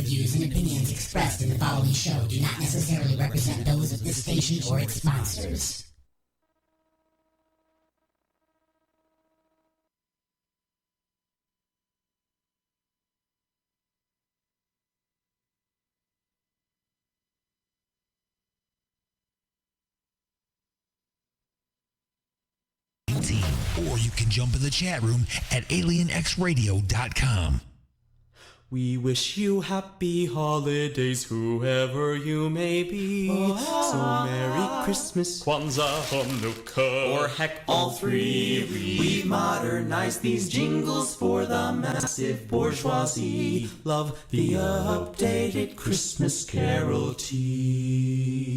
views and opinions expressed in the following show do not necessarily represent those of this station or its sponsors. Or you can jump in the chat room at alienxradio.com. We wish you happy holidays, whoever you may be. So Merry Christmas, Kwanzaa, Hanukkah, or heck all three. We've modernized these jingles for the massive bourgeoisie. Love the updated Christmas Carol team.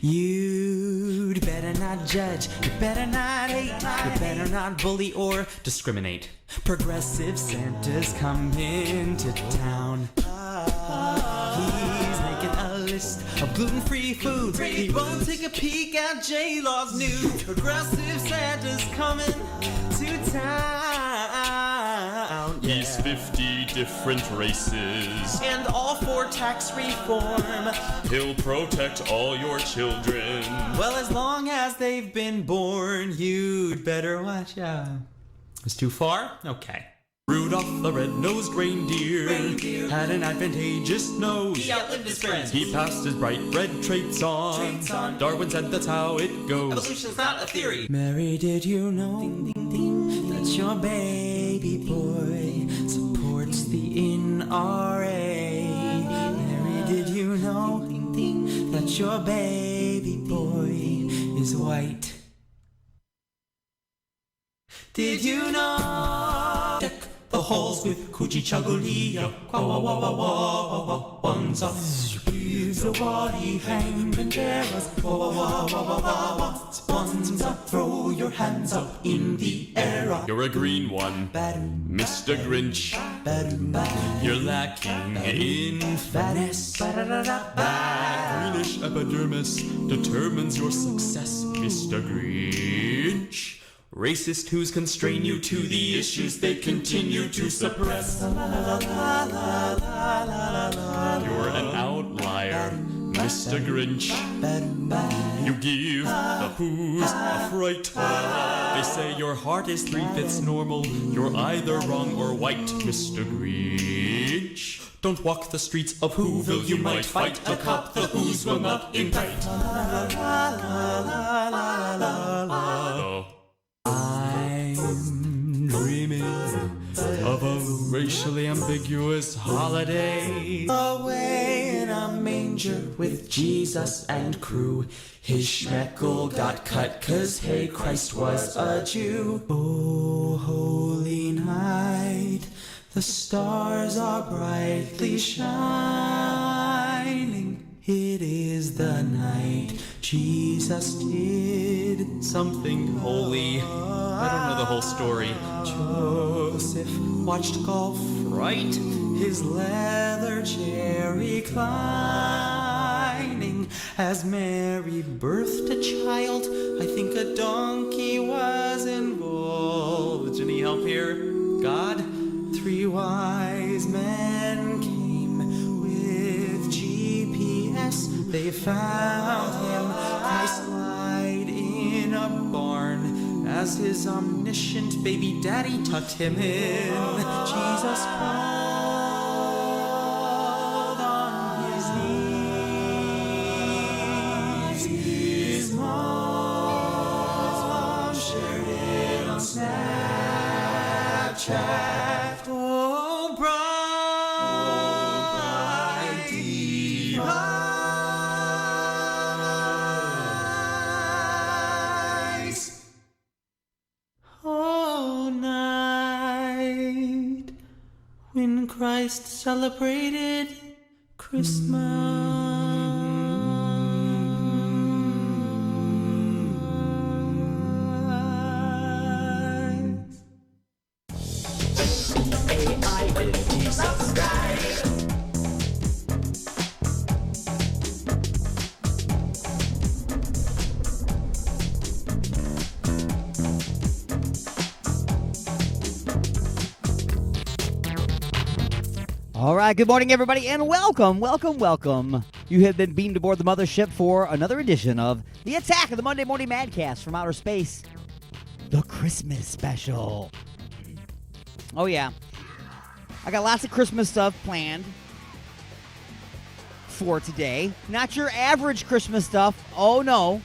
You'd better not judge, you better not hate, you better not bully or discriminate. Progressive Santa's coming to town. He's making a list of gluten-free foods. He won't take a peek at J-Law's new Progressive Santa's coming to town. He's 50 different races, and all for tax reform. He'll protect all your children. Well, as long as they've been born, you'd better watch out. It's too far? Okay. Rudolph the red-nosed reindeer had an advantageous nose. He outlived his friends. He passed his bright red traits on. Darwin said that's how it goes. Evolution's not a theory. Mary, did you know that your baby boy supports the NRA? Mary, did you know that your baby boy is white? Did you know? Deck the halls with Coochie Chuggalia, Kwanzaa. Here's a waddy hang banderas, Kwanzaa. Throw your hands up in the air. You're a green one, Mr. Grinch. You're lacking in finesse. That greenish epidermis determines your success, Mr. Grinch. Racist who's constrain you to the issues they continue to suppress. You're an outlier, Mr. Grinch. You give the Who's a fright. They say your heart is 3/5 normal. You're either wrong or white, Mr. Grinch. Don't walk the streets of Whoville, you might fight a cop. The Who's will not indict. I'm dreaming of a racially ambiguous holiday. Away in a manger with Jesus and crew. His schmeckle got cut 'cause hey, Christ was a Jew. Oh, holy night, the stars are brightly shining. It is the night Jesus did something holy. I don't know the whole story. Joseph watched golf right, his leather chair reclining. As Mary birthed a child, I think a donkey was involved. Any help here? God? 3 wise men came with GPS. They found him. Christ lied in a barn as his omniscient baby daddy tucked him in. Jesus crawled on his knees. His mom shared it on Snapchat. Oh, bright device. Oh, night when Christ celebrated Christmas. All right, good morning, everybody, and welcome. You have been beamed aboard the mothership for another edition of the Attack of the Monday Morning Madcast from Outer Space, the Christmas special. Oh, yeah. I got lots of Christmas stuff planned for today. Not your average Christmas stuff. Oh, no.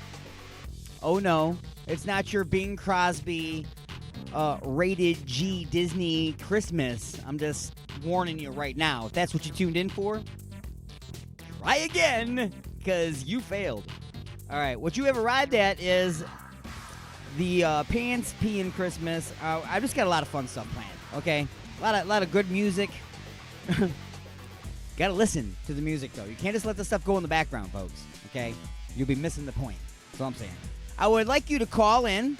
It's not your Bing Crosby rated G Disney Christmas. I'm just warning you right now. If that's what you tuned in for, try again, because you failed. All right, what you have arrived at is the Pants Peeing Christmas. I just got a lot of fun stuff planned, okay? A lot of good music. Got to listen to the music, though. You can't just let the stuff go in the background, folks, okay? You'll be missing the point. That's all I'm saying. I would like you to call in.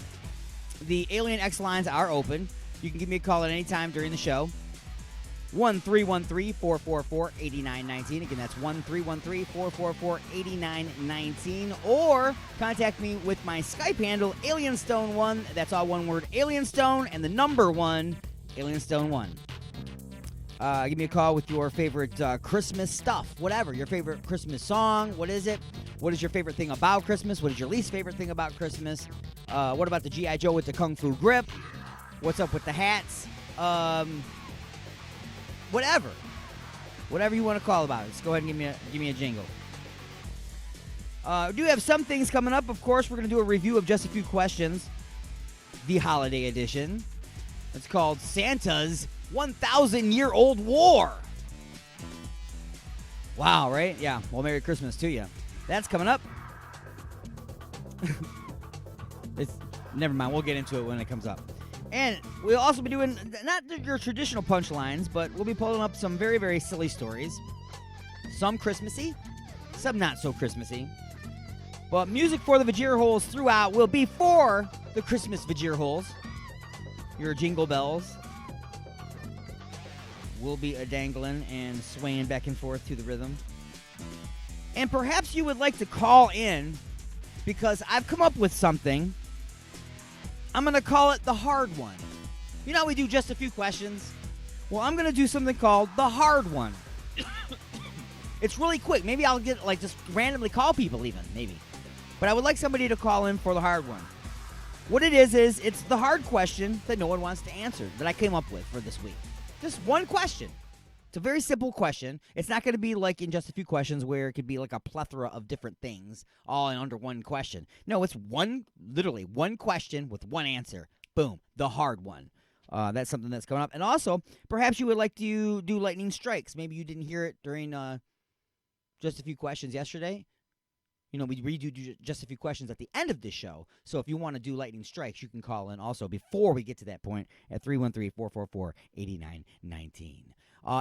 The Alien X lines are open. You can give me a call at any time during the show. 1-313-444-8919. Again, that's 1-313-444-8919. Or contact me with my Skype handle, AlienStone1. That's all one word, AlienStone, and the number 1, AlienStone1. Give me a call with your favorite Christmas stuff, whatever. Your favorite Christmas song, what is it? What is your favorite thing about Christmas? What is your least favorite thing about Christmas? What about the G.I. Joe with the Kung Fu grip? What's up with the hats? Whatever you want to call about it. Just go ahead and give me a jingle. We do have some things coming up. Of course, we're going to do a review of Just a Few Questions, the holiday edition. It's called Santa's 1,000-Year-Old War. Wow, right? Yeah. Well, Merry Christmas to you. That's coming up. Never mind. We'll get into it when it comes up. And we'll also be doing not your traditional punchlines, but we'll be pulling up some very, very silly stories. Some Christmassy, some not so Christmassy. But music for the Vajir holes throughout will be for the Christmas Vajir holes. Your jingle bells will be a-dangling and swaying back and forth to the rhythm. And perhaps you would like to call in because I've come up with something. I'm going to call it the hard one. You know how we do just a few questions? Well, I'm going to do something called the hard one. It's really quick. Maybe I'll get, just randomly call people even, maybe. But I would like somebody to call in for the hard one. What it is it's the hard question that no one wants to answer that I came up with for this week. Just one question. It's a very simple question. It's not going to be like in Just a Few Questions where it could be like a plethora of different things all in under one question. No, it's literally one question with one answer. Boom, the hard one. That's something that's coming up. And also, perhaps you would like to do lightning strikes. Maybe you didn't hear it during Just a Few Questions yesterday. You know, we redo Just a Few Questions at the end of this show. So if you want to do lightning strikes, you can call in also before we get to that point at 313-444-8919.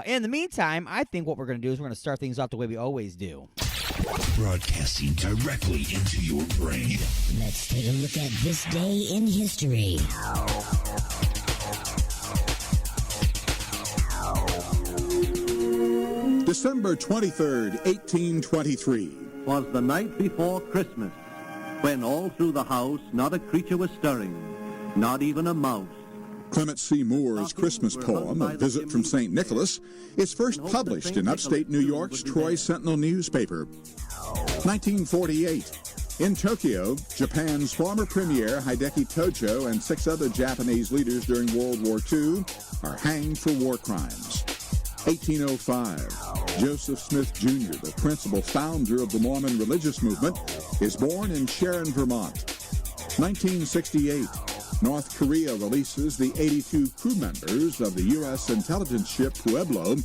In the meantime, I think what we're going to do is we're going to start things off the way we always do. Broadcasting directly into your brain. Let's take a look at this day in history. December 23rd, 1823. Was the night before Christmas, when all through the house not a creature was stirring, not even a mouse. Clement C. Moore's Christmas poem, A Visit from St. Nicholas, is first published in upstate New York's Troy Sentinel newspaper. 1948. In Tokyo, Japan's former premier Hideki Tojo and 6 other Japanese leaders during World War II are hanged for war crimes. 1805. Joseph Smith Jr., the principal founder of the Mormon religious movement, is born in Sharon, Vermont. 1968. North Korea releases the 82 crew members of the U.S. intelligence ship Pueblo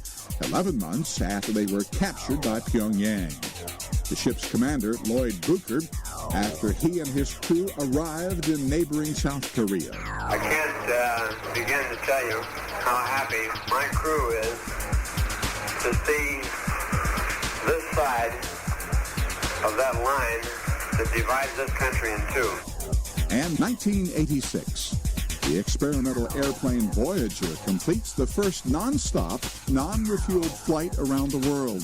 11 months after they were captured by Pyongyang. The ship's commander, Lloyd Brooker, after he and his crew arrived in neighboring South Korea. I can't begin to tell you how happy my crew is to see this side of that line that divides this country in two. And 1986, the experimental airplane Voyager completes the first non-stop, non-refueled flight around the world.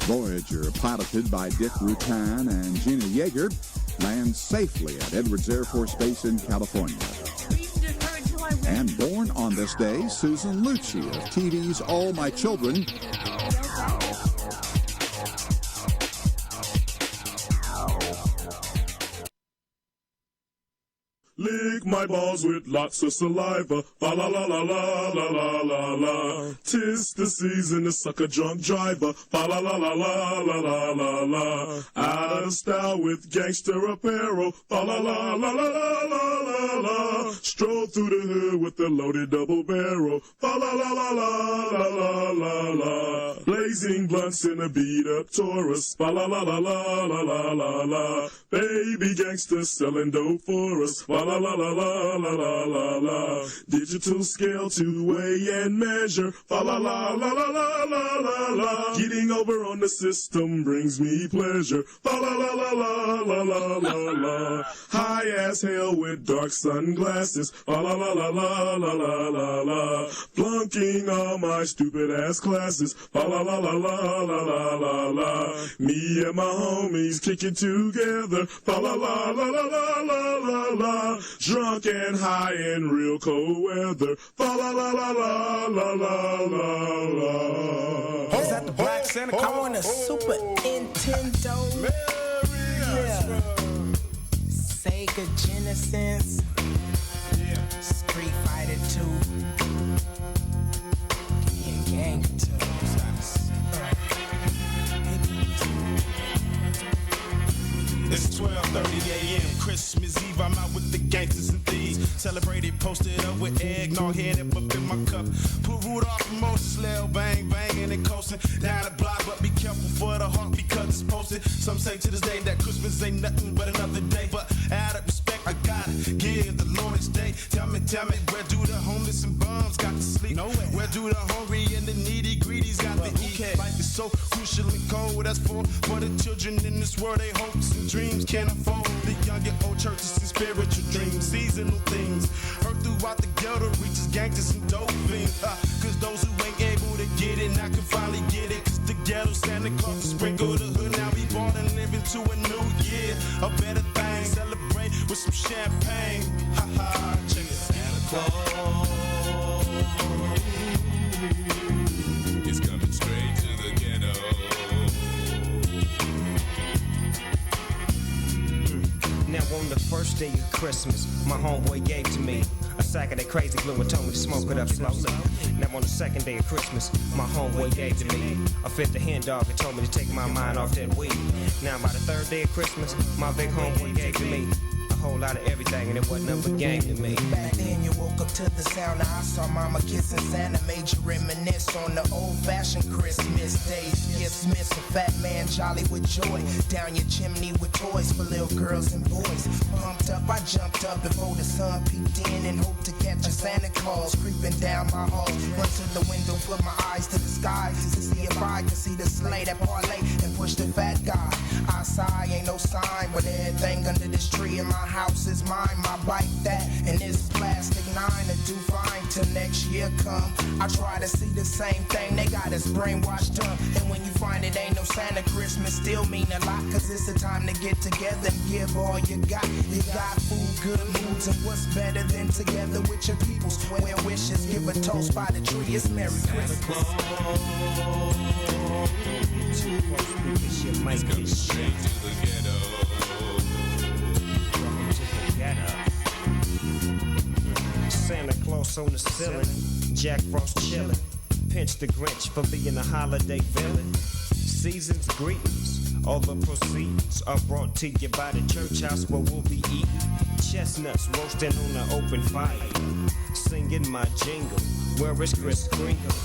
Voyager, piloted by Dick Rutan and Gina Yeager, lands safely at Edwards Air Force Base in California. And born on on this day, Susan Lucci of TV's All My Children. Lick my balls with lots of saliva. La la la la la la la la la. 'Tis the season to suck a drunk driver. La la la la la la la la la. Out of style with gangster apparel. La la la la la la la la la. Stroll through the hood with a loaded double barrel. La la la la la la la la la. Blazing blunts in a beat up Taurus. La la la la la la la la la. Baby gangster selling dope for us. La la la la la la la la la. Digital scale to weigh and measure. La la la la la la la la la. Getting over on the system brings me pleasure. La la la la la la la la la. High as hell with dark sunglasses. La la la la la la la la la. Flunking all my stupid ass classes. La la la la la la la la la. Me and my homies kicking together. La la la la la la la la la. Drunk and high in real cold weather. La la la la la la la la la. Is that the Black Santa? I want a Super Nintendo. Yeah. Sega Genesis. Street Fighter 2. Yeah, Gang of Two. It's 12:30 a.m. Christmas Eve. I'm out with the gangsters and thieves. Celebrated, posted up with eggnog, head up in my cup. Put Rudolph and Moses, Lil Bang, banging and coasting down the block. But be careful for the heart because it's posted. Some say to this day that Christmas ain't nothing but another day. But out of respect, I gotta give the Lord his day. Tell me, where do the homeless and bums got to sleep? Nowhere. Where do the hungry and the needy greedies got to eat? Life is so crucial and cold. That's for the children in this world. They hopes and dreams can't afford. The young and old churches and spiritual dreams, seasonal things. Heard throughout the ghetto reaches gangsters and dope fiends. Cause those who ain't able to get it now can finally get it. Cause the ghetto Santa Claus will sprinkle the hood. Now we born and living to a new year. A better thing, celebrate with some champagne. Ha ha, check it. Santa Claus is coming straight to the ghetto. Now on the first day of Christmas, my homeboy gave to me a sack of that crazy glue and told me to smoke it up slowly. Now on the second day of Christmas, my homeboy gave to me a fifth of hen dog and told me to take my mind off that weed. Now by the third day of Christmas, my big homeboy gave to me a whole lot of everything and it wasn't nothing but game to me. Back then you woke up to the sound of I saw mama kissing Santa, made you reminisce on the old-fashioned Christmas days. Gifts miss a fat man jolly with joy, down your chimney with toys for little girls and boys. Pumped up, I jumped up before the sun peeked in and hoped to catch a Santa Claus creeping down my hall. Run to the window, put my eyes to the sky to see if I could see the sleigh that parlay and push the fat guy. I sigh, ain't no sign, but everything under this tree in my house is mine. My bike that and this plastic 9 to do fine till next year come. I try to see the same thing, they got us brainwashed up. And when you find it ain't no Santa, Christmas still mean a lot. Cause it's the time to get together and give all you got. You got food, good moods, and what's better than together with your peoples. Wear wishes, give a toast by the tree, it's Merry Christmas. It's coming straight to the ghetto. Santa Claus on the ceiling, Jack Frost chillin', pinch the Grinch for being a holiday villain. Season's greetings, all the proceeds are brought to you by the church house where we'll be eating chestnuts roasting on the open fire, singing my jingle, where is Kris Kringle?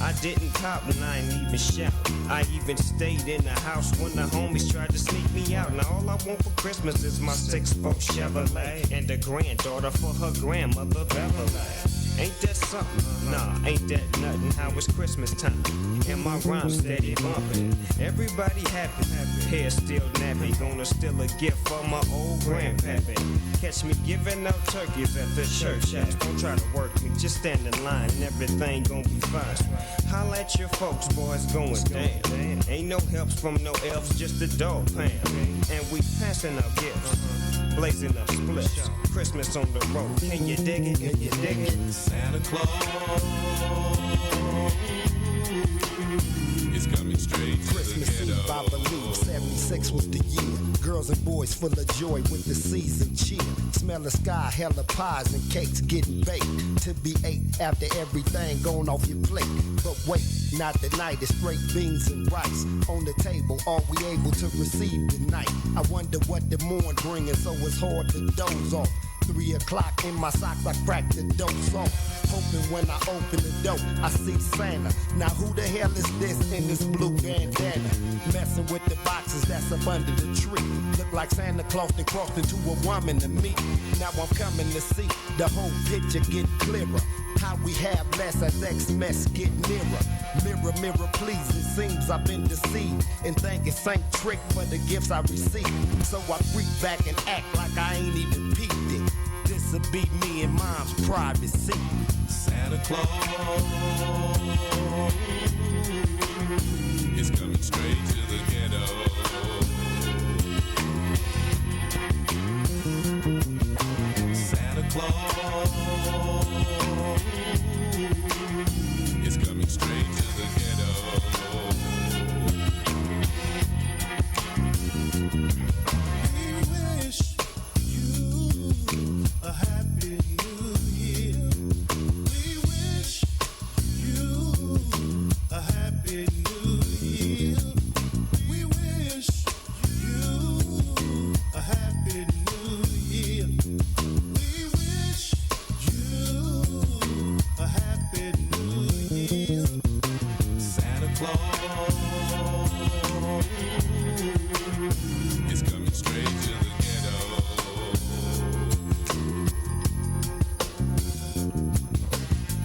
I didn't cop and I ain't even shout. I even stayed in the house when the homies tried to sneak me out. Now all I want for Christmas is my 6-4 Chevrolet and a granddaughter for her grandmother Beverly. Ain't that something? Nah, ain't that nothing. How it's Christmas time and my rhyme steady bumping. Everybody happy, hair still nappy. Gonna steal a gift for my old grandpappy. Catch me giving out turkeys at the church house. Don't try to work me, just stand in line and everything gon' be fine. Holla at your folks, boys going down. Ain't no helps from no elves, just the dog pound. And we passing out gifts, blazing up splits. Christmas on the road, can you dig it? Can you dig it? Santa Claus is coming straight to Christmas the Eve, ghetto. I believe 76 was the year. Girls and boys full of joy with the season cheer. Smell the sky, hella pies and cakes getting baked to be ate after everything gone off your plate. But wait, not tonight, it's straight beans and rice on the table. Are we able to receive tonight? I wonder what the morn bringing, so it's hard to doze off. 3 o'clock in my socks, I crack the dope off. Hoping when I open the door, I see Santa. Now who the hell is this in this blue bandana? Messing with the boxes that's up under the tree. Look like Santa Claus and crossed into a woman to me. Now I'm coming to see the whole picture get clearer. How we have less as Xmas get nearer. Mirror, mirror, please, it seems I've been deceived and think it's Saint Trick for the gifts I received. So I freak back and act like I ain't even peeped it. This'll be me and mom's privacy. Santa Claus is coming straight to the ghetto. Santa Claus is coming straight to the ghetto. We wish you a happy new year. We wish you a happy new year. We wish you a happy new year. We wish you a happy new year. Santa Claus is coming straight to the ghetto.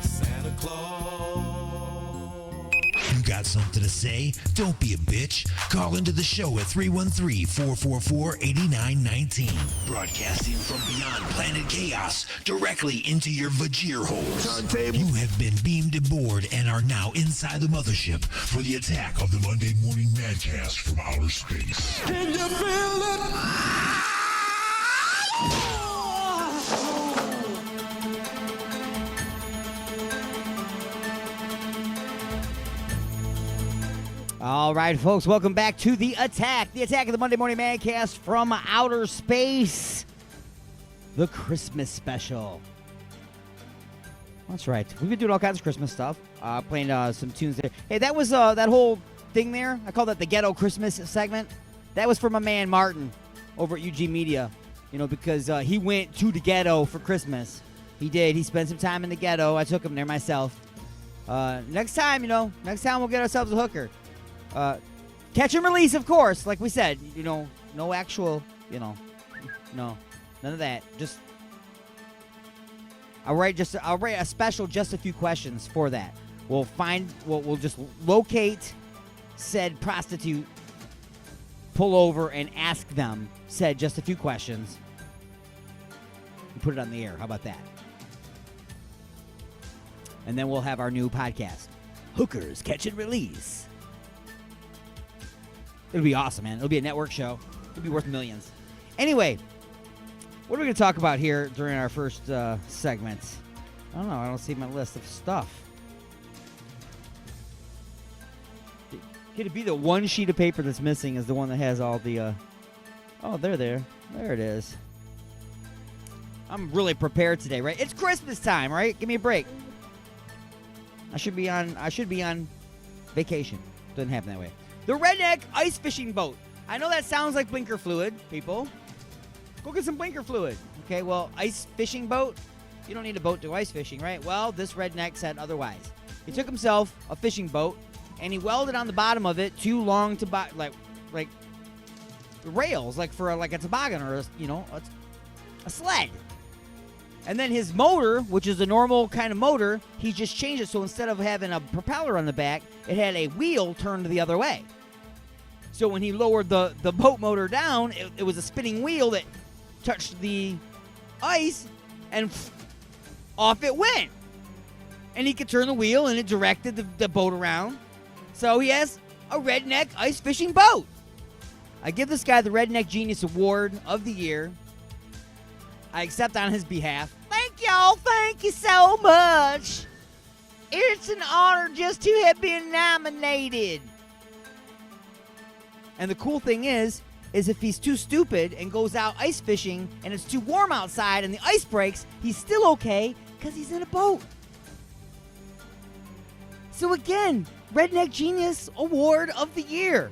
Santa Claus. You got something to say? Don't be a bitch. Call into the show at 313-444-8919. Broadcasting from beyond planet chaos directly into your Vajir holes. You have been beamed aboard and are now inside the mothership for the attack of the Monday Morning Madcast from outer space. Can you feel it? All right, folks, welcome back to The Attack. The Attack of the Monday Morning Madcast from outer space. The Christmas special. That's right. We've been doing all kinds of Christmas stuff. Playing some tunes there. Hey, that was that whole thing there. I call that the Ghetto Christmas segment. That was from my man Martin over at UG Media. You know, because he went to the ghetto for Christmas. He did. He spent some time in the ghetto. I took him there myself. Next time we'll get ourselves a hooker. Catch and release, of course, like we said. You know, no actual, no, none of that. Just I'll write a special, just a few questions for that. We'll just locate said prostitute, pull over and ask them said just a few questions, and put it on the air. How about that? And then we'll have our new podcast, Hookers Catch and Release. It'll be awesome, man. It'll be a network show. It'll be worth millions. Anyway, what are we going to talk about here during our first segment? I don't know. I don't see my list of stuff. Could it be the one sheet of paper that's missing is the one that has all the... Oh, there. There it is. I'm really prepared today, right? It's Christmas time, right? Give me a break. I should be on vacation. Doesn't happen that way. The Redneck Ice Fishing Boat. I know that sounds like blinker fluid, people. Go get some blinker fluid. Okay, well, ice fishing boat? You don't need a boat to ice fishing, right? Well, this redneck said otherwise. He took himself a fishing boat, and he welded on the bottom of it two long like rails, like for a toboggan or a sled. And then his motor, which is a normal kind of motor, he just changed it so instead of having a propeller on the back, it had a wheel turned the other way. So when he lowered the boat motor down, it was a spinning wheel that touched the ice, and off it went. And he could turn the wheel, and it directed the boat around. So he has a redneck ice fishing boat. I give this guy the Redneck Genius Award of the Year. I accept on his behalf. Thank y'all. Thank you so much. It's an honor just to have been nominated. And the cool thing is if he's too stupid and goes out ice fishing and it's too warm outside and the ice breaks, he's still okay because he's in a boat. So again, Redneck Genius Award of the Year.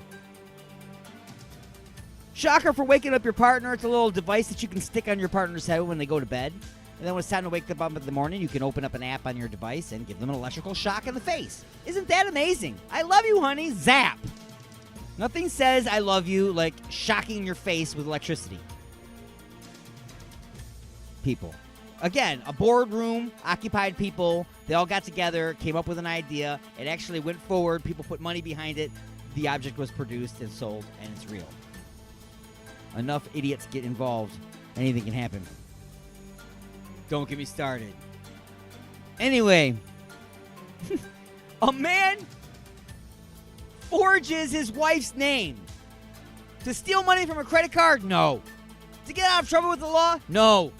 Shocker for waking up your partner. It's a little device that you can stick on your partner's head when they go to bed. And then when it's time to wake them up in the morning, you can open up an app on your device and give them an electrical shock in the face. Isn't that amazing? I love you, honey. Zap. Nothing says I love you like shocking your face with electricity. People. Again, a boardroom, occupied people. They all got together, came up with an idea. It actually went forward. People put money behind it. The object was produced and sold, and it's real. Enough idiots get involved. Anything can happen. Don't get me started. Anyway, a man forges his wife's name. To steal money from a credit card? No. To get out of trouble with the law? No.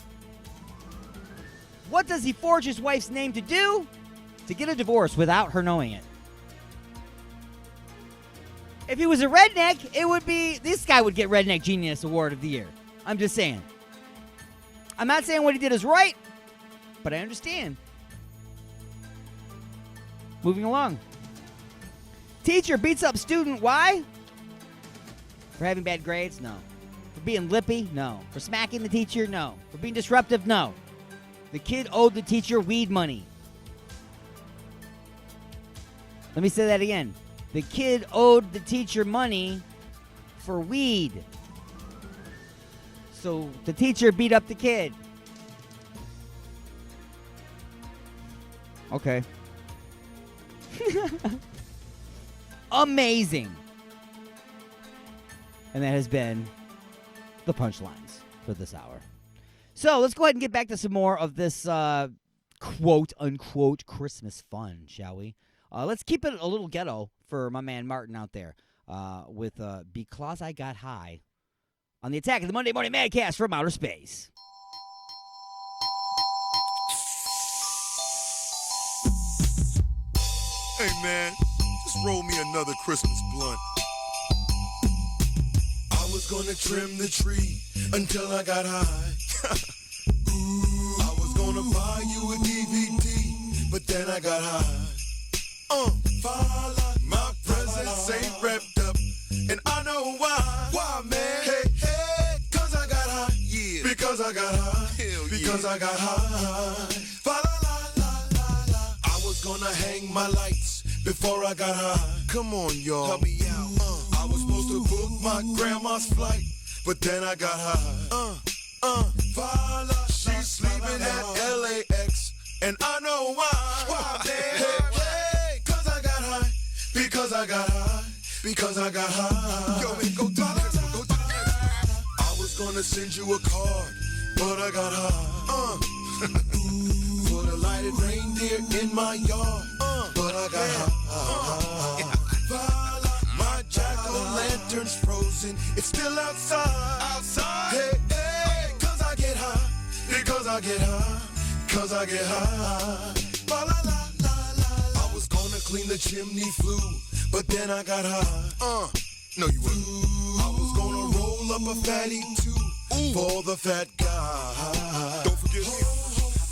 What does he forge his wife's name to do? To get a divorce without her knowing it. If he was a redneck, it would be, this guy would get Redneck Genius Award of the Year. I'm just saying. I'm not saying what he did is right, but I understand. Moving along. Teacher beats up student. Why? For having bad grades? No. For being lippy? No. For smacking the teacher? No. For being disruptive? No. The kid owed the teacher weed money. Let me say that again. The kid owed the teacher money for weed. So the teacher beat up the kid. Okay. Amazing. And that has been the punchlines for this hour. So let's go ahead and get back to some more of this quote-unquote Christmas fun, shall we? Let's keep it a little ghetto for my man Martin out there with Because I Got High on the Attack of the Monday Morning Madcast from Outer Space. Hey, man, just roll me another Christmas blunt. I was gonna trim the tree until I got high. Ooh, I was gonna buy you a DVD, but then I got high. My presents ain't wrapped up, and I know why. Why, man? Hey, cause I got high. Yeah. Because I got high. Hell because I got high. I was gonna hang my lights before I got high. Come on, y'all. Help me out. I was supposed to book my grandma's flight, but then I got high. She's sleeping at LAX, and I know why. Why, man? Hey, cause I got high. Because I got high. Because I got high. Yo, man, go do this. I was gonna send you a card, but I got high. Put a lighted reindeer in my yard, but I got high. My jack-o'-lantern's frozen, it's still outside. Hey, cause I get high. Because I get high. Cause I get high. I was gonna clean the chimney flue, but then I got high. No, you wouldn't. I was gonna roll up a fatty too for the fat guy. Don't forget me.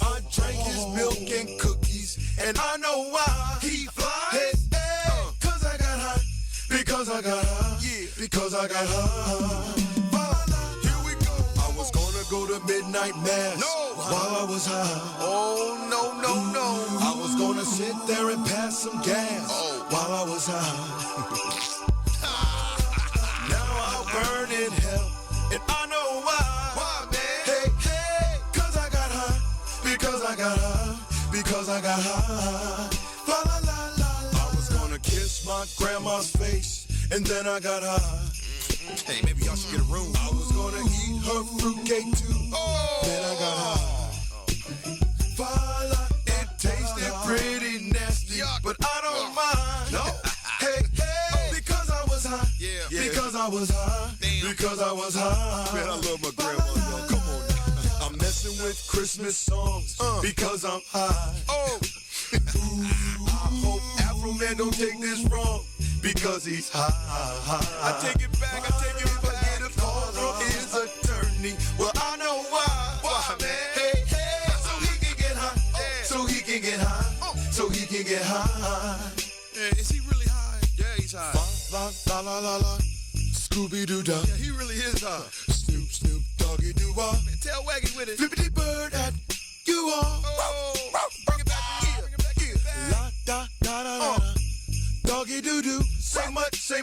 I drank his milk and cookies, and I know why. He flies. Hey, cause I got high. Because I got high. Yeah. Because I got high. Here we go. I was gonna go to midnight mass while I was high. Oh, no. I was gonna sit there and pass some gas while I was high. Now I burn in hell, and I know why. Why, man? Hey, cause I got high. Because I got high. Because I got high. I was gonna kiss my grandma's face, and then I got high. Hey, maybe y'all should get a room. I was gonna eat her fruitcake too. Then I got high. It tasted pretty nasty, but I don't mind. No. Hey, because I was high. Yeah. Because I was high. Damn. Because I was high. Man, I love my grandma, y'all. Come on now. I met messing with Christmas songs because I'm high. Oh, I hope Afro Man don't take this wrong because he's high. I take it back. Get a call from his attorney. Well, I know why. Why, man? Hey, so he can get high. So he can get high. So he can get high. Yeah, is he really high? Yeah, he's high. La la la la. Scooby Doo dah. Yeah, he really is high. Snoop Snoop Doggy Doo wah. Tell Waggy with it. Flippity bird at you all. Oh, bring it back here. La da da da da. Doggy doo doo. Say much. For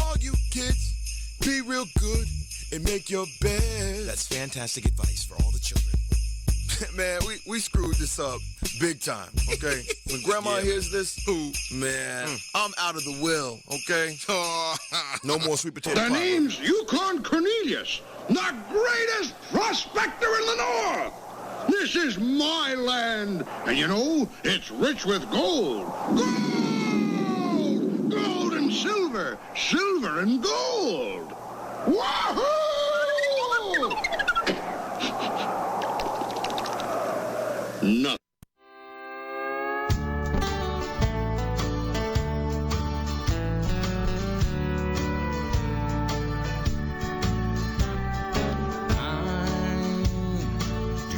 all you kids, be real good and make your bed. That's fantastic advice for all the children. Man, we screwed this up big time, okay? When Grandma hears this, man, I'm out of the will, okay? No more sweet potato The pie. name's Yukon Cornelius, the greatest prospector in the North. This is my land, and you know, it's rich with gold. Gold! Gold and silver, silver and gold. Wahoo! Nothing.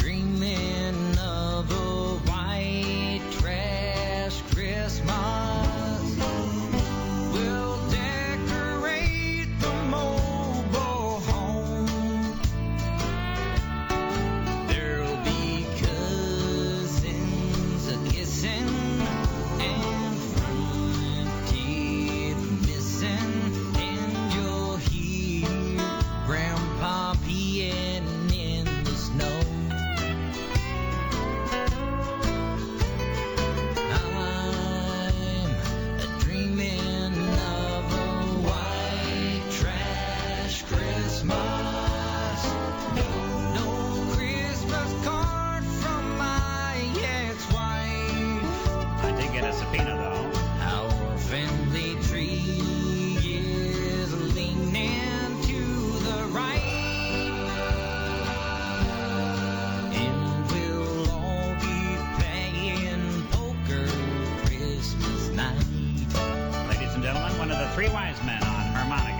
Dreaming of a white trash Christmas. We'll decorate the mobile home. There'll be cousins a-kissing and front teeth missing, and you'll hear Grandpa peeing in the snow. I'm dreaming of a white trash Christmas. No Christmas card from my ex-wife. I did get a subpoena, though. Our family tree is leaning to the right, and we'll all be playing poker Christmas night. Ladies and gentlemen, one of the three wise men on harmonica.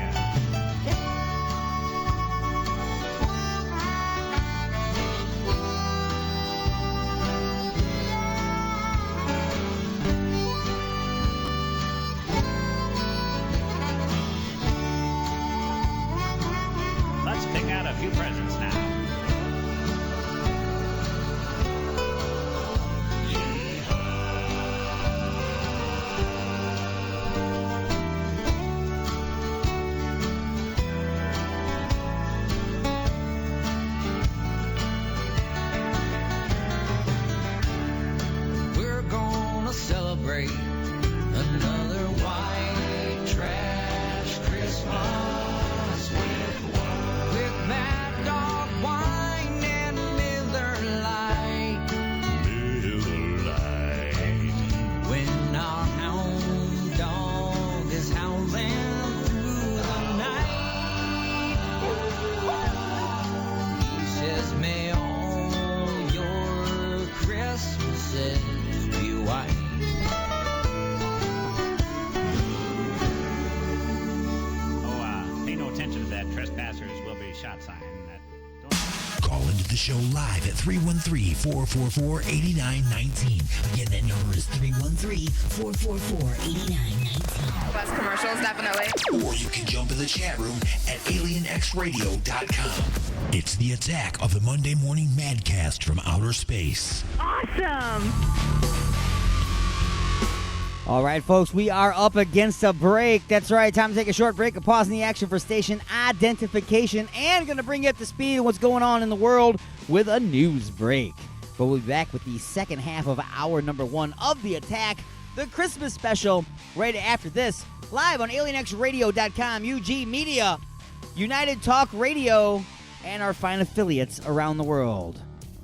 Let's pick out a few presents now. We're gonna celebrate another white trash Christmas with Mad Dog wine and Miller Lite. When our hound dog is howling through the night, he says, may all your Christmases be white. Pay no attention to that. Trespassers will be shot sign. Call into the show live at 313-444-8919. Again, that number is 313-444-8919. Best commercials, definitely. Or you can jump in the chat room at alienxradio.com. It's the attack of the Monday Morning Madcast from outer space. Awesome! All right, folks, we are up against a break. That's right, time to take a short break, a pause in the action for station identification, and going to bring you up to speed on what's going on in the world with a news break. But we'll be back with the second half of hour number 1 of The Attack, the Christmas special, right after this, live on alienxradio.com, UG Media, United Talk Radio, and our fine affiliates around the world.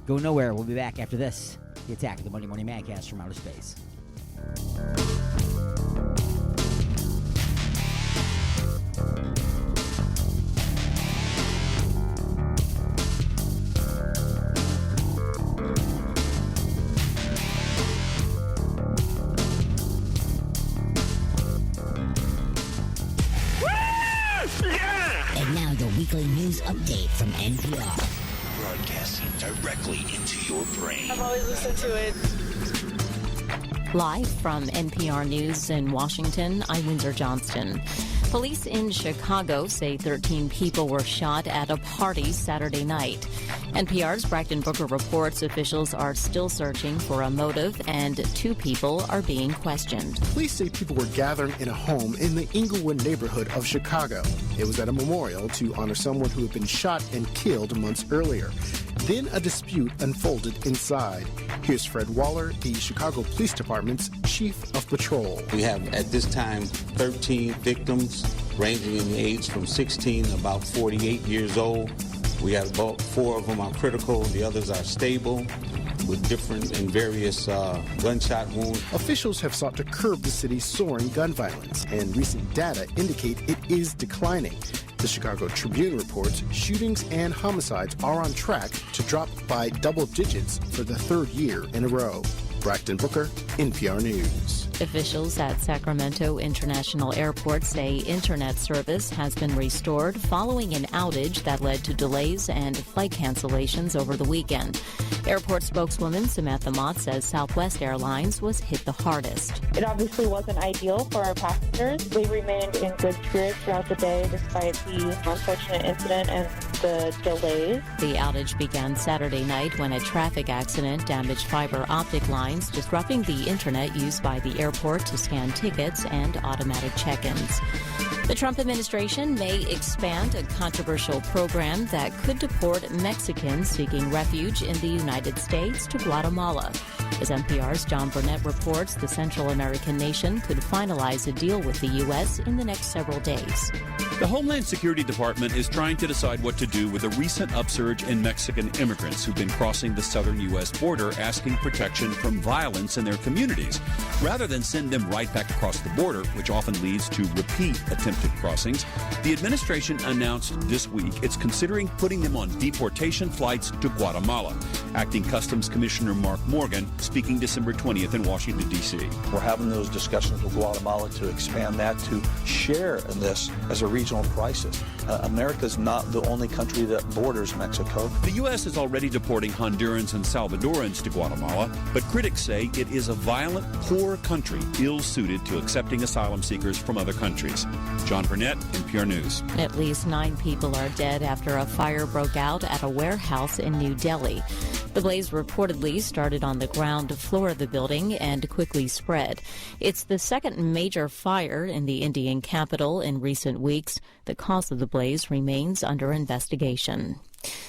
Go nowhere. We'll be back after this. The Attack of the Monday Morning Madcast from outer space. And now your weekly news update from NPR. Broadcasting directly into your brain. I've always listened to it. Live from NPR News in Washington, I'm Windsor Johnston. Police in Chicago say 13 people were shot at a party Saturday night. NPR's Bracken Booker reports officials are still searching for a motive and 2 people are being questioned. Police say people were gathering in a home in the Inglewood neighborhood of Chicago. It was at a memorial to honor someone who had been shot and killed months earlier. Then a dispute unfolded inside. Here's Fred Waller, the Chicago Police Department's Chief of Patrol. We have at this time 13 victims ranging in age from 16 to about 48 years old. We have about 4 of them are critical, the others are stable with different and various gunshot wounds. Officials have sought to curb the city's soaring gun violence, and recent data indicate it is declining. The Chicago Tribune reports shootings and homicides are on track to drop by double digits for the 3rd year in a row. Bracken Booker, NPR News. Officials at Sacramento International Airport say internet service has been restored following an outage that led to delays and flight cancellations over the weekend. Airport spokeswoman Samantha Mott says Southwest Airlines was hit the hardest. It obviously wasn't ideal for our passengers. We remained in good spirits throughout the day despite the unfortunate incident and the delays. The outage began Saturday night when a traffic accident damaged fiber optic lines, disrupting the internet used by the airport to scan tickets and automatic check-ins. The Trump administration may expand a controversial program that could deport Mexicans seeking refuge in the United States to Guatemala. As NPR's John Burnett reports, the Central American nation could finalize a deal with the U.S. in the next several days. The Homeland Security Department is trying to decide what to do with a recent upsurge in Mexican immigrants who've been crossing the southern U.S. border asking protection from violence in their communities, rather than send them right back across the border, which often leads to repeat attempted crossings. The administration announced this week it's considering putting them on deportation flights to Guatemala. Acting Customs Commissioner Mark Morgan speaking December 20th in Washington, D.C. We're having those discussions with Guatemala to expand that, to share in this as a regional crisis. America's not the only country that borders Mexico. The U.S. is already deporting Hondurans and Salvadorans to Guatemala, but critics say it is a violent, poor country ill-suited to accepting asylum seekers from other countries. John Burnett, NPR News. At least 9 people are dead after a fire broke out at a warehouse in New Delhi. The blaze reportedly started on the ground floor of the building and quickly spread. It's the second major fire in the Indian capital in recent weeks. The cause of the blaze remains under investigation.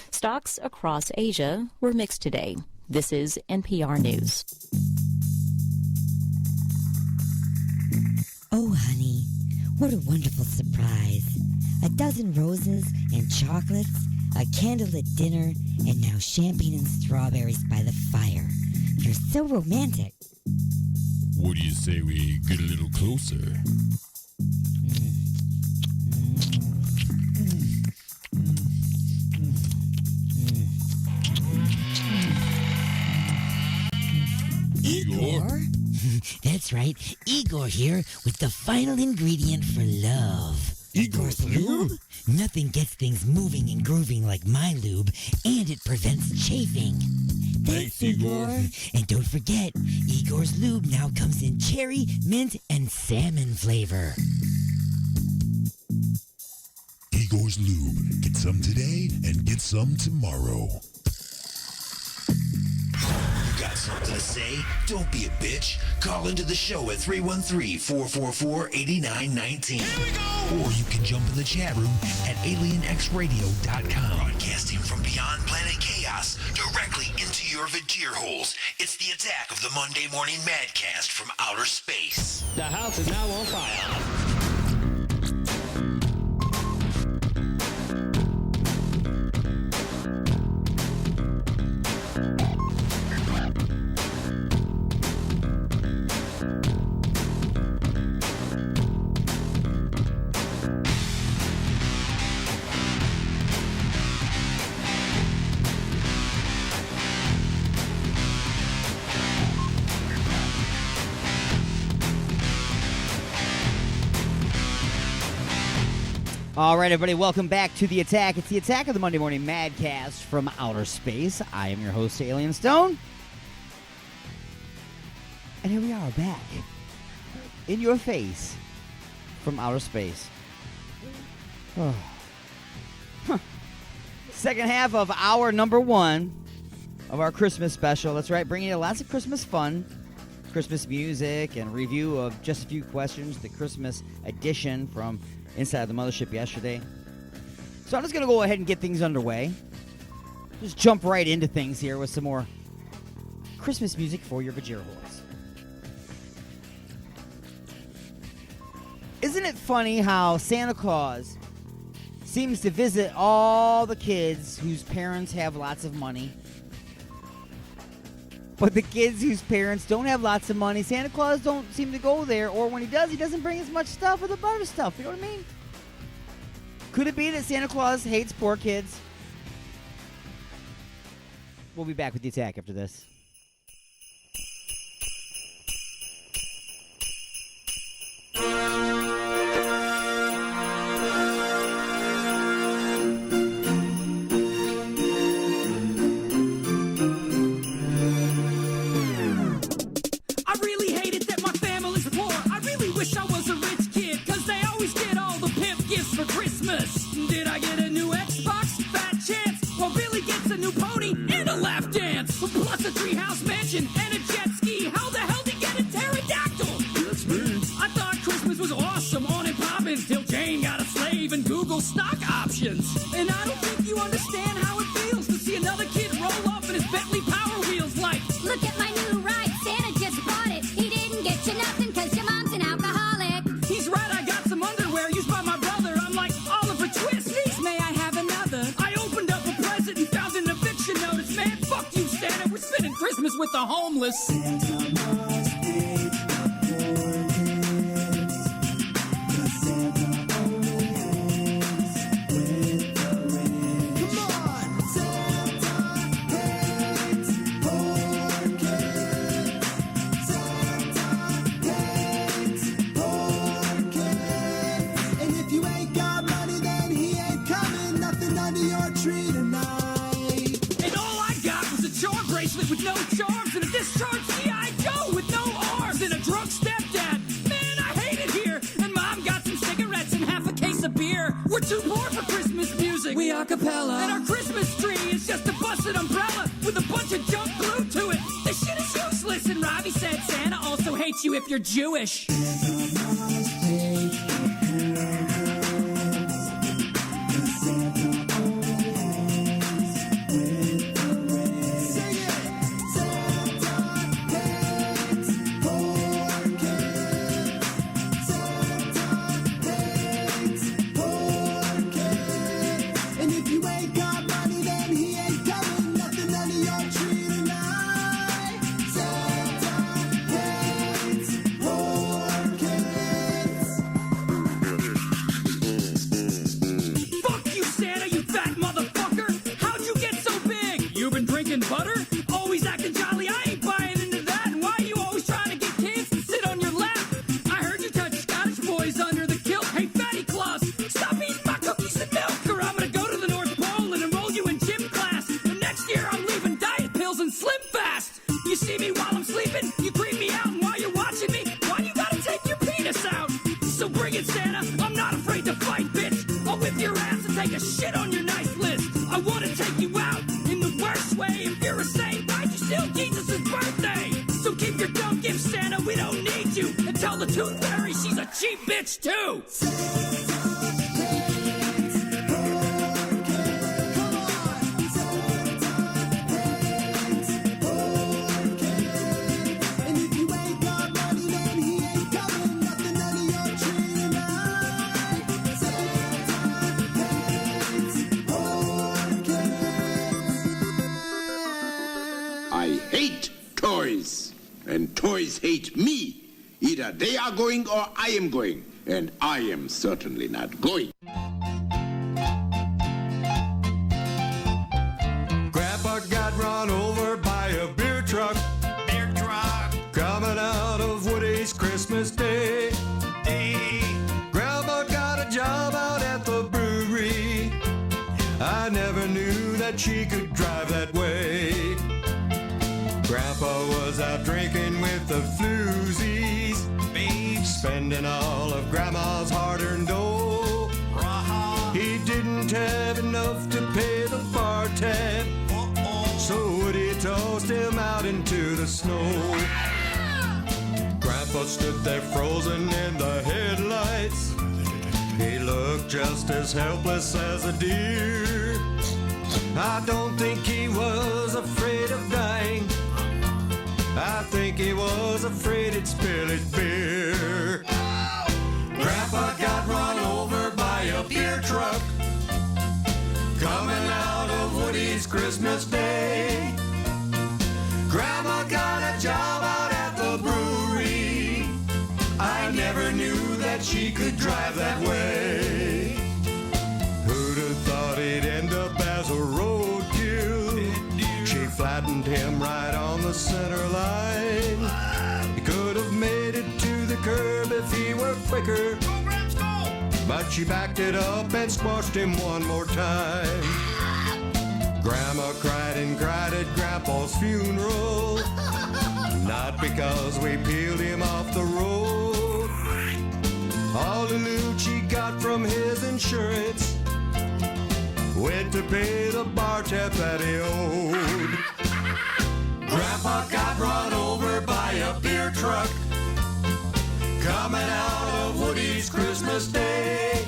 Stocks across Asia were mixed today. This is NPR News. Oh, honey, what a wonderful surprise. A dozen roses and chocolates, a candlelit dinner, and now champagne and strawberries by the fire. You're so romantic. What do you say we get a little closer? Igor? That's right, Igor here with the final ingredient for love. Igor's lube? Nothing gets things moving and grooving like my lube, and it prevents chafing. Thanks, Igor. And don't forget, Igor's lube now comes in cherry, mint, and salmon flavor. Igor's Lube. Get some today and get some tomorrow. Got something to say? Don't be a bitch. Call into the show at 313-444-8919. Here we go! Or you can jump in the chat room at alienxradio.com. Broadcasting from beyond planet chaos directly into your vagir holes. It's the attack of the Monday Morning Madcast from outer space. The house is now on fire. All right, everybody, welcome back to The Attack. It's The Attack of the Monday Morning Madcast from outer space. I am your host, Alien Stone. And here we are, back in your face from outer space. Oh. Second half of hour number 1 of our Christmas special. That's right, bringing you lots of Christmas fun, Christmas music, and review of just a few questions, the Christmas edition from Inside the Mothership yesterday. So I'm just going to go ahead and get things underway. Just jump right into things here with some more Christmas music for your Vajir holes. Isn't it funny how Santa Claus seems to visit all the kids whose parents have lots of money, but the kids whose parents don't have lots of money, Santa Claus don't seem to go there, or when he does, he doesn't bring as much stuff or the better stuff. You know what I mean? Could it be that Santa Claus hates poor kids? We'll be back with The Attack after this. Did I get a new Xbox? Fat chance. Well, Billy gets a new pony and a lap dance. Plus a treehouse mansion and a jet ski. How the hell did he get a pterodactyl? That's me. I thought Christmas was awesome on and poppin' till Jane got a slave and Google stock options. And I don't think you understand how it feels to see another kid roll up in his Bentley Power Wheels like, look at my new ride, Santa just bought it. He didn't get you nothing cause your mom's an alcoholic. He's right, I got some underwear used by my brother. I'm like, Oliver Twist, please may I have another? I opened up a present and found an eviction notice. Man, fuck you, Santa, we're spending Christmas with the homeless. Santa must hate the poor kids. The Santa only hangs with the rich. Come on! Santa hates poor kids. Santa hates poor kids. And if you ain't got money, then he ain't coming. Nothing under your tree tonight. And all I got was a charm bracelet with no charms and a discharged G.I. Joe with no arms and a drunk stepdad. Man, I hate it here. And Mom got some cigarettes and half a case of beer. We're too poor for Christmas music. We a cappella. And our Christmas tree is just a busted umbrella with a bunch of junk glued to it. This shit is useless. And Robbie said Santa also hates you if you're Jewish. And if you ain't got money, then he ain't coming. Nothing under your tree tonight. Santa hates poor kids. Fuck you, Santa, you fat motherfucker. How'd you get so big? You been drinking butter? Always acting jolly, I ain't buying into that. And why you always trying to get kids to sit on your lap? I heard you touch Scottish boys under the kilt. Hey, Fatty Claus, stop eating my cookies and milk, or I'm gonna go to the North Pole and enroll you in gym class. And next year I'm leaving diet pills and Slim Fast. You see me while I'm sleeping, you creep me out, and while you're watching me, why you gotta take your penis out? So bring it, Santa, I'm not afraid to fight, bitch. I'll whip your ass and take a shit on your nice list. I wanna take you out in the worst way. If you're a saint, why'd you steal Jesus' birthday? So keep your dumb gifts, Santa, we don't need you. And tell the Tooth Fairy she's a cheap bitch too. And if you ain't got money, then he ain't coming. Nothing under your tree tonight. Santa hates poor kids. I hate toys, and toys hate me. Either they are going or I am going, and I am certainly not going. Grandpa got run over by a beer truck. Beer truck. Coming out of Woody's Christmas Day. Grandpa got a job out at the that she could drive that way. Grandpa was out drinking with the floozies, spending all of Grandma's hard-earned dough. He didn't have enough to pay the bar tab, so Woody tossed him out into the snow. Grandpa stood there frozen in the headlights. He looked just as helpless as a deer. I don't think he was afraid of dying. I think he was afraid he'd spill his beer. Grandpa got run over by a beer truck coming out of Woody's Christmas Day. Grandma got a job out at the brewery. I never knew that she could drive that way. Who'd have thought he'd end up as a roadkill? She flattened him right on the center line. He could have made it to the curb if he were quicker, but she backed it up and squashed him one more time. Grandma cried and cried at Grandpa's funeral, not because we peeled him off the road. All the loot she got from his insurance went to pay the bar tab that he owed. Grandpa got run over by a beer truck coming out of Woody's Christmas Day.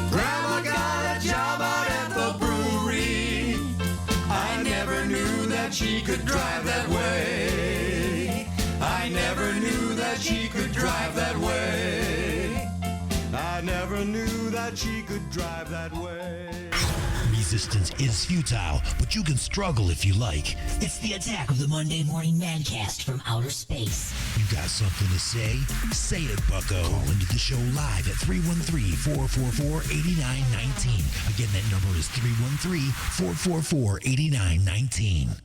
Grandma got a job out at the brewery. I never knew that she could drive that way. I never knew that she could drive that way. I never knew that she could drive that way. Resistance is futile, but you can struggle if you like. It's the attack of the Monday Morning Madcast from outer space. You got something to say? Say it, bucko. Call into the show live at 313-444-8919. Again, that number is 313-444-8919.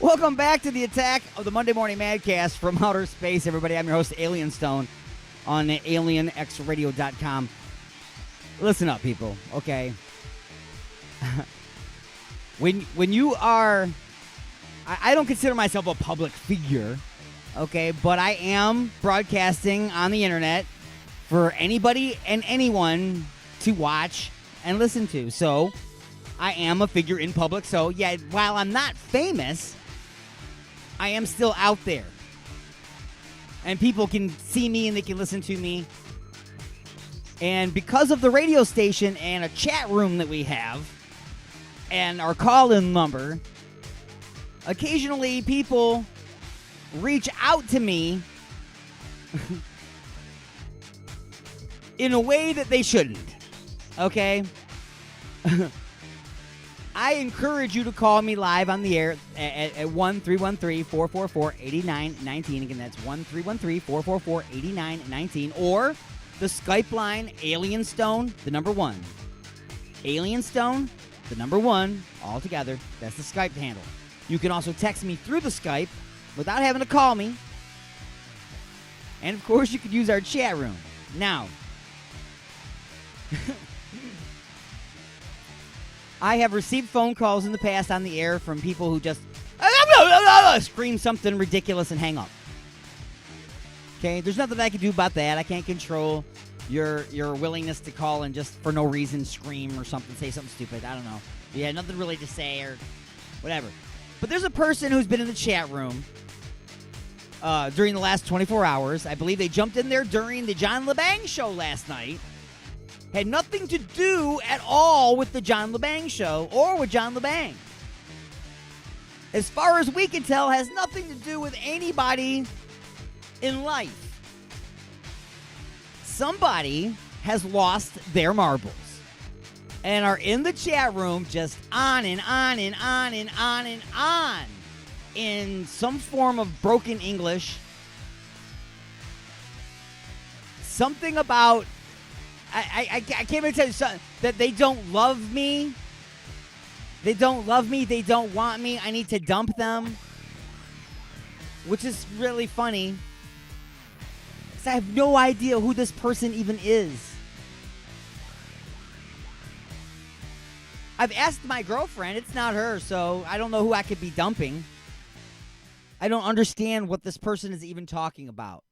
Welcome back to the attack of the Monday Morning Madcast from outer space, everybody. I'm your host, Alien Stone, on alienxradio.com. Listen up, people, okay? when you are... I don't consider myself a public figure, okay? But I am broadcasting on the internet for anybody and anyone to watch and listen to. So, I am a figure in public. So, yeah, while I'm not famous, I am still out there. And people can see me and they can listen to me. And because of the radio station and a chat room that we have and our call-in number, occasionally people reach out to me in a way that they shouldn't. Okay? I encourage you to call me live on the air at 1-313-444-8919. Again, that's 1-313-444-8919. Or the Skype line, Alien Stone, the number 1. Alien Stone, the number 1, all together. That's the Skype handle. You can also text me through the Skype without having to call me. And, of course, you could use our chat room. Now, I have received phone calls in the past on the air from people who just scream something ridiculous and hang up. Okay, there's nothing I can do about that. I can't control your willingness to call and just for no reason scream or something, say something stupid. I don't know. Yeah, nothing really to say or whatever. But there's a person who's been in the chat room during the last 24 hours. I believe they jumped in there during the John LeBang show last night. Had nothing to do at all with the John LeBang show or with John LeBang. As far as we can tell, has nothing to do with anybody in life. Somebody has lost their marbles and are in the chat room just on and on and on and on and on in some form of broken English. Something about... I can't even tell you something, that they don't love me. They don't love me. They don't want me. I need to dump them. Which is really funny. Because I have no idea who this person even is. I've asked my girlfriend. It's not her, so I don't know who I could be dumping. I don't understand what this person is even talking about.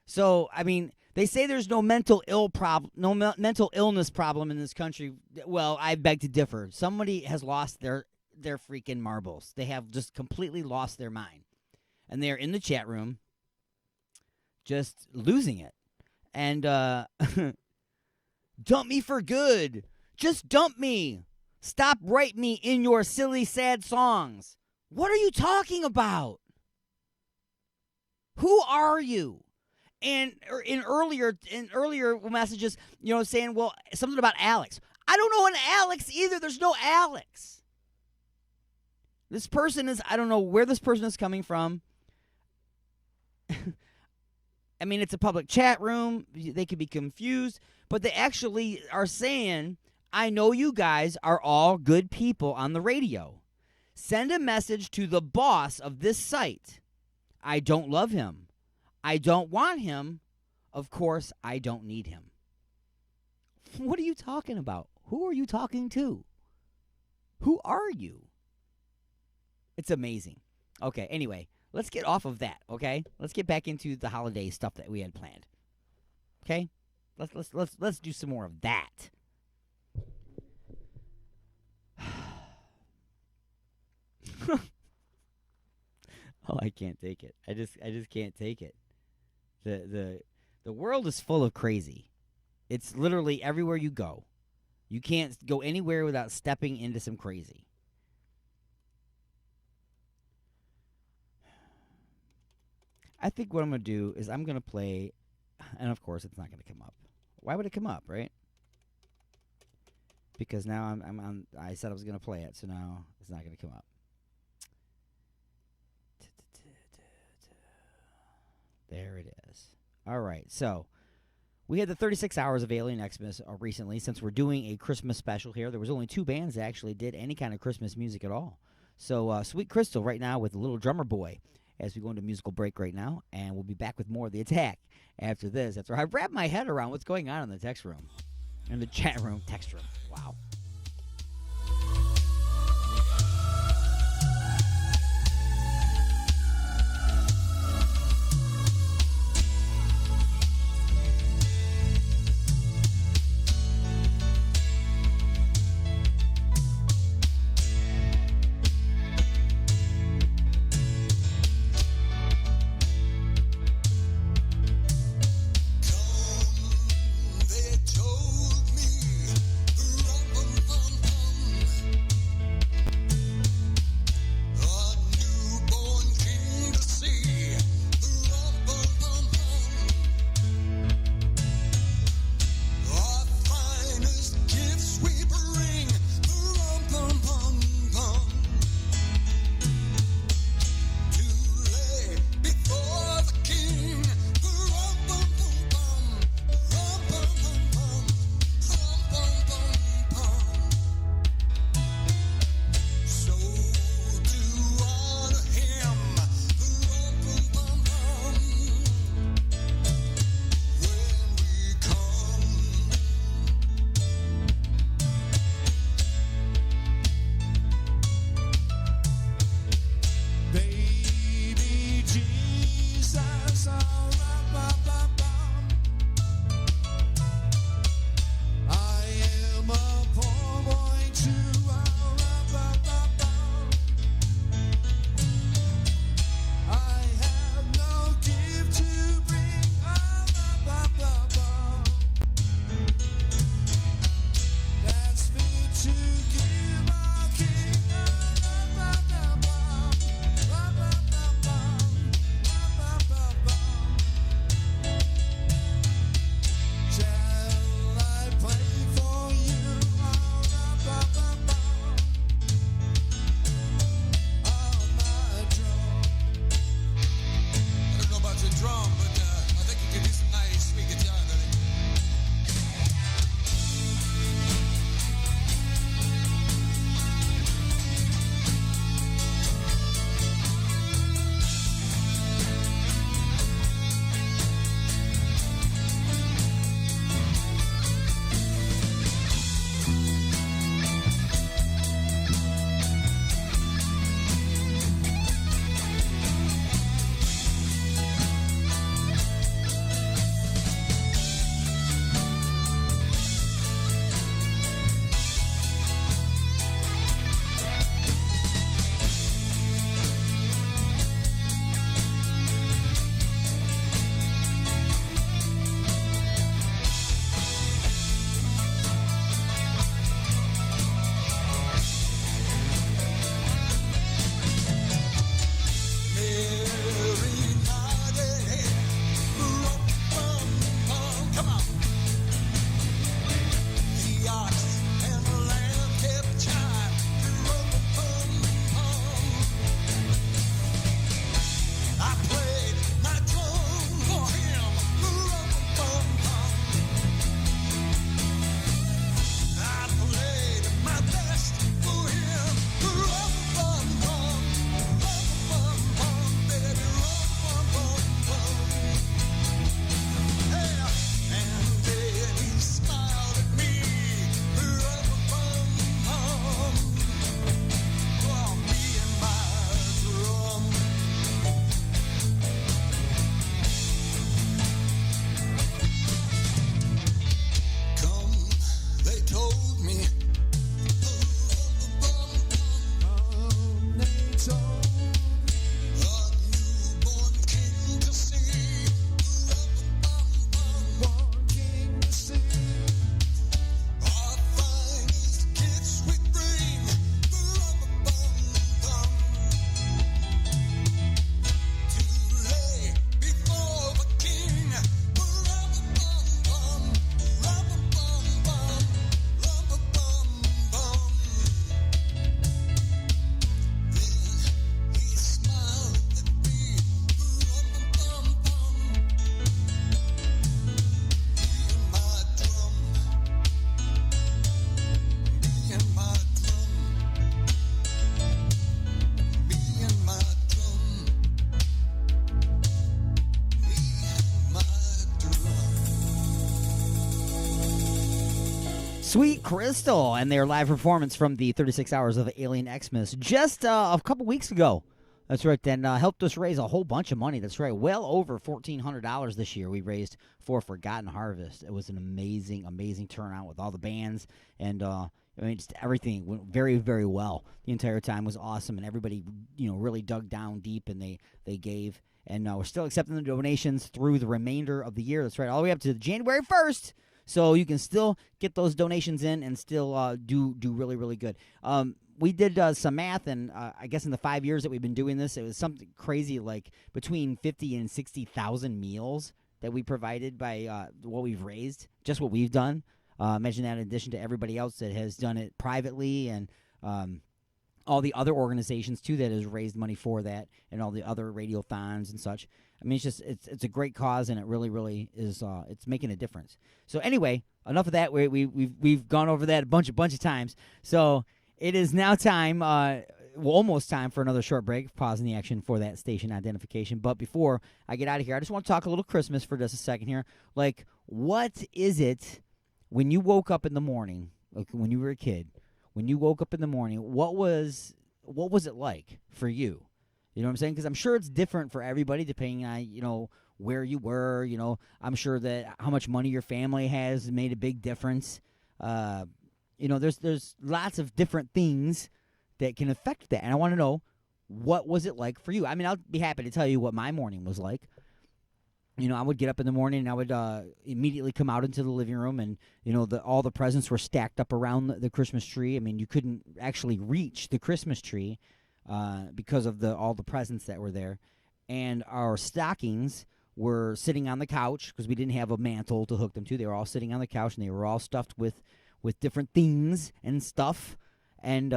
So, I mean, they say there's no mental illness problem in this country. Well, I beg to differ. Somebody has lost their freaking marbles. They have just completely lost their mind. And they're in the chat room just losing it. And dump me for good. Just dump me. Stop writing me in your silly, sad songs. What are you talking about? Who are you? And in earlier messages, saying, well, something about Alex. I don't know an Alex either. There's no Alex. This person is, I don't know where this person is coming from. I mean, it's a public chat room. They could be confused. But they actually are saying, I know you guys are all good people on the radio. Send a message to the boss of this site. I don't love him. I don't want him. Of course, I don't need him. What are you talking about? Who are you talking to? Who are you? It's amazing. Okay, anyway, let's get off of that, okay? Let's get back into the holiday stuff that we had planned. Okay? Let's do some more of that. Oh, I can't take it. I just can't take it. The world is full of crazy. It's literally everywhere you go. You can't go anywhere without stepping into some crazy. I think what I'm going to do is I'm going to play, and of course it's not going to come up. Why would it come up, right? Because now I'm on, I said I was going to play it, so now it's not going to come up. There it is. All right, so we had the 36 Hours of Alien Xmas recently. Since we're doing a Christmas special here, there was only 2 bands that actually did any kind of Christmas music at all. So Sweet Crystal right now with Little Drummer Boy as we go into musical break right now, and we'll be back with more of The Attack after this. After I wrap my head around what's going on in the text room, in the chat room, text room. Wow. They told me the Sweet Crystal and their live performance from the 36 Hours of Alien Xmas just a couple weeks ago. That's right, and helped us raise a whole bunch of money. That's right, well over $1,400 this year we raised for Forgotten Harvest. It was an amazing, amazing turnout with all the bands, and I mean, just everything went very, very well. The entire time was awesome, and everybody, really dug down deep, and they gave. And we're still accepting the donations through the remainder of the year. That's right, all the way up to January 1st. So you can still get those donations in and still do really, really good. We did some math, and I guess in the 5 years that we've been doing this, it was something crazy like between 50 and 60,000 meals that we provided by what we've raised, just what we've done. Imagine that in addition to everybody else that has done it privately and all the other organizations, too, that has raised money for that and all the other radiothons and such. I mean, it's a great cause, and it really, really is. It's making a difference. So anyway, enough of that. We've gone over that a bunch of times. So it is now time, almost time for another short break. Pausing the action for that station identification. But before I get out of here, I just want to talk a little Christmas for just a second here. Like, what is it when you woke up in the morning? Like when you were a kid, when you woke up in the morning, what was it like for you? You know what I'm saying? Because I'm sure it's different for everybody depending on, where you were. I'm sure that how much money your family has made a big difference. There's lots of different things that can affect that. And I want to know, what was it like for you? I mean, I'll be happy to tell you what my morning was like. I would get up in the morning and I would immediately come out into the living room and, all the presents were stacked up around the Christmas tree. I mean, you couldn't actually reach the Christmas tree because of all the presents that were there. And our stockings were sitting on the couch because we didn't have a mantle to hook them to. They were all sitting on the couch, and they were all stuffed with different things and stuff. And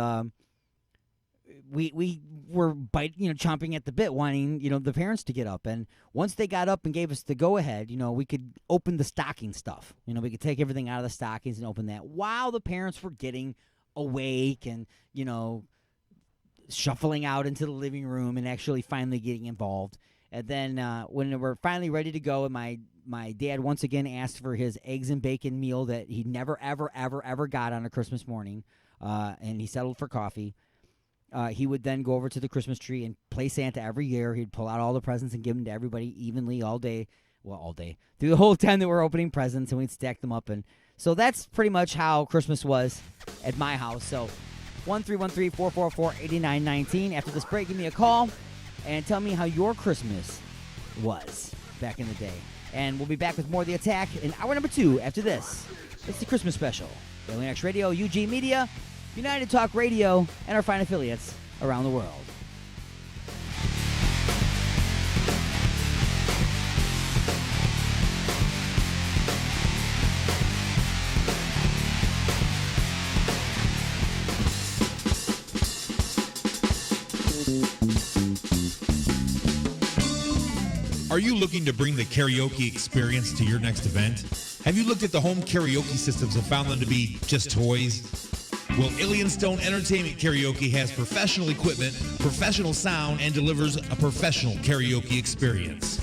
we were chomping at the bit, wanting the parents to get up. And once they got up and gave us the go ahead, we could open the stocking stuff. We could take everything out of the stockings and open that while the parents were getting awake and shuffling out into the living room and actually finally getting involved. And then when we were finally ready to go, and my dad once again asked for his eggs and bacon meal that he never, ever, ever, ever got on a Christmas morning, and he settled for coffee. He would then go over to the Christmas tree and play Santa every year. He'd pull out all the presents and give them to everybody evenly all day. Well, all day. Through the whole time that we're opening presents, and we'd stack them up. And so that's pretty much how Christmas was at my house. So 1313-444-8919. After this break, give me a call and tell me how your Christmas was back in the day. And we'll be back with more of The Attack in hour number 2 after this. It's the Christmas special. Alien X Radio, UG Media, United Talk Radio, and our fine affiliates around the world. Are you looking to bring the karaoke experience to your next event? Have you looked at the home karaoke systems and found them to be just toys? Well, Alien Stone Entertainment Karaoke has professional equipment, professional sound, and delivers a professional karaoke experience.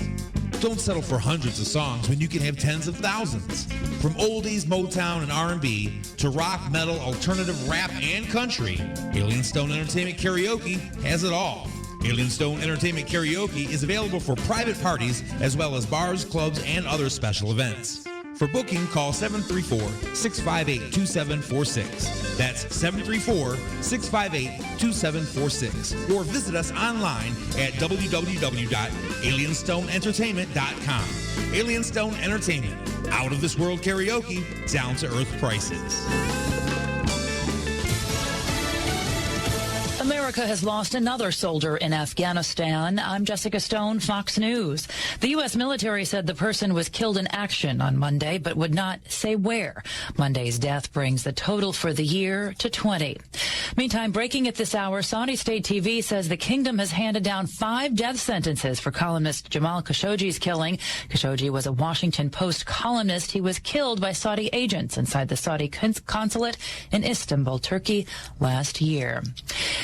Don't settle for hundreds of songs when you can have tens of thousands. From oldies, Motown, and R&B to rock, metal, alternative, rap, and country, Alien Stone Entertainment Karaoke has it all. Alien Stone Entertainment Karaoke is available for private parties as well as bars, clubs, and other special events. For booking, call 734-658-2746. That's 734-658-2746. Or visit us online at www.alienstoneentertainment.com. Alien Stone Entertainment. Out of this world karaoke, down to earth prices. America has lost another soldier in Afghanistan. I'm Jessica Stone, Fox News. The U.S. military said the person was killed in action on Monday, but would not say where. Monday's death brings the total for the year to 20. Meantime, breaking at this hour, Saudi State TV says the kingdom has handed down 5 death sentences for columnist Jamal Khashoggi's killing. Khashoggi was a Washington Post columnist. He was killed by Saudi agents inside the Saudi consulate in Istanbul, Turkey, last year.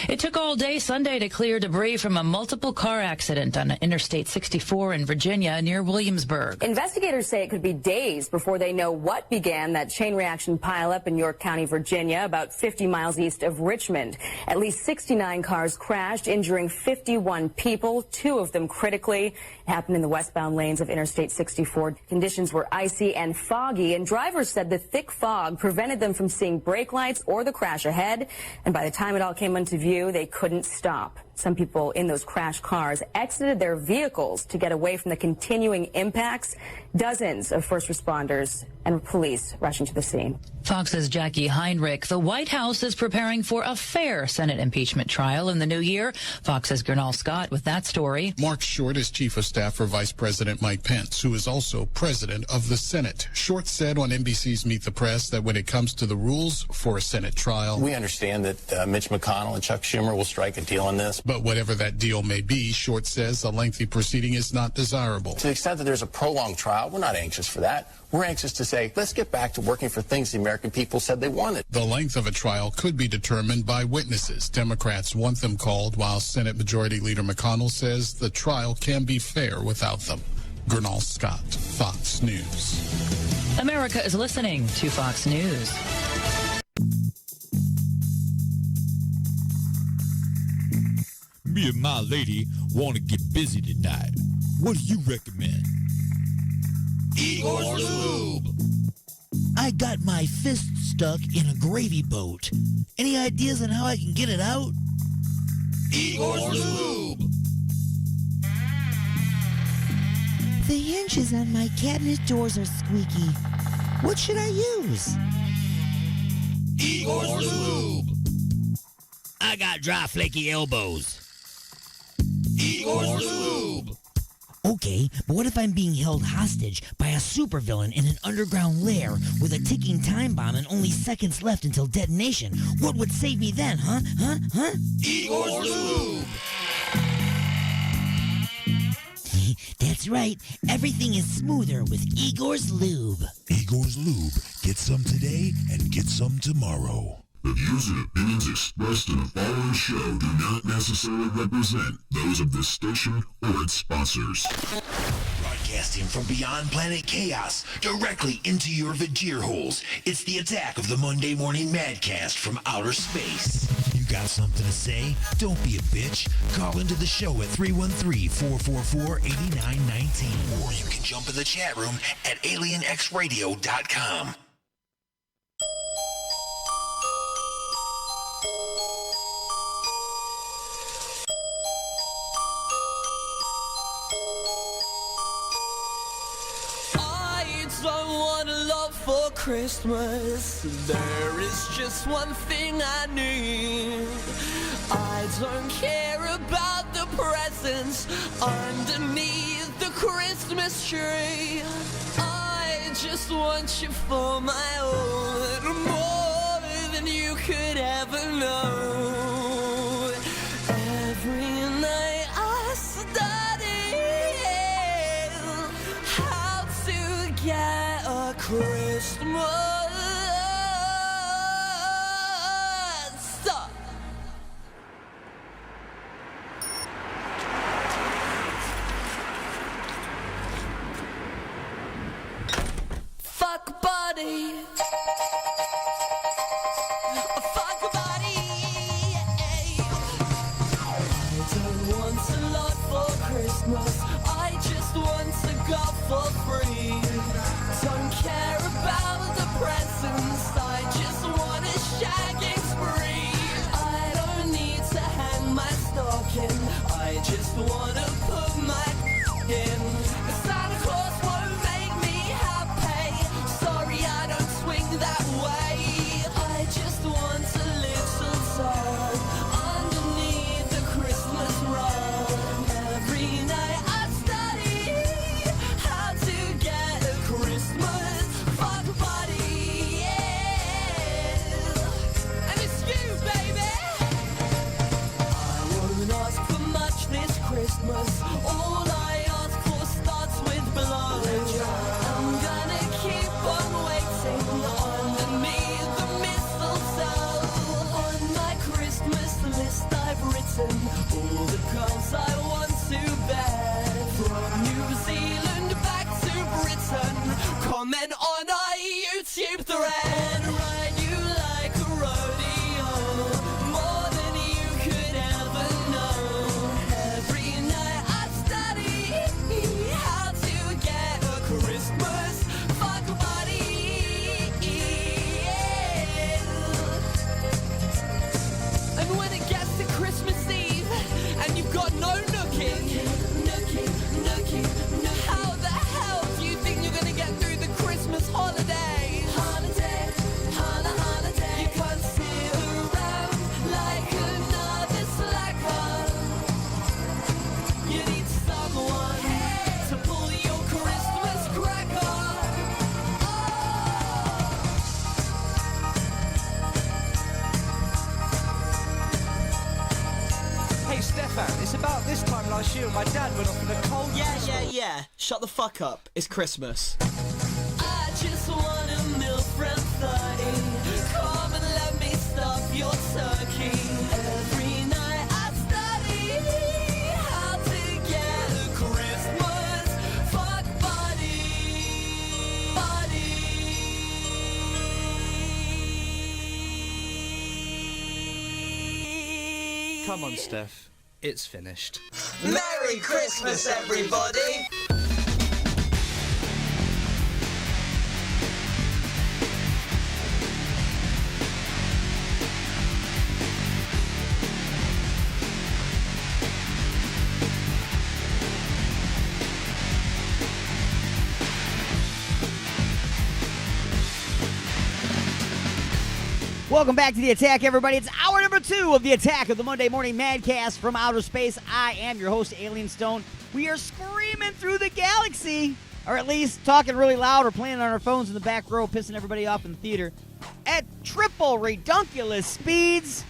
It took all day Sunday to clear debris from a multiple car accident on Interstate 64 in Virginia near Williamsburg. Investigators say it could be days before they know what began that chain reaction pileup in York County, Virginia, about 50 miles east of Richmond. At least 69 cars crashed, injuring 51 people, 2 of them critically. It happened in the westbound lanes of Interstate 64. Conditions were icy and foggy, and drivers said the thick fog prevented them from seeing brake lights or the crash ahead. And by the time it all came into view, they couldn't stop. Some people in those crashed cars exited their vehicles to get away from the continuing impacts. Dozens of first responders and police rushing to the scene. Fox's Jackie Heinrich. The White House is preparing for a fair Senate impeachment trial in the new year. Fox's Gernal Scott with that story. Mark Short is Chief of Staff for Vice President Mike Pence, who is also President of the Senate. Short said on NBC's Meet the Press that when it comes to the rules for a Senate trial, we understand that Mitch McConnell and Chuck Schumer will strike a deal on this. But whatever that deal may be, Short says a lengthy proceeding is not desirable. To the extent that there's a prolonged trial, we're not anxious for that. We're anxious to say, let's get back to working for things the American people said they wanted. The length of a trial could be determined by witnesses. Democrats want them called, while Senate Majority Leader McConnell says the trial can be fair without them. Gernal Scott, Fox News. America is listening to Fox News. Me and my lady want to get busy tonight. What do you recommend? Igor's Lube. I got my fist stuck in a gravy boat. Any ideas on how I can get it out? Igor's Lube. The hinges on my cabinet doors are squeaky. What should I use? Igor's Lube. I got dry, flaky elbows. Igor's Lube. Okay, but what if I'm being held hostage by a supervillain in an underground lair with a ticking time bomb and only seconds left until detonation? What would save me then, huh? Igor's Lube. That's right. Everything is smoother with Igor's Lube. Igor's Lube. Get some today and get some tomorrow. The views and opinions expressed in the following show do not necessarily represent those of this station or its sponsors. Broadcasting from beyond planet chaos, directly into your Vajir holes, it's the attack of the Monday Morning Madcast from outer space. You got something to say? Don't be a bitch. Call into the show at 313-444-8919. Or you can jump in the chat room at alienxradio.com. Don't want love for Christmas. There is just one thing I need. I don't care about the presents underneath the Christmas tree. I just want you for my own, more than you could ever know. Every night I study how to get a Christmas. Stop. Fuck buddy. Fuck buddy. comment on our YouTube thread. Ride you like a rodeo, more than you could ever know. Every night I study how to get a Christmas fuck buddy. And when it gets to Christmas Eve and you've got no nooking, how the hell do you think you're gonna get through the Christmas holiday? Holiday. You can't sit around like another slacker. You need someone to pull your Christmas cracker. Hey Stefan, it's about this time last year my dad went off in a cold. Yeah. Shut the fuck up. It's Christmas. I just want a meal from 30. Come and let me stuff your turkey. Every night I study how to get a Christmas fuck buddy. Come on, Steph. It's finished. Merry Christmas, everybody! Welcome back to The Attack, everybody. It's hour number 2 of The Attack of the Monday Morning Madcast from outer space. I am your host, Alien Stone. We are screaming through the galaxy, or at least talking really loud or playing on our phones in the back row, pissing everybody off in the theater at triple redunculous speeds.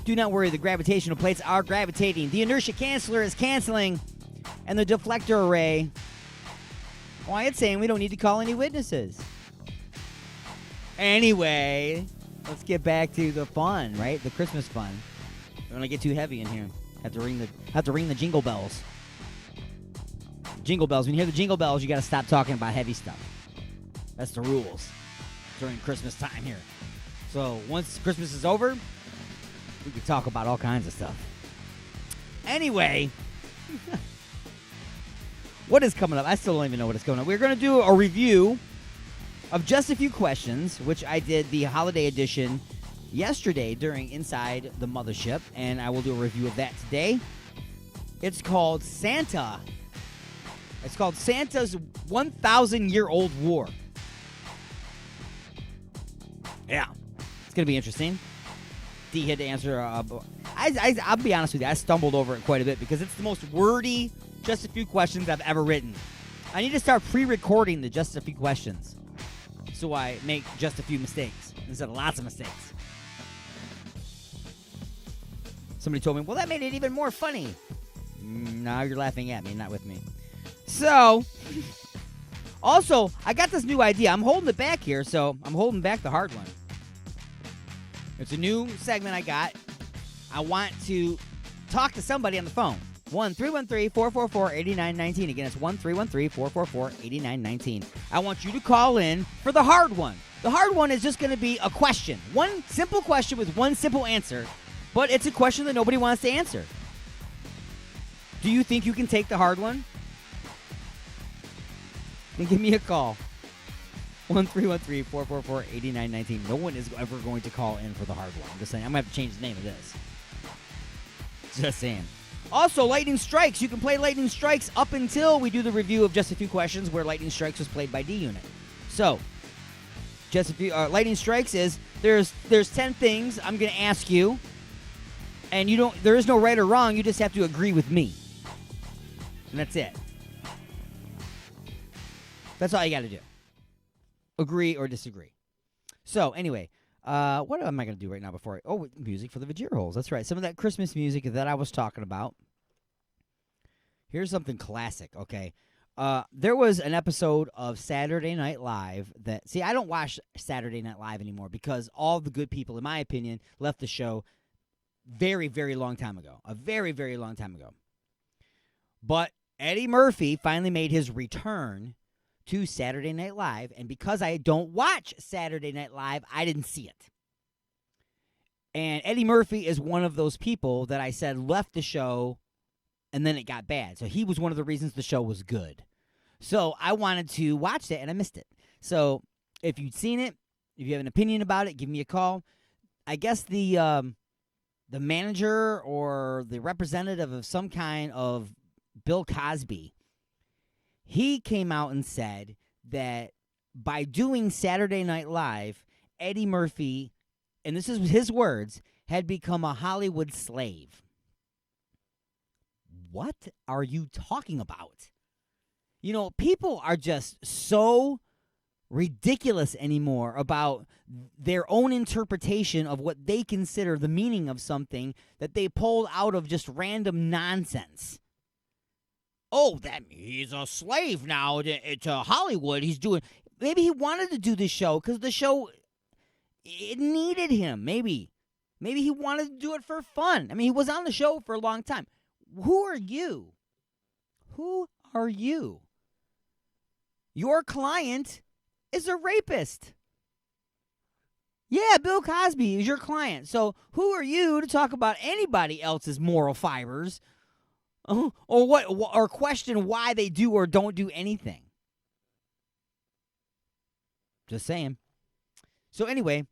Do not worry, the gravitational plates are gravitating. The inertia canceller is canceling, and the deflector array, why, it's saying we don't need to call any witnesses. Anyway, let's get back to the fun, right? The Christmas fun. Don't want to get too heavy in here. Have to ring the jingle bells. Jingle bells. When you hear the jingle bells, you got to stop talking about heavy stuff. That's the rules during Christmas time here. So once Christmas is over, we can talk about all kinds of stuff. Anyway, what is coming up? I still don't even know what is coming up. We're going to do a review of Just a Few Questions, which I did the holiday edition yesterday during Inside the Mothership, and I will do a review of that today. It's called Santa. It's called Santa's 1,000-Year-Old War. Yeah, it's going to be interesting. D had to answer. I'll be honest with you, I stumbled over it quite a bit because it's the most wordy Just a Few Questions I've ever written. I need to start pre-recording the Just a Few Questions so I make just a few mistakes instead of lots of mistakes. Somebody told me, well, that made it even more funny. Now you're laughing at me, not with me. So, also, I got this new idea. I'm holding it back here, so I'm holding back the hard one. It's a new segment I got. I want to talk to somebody on the phone. 1-313-444-8919. Again, it's 1-313-444-8919. I want you to call in for the hard one. The hard one is just going to be a question. One simple question with one simple answer, but it's a question that nobody wants to answer. Do you think you can take the hard one? Then give me a call. 1-313-444-8919. No one is ever going to call in for the hard one. I'm just saying. I'm going to have to change the name of this. Just saying. Also, Lightning Strikes. You can play Lightning Strikes up until we do the review of Just a Few Questions, where Lightning Strikes was played by D-Unit. So, Just a Few Lightning Strikes is there's 10 things I'm going to ask you, and there is no right or wrong. You just have to agree with me, and that's it. That's all you got to do. Agree or disagree. So, anyway, what am I going to do right now before music for the Vajir Holes. That's right. Some of that Christmas music that I was talking about. Here's something classic, okay? There was an episode of Saturday Night Live that... See, I don't watch Saturday Night Live anymore because all the good people, in my opinion, left the show very, very long time ago. A very, very long time ago. But Eddie Murphy finally made his return to Saturday Night Live, and because I don't watch Saturday Night Live, I didn't see it. And Eddie Murphy is one of those people that I said left the show, and then it got bad. So he was one of the reasons the show was good. So I wanted to watch it, and I missed it. So if you've seen it, if you have an opinion about it, give me a call. I guess the manager or the representative of some kind of Bill Cosby, he came out and said that by doing Saturday Night Live, Eddie Murphy, and this is his words, had become a Hollywood slave. What are you talking about? You know, people are just so ridiculous anymore about their own interpretation of what they consider the meaning of something that they pulled out of just random nonsense. Oh, that he's a slave now to Hollywood. He's doing, maybe he wanted to do this show because the show, it needed him. Maybe he wanted to do it for fun. I mean, he was on the show for a long time. Who are you? Who are you? Your client is a rapist. Yeah, Bill Cosby is your client. So who are you to talk about anybody else's moral fibers, or question why they do or don't do anything? Just saying. So anyway,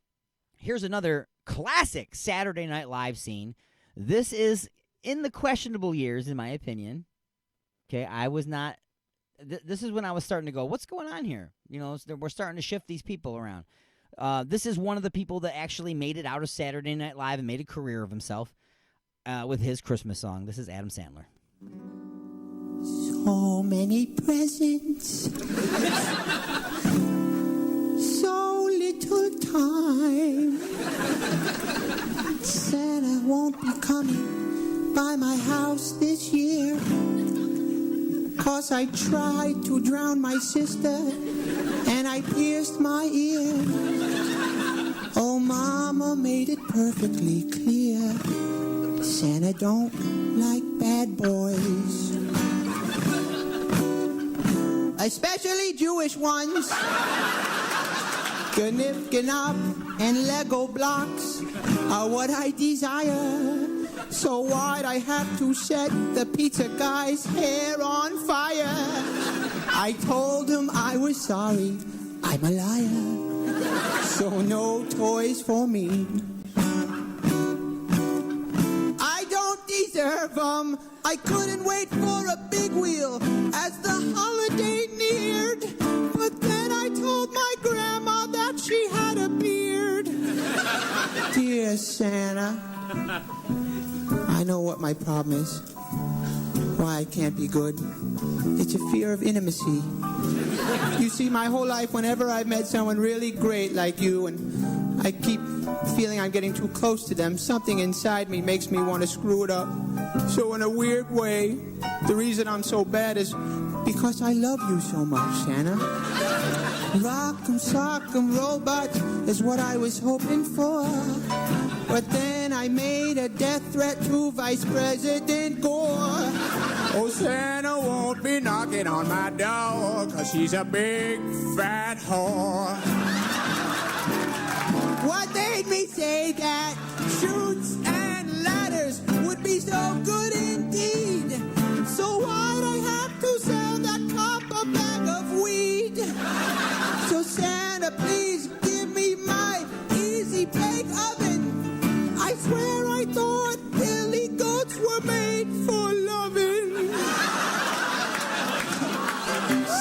here's another classic Saturday Night Live scene. This is in the questionable years, in my opinion. Okay, I was not. This is when I was starting to go, what's going on here? You know, we're starting to shift these people around. This is one of the people that actually made it out of Saturday Night Live and made a career of himself with his Christmas song. This is Adam Sandler. So many presents, so little time. Santa won't be coming by my house this year, 'cause I tried to drown my sister and I pierced my ear. Oh, Mama made it perfectly clear, Santa don't like bad boys, especially Jewish ones. Gnip, Gnop, and Lego blocks are what I desire. So why'd I have to set the pizza guy's hair on fire? I told him I was sorry, I'm a liar. So no toys for me. I don't deserve them. I couldn't wait for a big wheel as the holiday neared. But then I told my grandma that she had a beard. Dear Santa, I know what my problem is, why I can't be good. It's a fear of intimacy. You see, my whole life, whenever I've met someone really great like you, and I keep feeling I'm getting too close to them, something inside me makes me want to screw it up. So in a weird way, the reason I'm so bad is because I love you so much, Santa. Rock'em, sock'em, robot is what I was hoping for. But then I made a death threat to Vice President Gore. Oh, Santa won't be knocking on my door, 'cause she's a big fat whore. What made me say that chutes and ladders would be so good indeed? So why'd I have to sell that cop a bag of weed? So Santa, please give me my easy bake oven. I swear I thought billy goats were made for loving.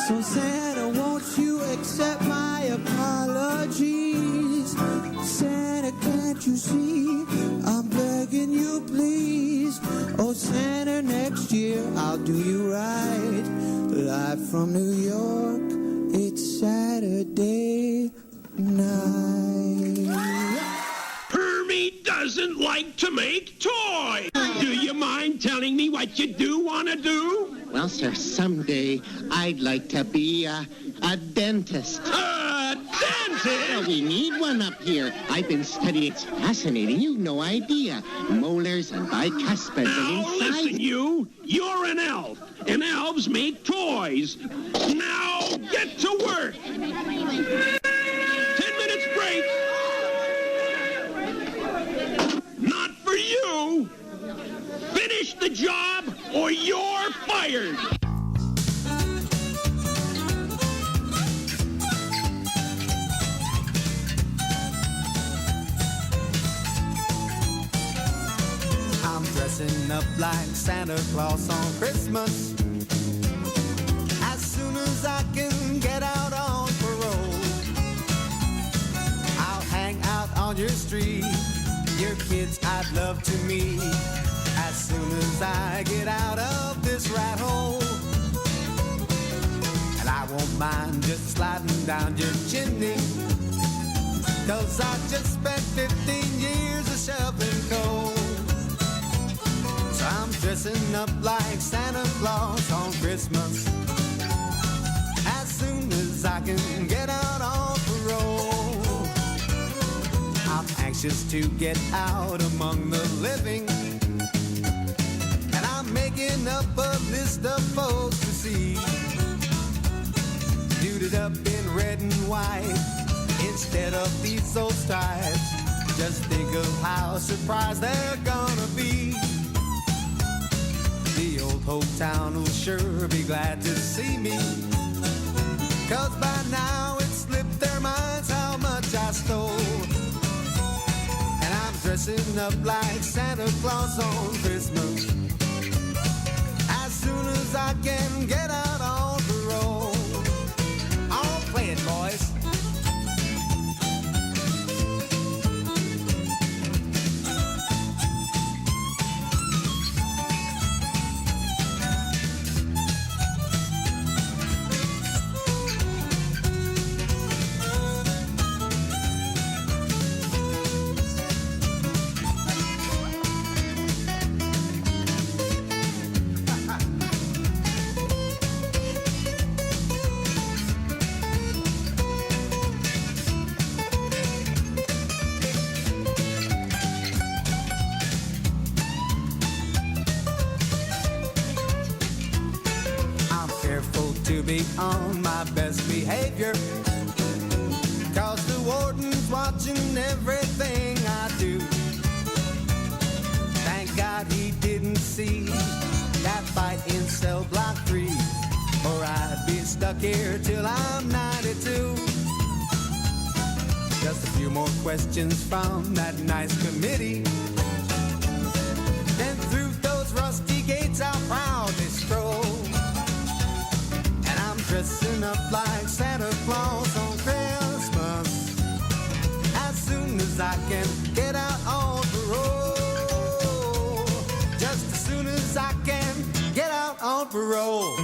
So Santa, won't you accept my apologies? Santa, can't you see I'm begging you, please? Oh Santa, next year I'll do you right. Live from New York, it's Saturday night. Hermie doesn't like to make toys. Do you mind telling me what you do want to do? Well, sir, someday I'd like to be a dentist. A dentist? Well, we need one up here. I've been studying. It's fascinating. You've no idea. Molars and bicuspids and Now inside. listen, you're an elf, and elves make toys. Now Get to work. 10 minutes break. Not for you. Finish the job or you're fired. I'm dressing up like Santa Claus on Christmas. As soon as I can get out on parole, I'll hang out on your street. Your kids I'd love to meet. As soon as I get out of this rat hole. And I won't mind just sliding down your chimney, 'cause I just spent 15 years a shoveling coal. So I'm dressing up like Santa Claus on Christmas. As soon as I can get out on parole. I'm anxious to get out among the living, and I'm making up a list of folks to see. Suited up in red and white instead of these old stripes. Just think of how surprised they're gonna be. The old whole town will sure be glad to see me, 'cause by now it slipped their minds how much I stole. And I'm dressing up like Santa Claus on Christmas. As soon as I can get out on parole. I'll play it, boys. To be on my best behavior, 'cause the warden's watching everything I do. Thank God he didn't see that fight in cell block 3, or I'd be stuck here till I'm 92. Just a few more questions from that nice committee, then through those rusty gates I'll proudly stroll. Dressing up like Santa Claus on Christmas. As soon as I can get out on parole. Just as soon as I can get out on parole.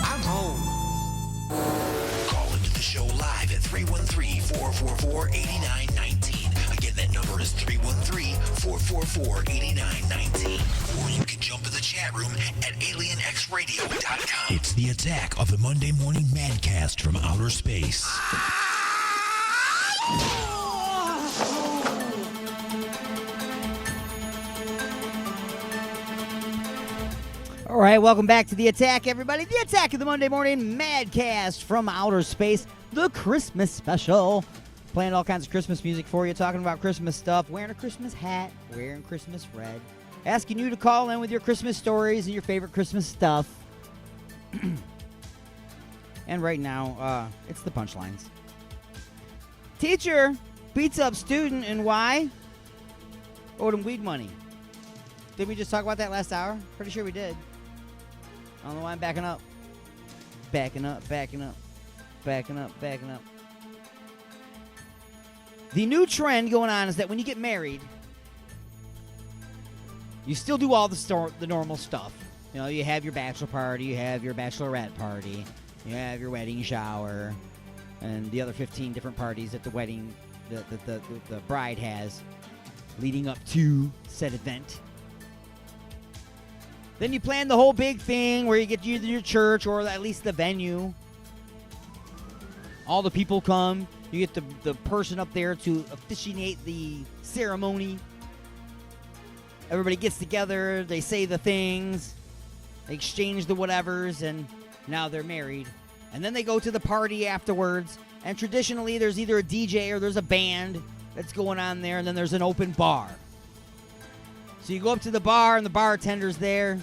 I'm home. Call into the show live at 313-444-8919. Again, that number is 313-444-8919. Or you can jump in the chat room at alienxradio.com. It's the attack of the Monday Morning Madcast from outer space. All right, welcome back to The Attack, everybody. The Attack of the Monday Morning Madcast from outer space, the Christmas special. Playing all kinds of Christmas music for you, talking about Christmas stuff, wearing a Christmas hat, wearing Christmas red, asking you to call in with your Christmas stories and your favorite Christmas stuff. And right now, it's the punchlines. Teacher beats up student, and why? Owed him weed money. Did we just talk about that last hour? Pretty sure we did. I don't know why I'm backing up. Backing up, backing up, backing up, backing up. The new trend going on is that when you get married, you still do all the normal stuff. You know, you have your bachelor party, you have your bachelorette party, you have your wedding shower, and the other 15 different parties that the wedding, the bride has leading up to said event. Then you plan the whole big thing where you get to your church or at least the venue. All the people come. You get the person up there to officiate the ceremony. Everybody gets together. They say the things. They exchange the whatevers, and now they're married. And then they go to the party afterwards. And traditionally, there's either a DJ or there's a band that's going on there, and then there's an open bar. So you go up to the bar, and the bartender's there.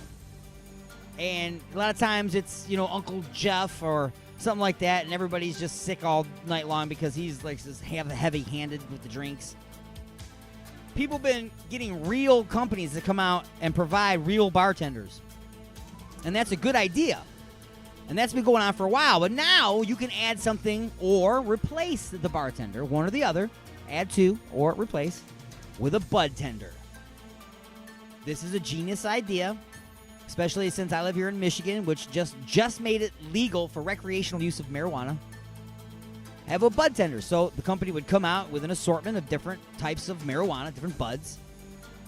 And a lot of times it's, Uncle Jeff or something like that, and everybody's just sick all night long because he's like just heavy-handed with the drinks. People have been getting real companies to come out and provide real bartenders. And that's a good idea. And that's been going on for a while. But now you can add something or replace the bartender, one or the other. Add to or replace with a bud tender. This is a genius idea, especially since I live here in Michigan, which just made it legal for recreational use of marijuana. Have a bud tender. So the company would come out with an assortment of different types of marijuana, different buds.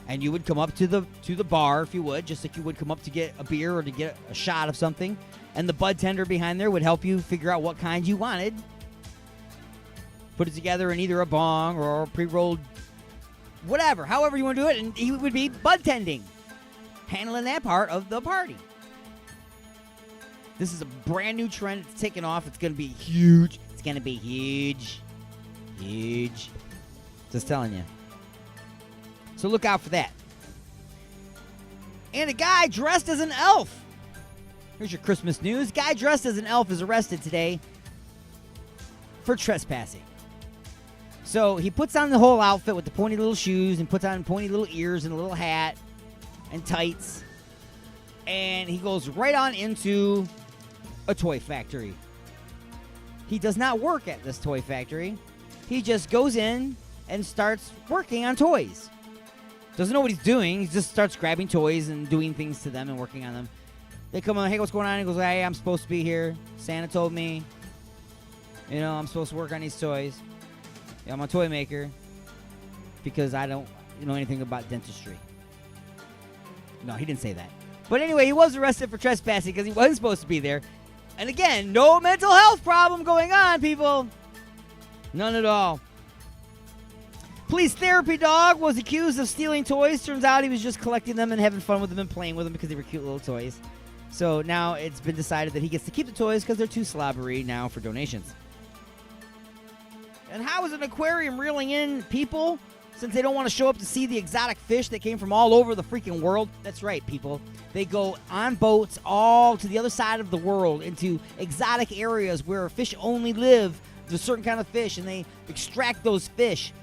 And you would come up to the bar, if you would, just like you would come up to get a beer or to get a shot of something. And the bud tender behind there would help you figure out what kind you wanted. Put it together in either a bong or a pre-rolled, whatever, however you want to do it. And he would be bud tending, handling that part of the party. This is a brand new trend. It's taking off. It's going to be huge. It's going to be huge. Huge. Just telling you. So look out for that. And a guy dressed as an elf. Here's your Christmas news. Guy dressed as an elf is arrested today for trespassing. So he puts on the whole outfit with the pointy little shoes and puts on pointy little ears and a little hat and tights. And he goes right on into a toy factory. He does not work at this toy factory. He just goes in and starts working on toys. Doesn't know what he's doing. He just starts grabbing toys and doing things to them and working on them. They come on, hey, what's going on? He goes, hey, I'm supposed to be here. Santa told me, I'm supposed to work on these toys. Yeah, I'm a toy maker because I don't know anything about dentistry. No, he didn't say that. But anyway, he was arrested for trespassing because he wasn't supposed to be there. And again, no mental health problem going on, people. None at all. Police therapy dog was accused of stealing toys. Turns out he was just collecting them and having fun with them and playing with them because they were cute little toys. So now it's been decided that he gets to keep the toys because they're too slobbery now for donations. And how is an aquarium reeling in people since they don't want to show up to see the exotic fish that came from all over the freaking world? That's right, people. They go on boats all to the other side of the world into exotic areas where fish only live. There's a certain kind of fish, and they extract those fish.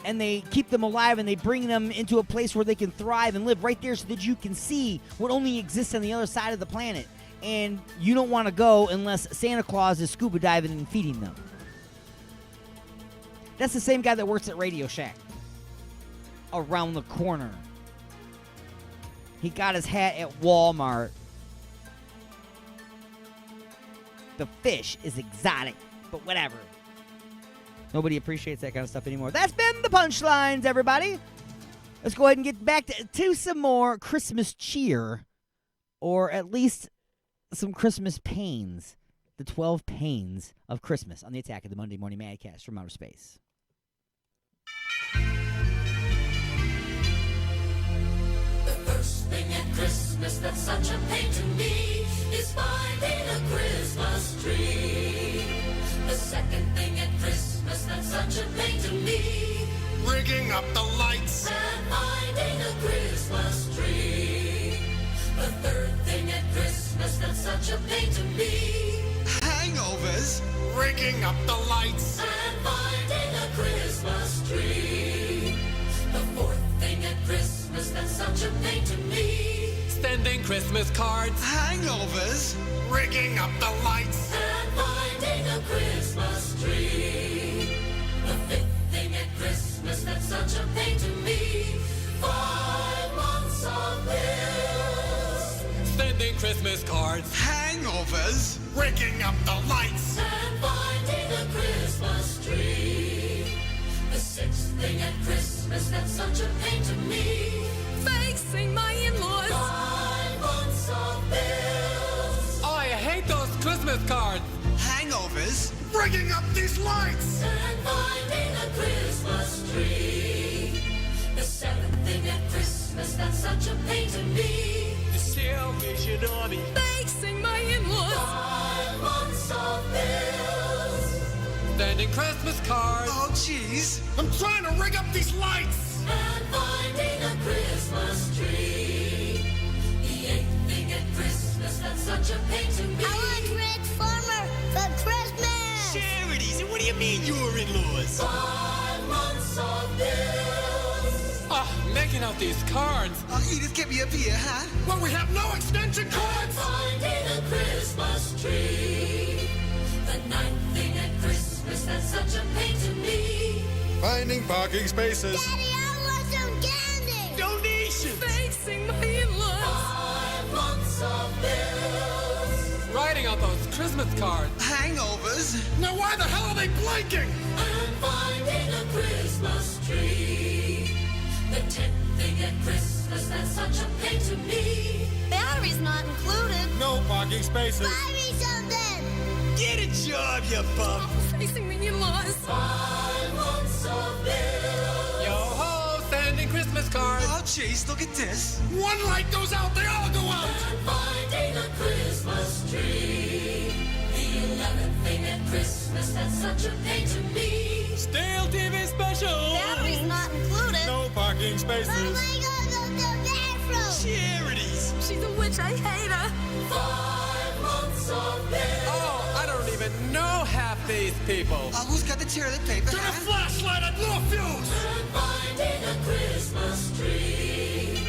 And they keep them alive, and they bring them into a place where they can thrive and live right there so that you can see what only exists on the other side of the planet. And you don't want to go unless Santa Claus is scuba diving and feeding them. That's the same guy that works at Radio Shack. Around the corner. He got his hat at Walmart. The fish is exotic, but whatever. Nobody appreciates that kind of stuff anymore. That's been the punchlines, everybody. Let's go ahead and get back to some more Christmas cheer. Or at least some Christmas pains. The 12 pains of Christmas on the Attack of the Monday Morning Madcast from outer space. The first thing at Christmas that's such a pain to me is finding a Christmas tree. The second thing at Christmas that's such a pain to me, rigging up the lights and finding a Christmas tree. The third thing at Christmas that's such a pain to me, hangovers, rigging up the lights and finding a Christmas tree. The fourth thing at Christmas that's such a pain to me, sending Christmas cards, hangovers, rigging up the lights and finding a Christmas tree. The fifth thing at Christmas that's such a pain to me, 5 months of bills, sending Christmas cards, hangovers, rigging up the lights and finding a Christmas tree. The sixth thing at Christmas that's such a pain to me, facing my in-laws, 5 months of bills. Oh, I hate those Christmas cards. Hangovers, rigging up these lights and finding a Christmas tree. The seventh thing at Christmas that's such a pain to me, the salvation ignore me. Facing my in-laws. 5 months of bills. Sending Christmas cards. Oh, jeez. I'm trying to rig up these lights. And finding a Christmas tree. The ain't thing at Christmas that's such a pain to me. I want Rick Farmer for Christmas. Charities, and what do you mean your in-laws? 5 months of bills. Making out these cards. Edith, get me up here, huh? Well, we have no extension cords. Finding a Christmas tree. The ninth thing at Christmas that's such a pain to me. Finding parking spaces. Daddy, I want some candy. Donations. Facing my in-laws. 5 months of bills. Writing out those Christmas cards. Hangovers. Now why the hell are they blinking? And finding a Christmas tree. The 10th thing at Christmas that's such a pain to me. Battery's not included. No parking spaces. Buy me something. Get a job, you bum. Facing the in-laws. 5 months of bills. Yo ho, sending Christmas cards. Oh, jeez, look at this. One light goes out, they all go out. And finding a Christmas tree. The 11th thing at Christmas that's such a pain to me. Stale TV special. Battery's not included. No parking spaces. Oh my God, go to the bathroom. Charities. She's a witch, I hate her. 5 months of bills. Oh, I don't even know half these people. Who's got the toilet paper? Get a flashlight and no fuse. And finding a Christmas tree.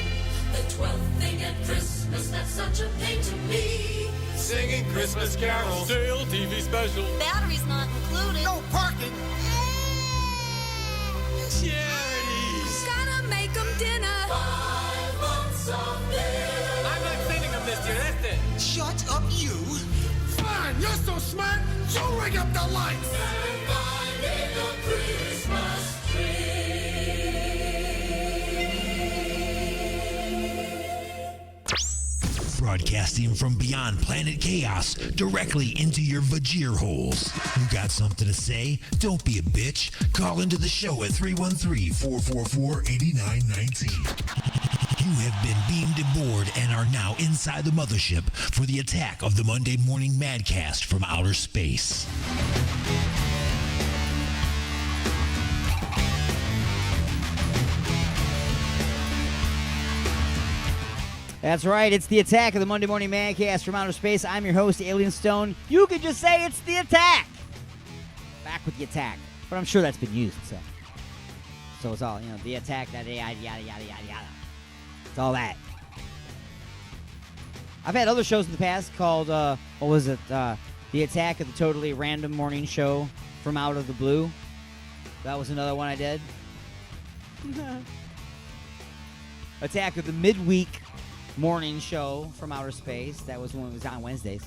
The 12th thing at Christmas that's such a pain to me. Singing Christmas carols. Stale TV special. Battery's not included. No parking. Charities. Gotta make them dinner. 5 months of bills. I'm not sending them this year, that's it. Shut up, you. Fine, you're so smart. So ring up the lights. And finding a Christmas tree. Broadcasting from beyond planet chaos directly into your Vajir holes. You got something to say? Don't be a bitch. Call into the show at 313-444-8919. You have been beamed aboard and are now inside the mothership for the attack of the Monday Morning Madcast from outer space. That's right, it's the attack of the Monday Morning Madcast from outer space. I'm your host, Alien Stone. You could just say it's the attack. Back with the attack. But I'm sure that's been used, so it's all, the attack, yada, yada, yada, yada, yada. It's all that. I've had other shows in the past called, The Attack of the Totally Random Morning Show from Out of the Blue. That was another one I did. Attack of the Midweek Morning Show from outer space. That was when it was on Wednesdays.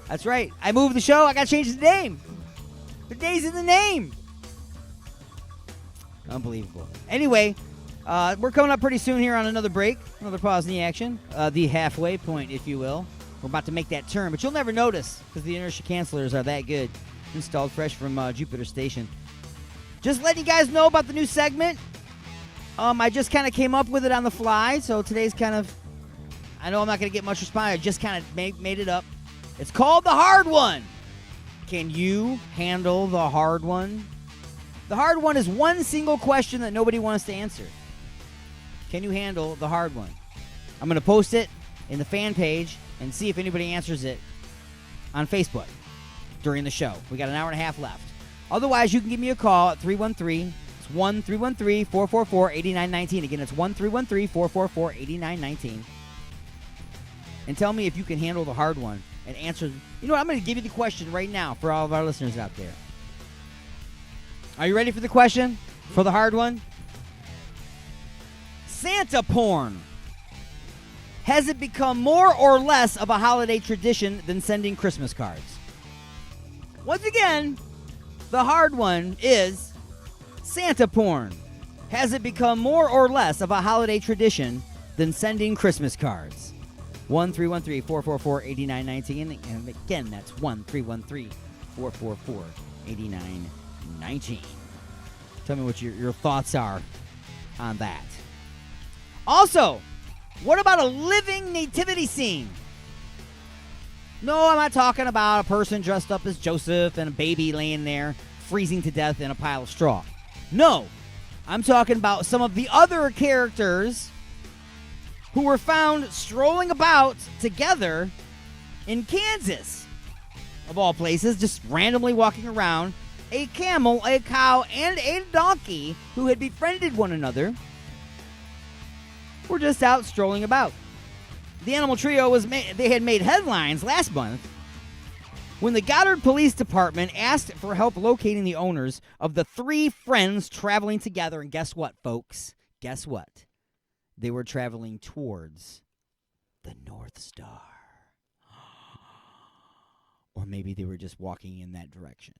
That's right. I moved the show. I got to change the name. The day's in the name. Unbelievable. Anyway, we're coming up pretty soon here on another break. Another pause in the action. The halfway point, if you will. We're about to make that turn, but you'll never notice because the inertia cancelers are that good. Installed fresh from Jupiter Station. Just letting you guys know about the new segment. I just kind of came up with it on the fly, so today's kind of, I know I'm not going to get much response. I just kind of made it up. It's called The Hard One. Can you handle the hard one? The hard one is one single question that nobody wants to answer. Can you handle the hard one? I'm going to post it in the fan page and see if anybody answers it on Facebook during the show. We got an hour and a half left. Otherwise, you can give me a call at 313- It's 1-313-444-8919. Again, it's 1-313-444-8919. And tell me if you can handle the hard one and answer. You know what? I'm going to give you the question right now for all of our listeners out there. Are you ready for the question? For the hard one? Santa porn. Has it become more or less of a holiday tradition than sending Christmas cards? Once again, the hard one is Santa porn. Has it become more or less of a holiday tradition than sending Christmas cards? 1-313-444-8919. And again, that's 1-313-444-8919. Tell me what your thoughts are on that. Also, What about a living nativity scene? No, I'm not talking about a person dressed up as Joseph and a baby laying there freezing to death in a pile of straw. No, I'm talking about some of the other characters who were found strolling about together in Kansas, of all places, just randomly walking around. A camel, a cow, and a donkey who had befriended one another were just out strolling about. The animal trio they had made headlines last month when the Goddard Police Department asked for help locating the owners of the three friends traveling together. And guess what, folks? Guess what? They were traveling towards the North Star. Or maybe they were just walking in that direction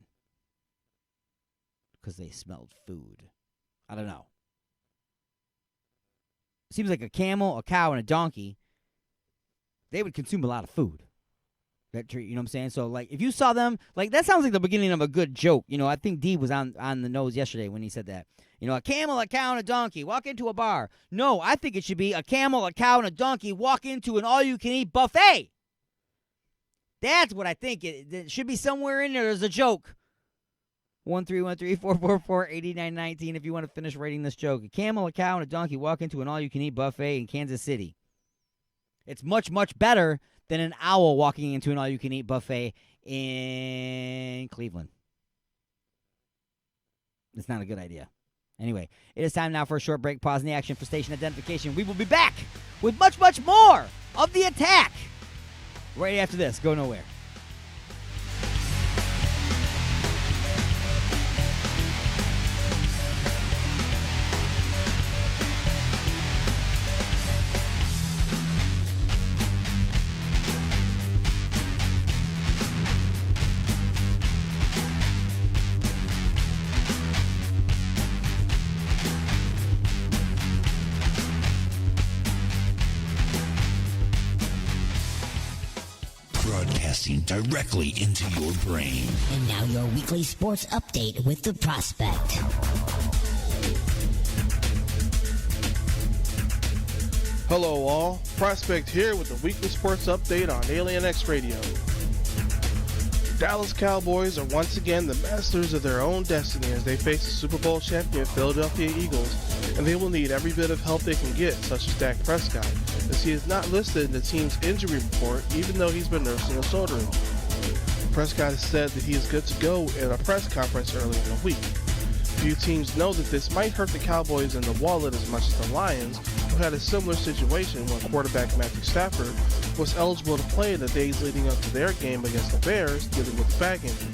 because they smelled food. I don't know. Seems like a camel, a cow, and a donkey, they would consume a lot of food. That tree, you know what I'm saying? So, like, if you saw them, like, that sounds like the beginning of a good joke. You know, I think Dee was on the nose yesterday when he said that. You know, a camel, a cow, and a donkey walk into a bar. No, I think it should be a camel, a cow, and a donkey walk into an all-you-can-eat buffet. That's what I think. It should be somewhere in there. There's a joke. 1-313-444-8919 if you want to finish writing this joke. A camel, a cow, and a donkey walk into an all-you-can-eat buffet in Kansas City. It's much, much better than an owl walking into an all-you-can-eat buffet in Cleveland. It's not a good idea. Anyway, it is time now for a short break. Pause in the action for station identification. We will be back with much, much more of The Attack right after this. Go nowhere. Broadcasting directly into your brain. And now your weekly sports update with The Prospect. Hello all, Prospect here with the weekly sports update on Alien X Radio. The Dallas Cowboys are once again the masters of their own destiny as they face the Super Bowl champion Philadelphia Eagles, and they will need every bit of help they can get, such as Dak Prescott, as he is not listed in the team's injury report even though he's been nursing a shoulder injury. Prescott has said that he is good to go in a press conference early in the week. Few teams know that this might hurt the Cowboys in the wallet as much as the Lions, who had a similar situation when quarterback Matthew Stafford was eligible to play in the days leading up to their game against the Bears, dealing with a back injury.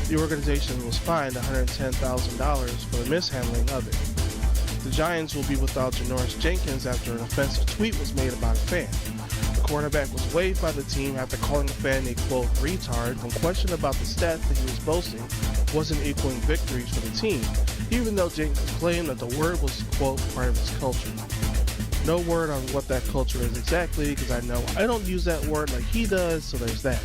The organization was fined $110,000 for the mishandling of it. The Giants will be without Janoris Jenkins after an offensive tweet was made about a fan. The quarterback was waived by the team after calling a fan a, quote, retard when questioned about the stats that he was boasting wasn't equaling victories for the team, even though Jenkins claimed that the word was, quote, part of his culture. No word on what that culture is exactly, because I know I don't use that word like he does, so there's that.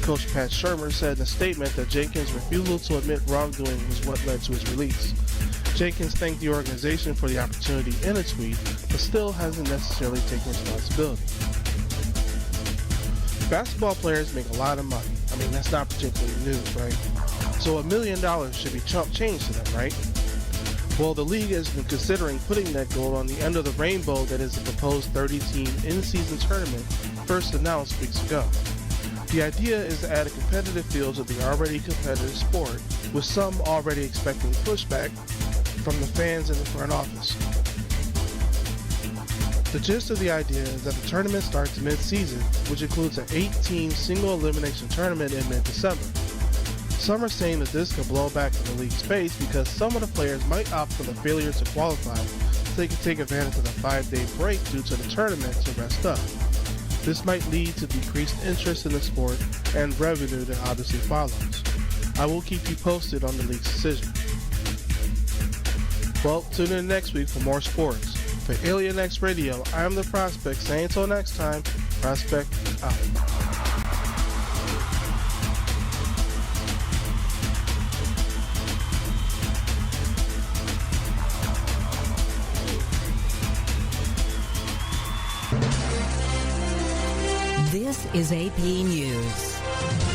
Coach Pat Shurmur said in a statement that Jenkins' refusal to admit wrongdoing was what led to his release. Jenkins thanked the organization for the opportunity in a tweet, but still hasn't necessarily taken responsibility. Basketball players make a lot of money. I mean, that's not particularly news, right? So $1 million should be chump change to them, right? Well, the league has been considering putting that goal on the end of the rainbow that is the proposed 30-team in-season tournament first announced weeks ago. The idea is to add a competitive feel to the already competitive sport, with some already expecting pushback from the fans in the front office. The gist of the idea is that the tournament starts mid-season, which includes an 8-team single-elimination tournament in mid-December. Some are saying that this could blow back in the league's face because some of the players might opt for the failure to qualify so they can take advantage of the 5-day break due to the tournament to rest up. This might lead to decreased interest in the sport and revenue that obviously follows. I will keep you posted on the league's decision. Well, tune in next week for more sports. For Alien X Radio, I am The Prospect, saying until next time, Prospect out. This is AP News.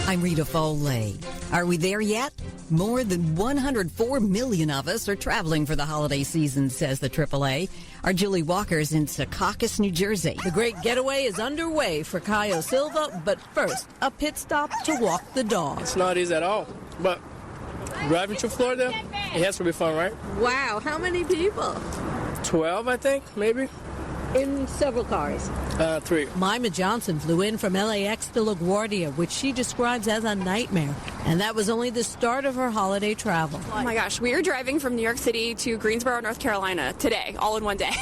I'm Rita Foley. Are we there yet? More than 104 million of us are traveling for the holiday season, says the AAA. Our Julie Walker's in Secaucus, New Jersey. The great getaway is underway for Caio Silva, but first, a pit stop to walk the dog. It's not easy at all, but driving to Florida, it has to be fun, right? Wow, how many people? 12, I think, maybe. In several cars. 3. Mima Johnson flew in from LAX to LaGuardia, which she describes as a nightmare. And that was only the start of her holiday travel. Oh my gosh, we are driving from New York City to Greensboro, North Carolina today, all in one day,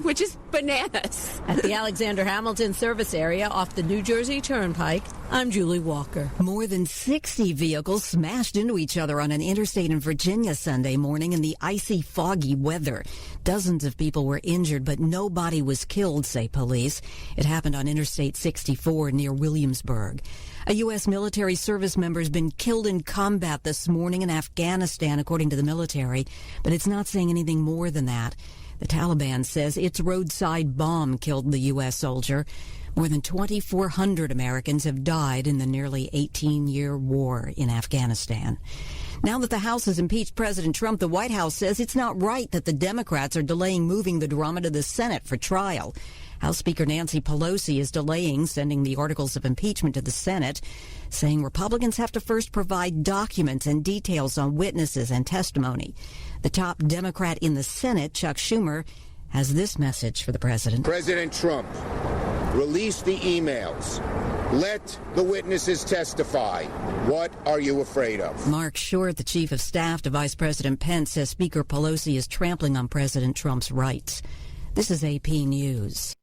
which is bananas. At the Alexander Hamilton service area off the New Jersey Turnpike, I'm Julie Walker. More than 60 vehicles smashed into each other on an interstate in Virginia Sunday morning in the icy, foggy weather. Dozens of people were injured, but nobody was killed, say police. It happened on Interstate 64 near Williamsburg. A U.S. military service member has been killed in combat this morning in Afghanistan, according to the military, but it's not saying anything more than that. The Taliban says its roadside bomb killed the U.S. soldier. More than 2,400 Americans have died in the nearly 18-year war in Afghanistan. Now that the House has impeached President Trump, the White House says it's not right that the Democrats are delaying moving the drama to the Senate for trial. House Speaker Nancy Pelosi is delaying sending the articles of impeachment to the Senate, saying Republicans have to first provide documents and details on witnesses and testimony. The top Democrat in the Senate, Chuck Schumer, has this message for the president. President Trump, release the emails. Let the witnesses testify. What are you afraid of? Mark Short, the chief of staff to Vice President Pence, says Speaker Pelosi is trampling on President Trump's rights. This is AP News.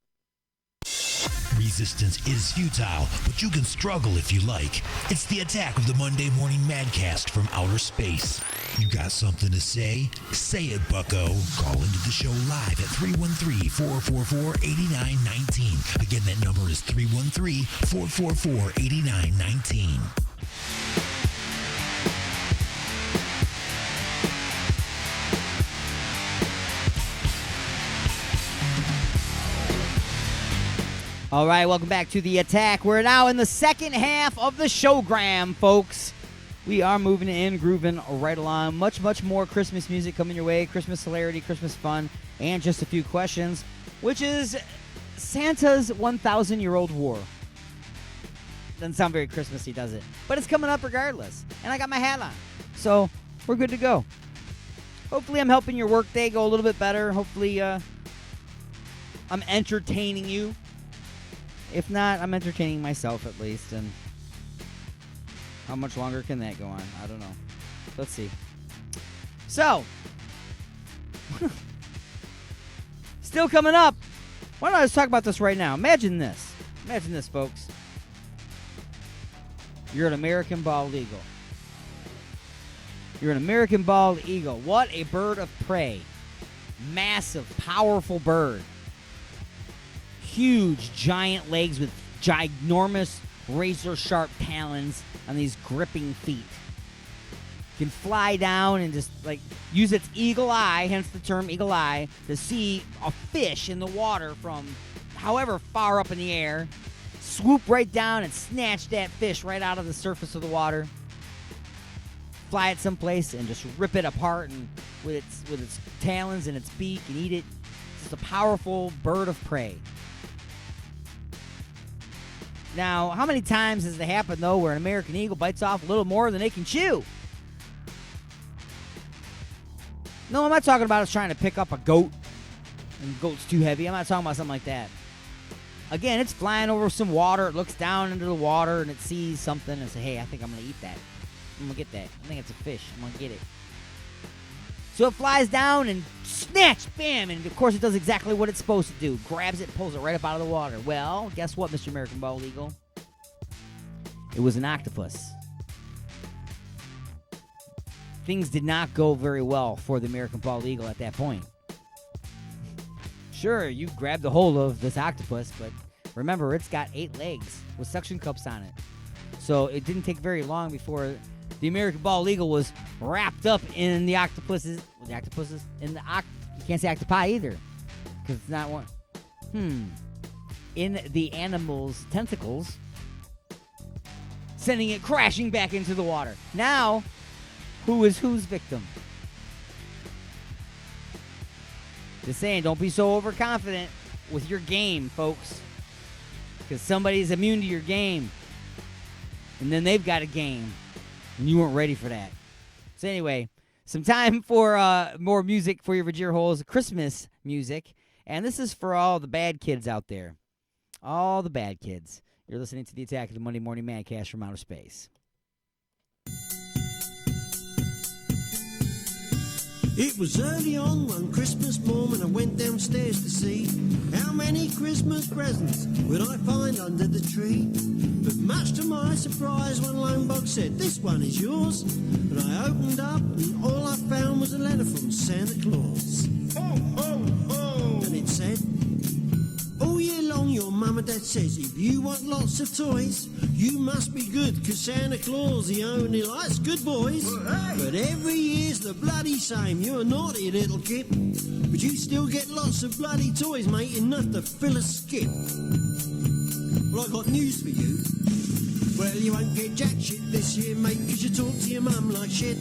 Resistance is futile, but you can struggle if you like. It's the attack of the Monday Morning Madcast from outer space. You got something to say? Say it, bucko. Call into the show live at 313-444-8919. Again, that number is 313-444-8919. All right, welcome back to The Attack. We're now in the second half of the showgram, folks. We are moving in, grooving right along. Much, much more Christmas music coming your way. Christmas hilarity, Christmas fun, and just a few questions, which is Santa's 1,000-year-old war. Doesn't sound very Christmassy, does it? But it's coming up regardless. And I got my hat on. So we're good to go. Hopefully I'm helping your workday go a little bit better. Hopefully I'm entertaining you. If not, I'm entertaining myself at least. And how much longer can that go on? I don't know. Let's see. So, still coming up. Why don't I just talk about this right now? Imagine this. Imagine this, folks. You're an American bald eagle. You're an American bald eagle. What a bird of prey. Massive, powerful bird. Huge, giant legs with ginormous, razor-sharp talons on these gripping feet. Can fly down and just, use its eagle eye, hence the term eagle eye, to see a fish in the water from however far up in the air, swoop right down and snatch that fish right out of the surface of the water, fly it someplace and just rip it apart and with its talons and its beak and eat it. It's just a powerful bird of prey. Now, how many times has it happened, though, where an American eagle bites off a little more than they can chew? No, I'm not talking about us trying to pick up a goat, and the goat's too heavy. I'm not talking about something like that. Again, it's flying over some water. It looks down into the water, and it sees something and says, hey, I think I'm going to eat that. I'm going to get that. I think it's a fish. I'm going to get it. So it flies down and snatch, bam, and of course it does exactly what it's supposed to do. Grabs it and pulls it right up out of the water. Well, guess what, Mr. American Bald Eagle? It was an octopus. Things did not go very well for the American Bald Eagle at that point. Sure, you grabbed a hold of this octopus, but remember, it's got 8 legs with suction cups on it. So it didn't take very long before the American Bald Eagle was wrapped up in the octopuses. You can't say octopi either, because it's not one. in the animal's tentacles, sending it crashing back into the water. Now, who is whose victim? Just saying, don't be so overconfident with your game, folks. Because somebody's immune to your game. And then they've got a game. And you weren't ready for that. So anyway, some time for more music for your Vajir holes. Christmas music. And this is for all the bad kids out there. All the bad kids. You're listening to the Attack of the Monday Morning Madcast from Outer Space. It was early on one Christmas morning I went downstairs to see how many Christmas presents would I find under the tree. But much to my surprise, one lone box said, "This one is yours." And I opened up and all I found was a letter from Santa Claus. Ho, ho, ho! And it said, "All year long your mum and dad says if you want lots of toys, you must be good, 'cause Santa Claus, he only likes good boys. But every year's the bloody same, you're a naughty little kid, but you still get lots of bloody toys, mate, enough to fill a skip." Well, I got news for you. Well, you won't get jack shit this year, mate, 'cause you talk to your mum like shit.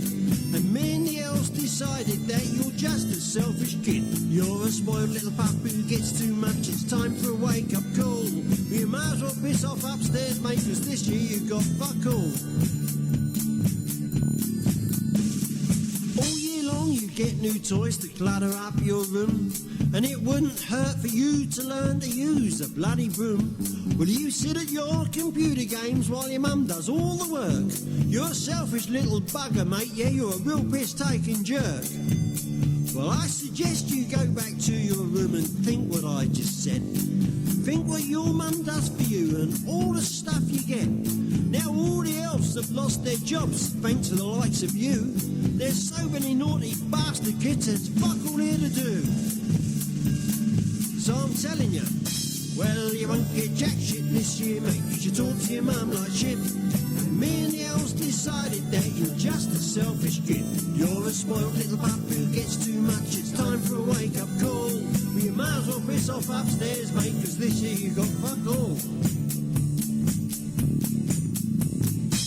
And many else decided that you're just a selfish kid. You're a spoiled little pup who gets too much, it's time for a wake-up call. You might as well piss off upstairs, mate, 'cause this year you got fuck all. All year long you get new toys to clutter up your room, and it wouldn't hurt for you to learn to use a bloody broom. Well, you sit at your computer games while your mum does all the work. You're a selfish little bugger, mate, yeah, you're a real piss-taking jerk. Well, I suggest you go back to your room and think what I just said. Think what your mum does for you and all the stuff you get. Now all the elves have lost their jobs thanks to the likes of you. There's so many naughty bastard kids, there's fuck all here to do. So I'm telling you, well, you won't get jack shit this year, mate, 'cause you talk to your mum like shit. And me and the elves decided that you're just a selfish kid. You're a spoiled little pup who gets too much, it's time for a wake-up call. Well, you might as well piss off upstairs, mate, 'cause this year you got fuck all.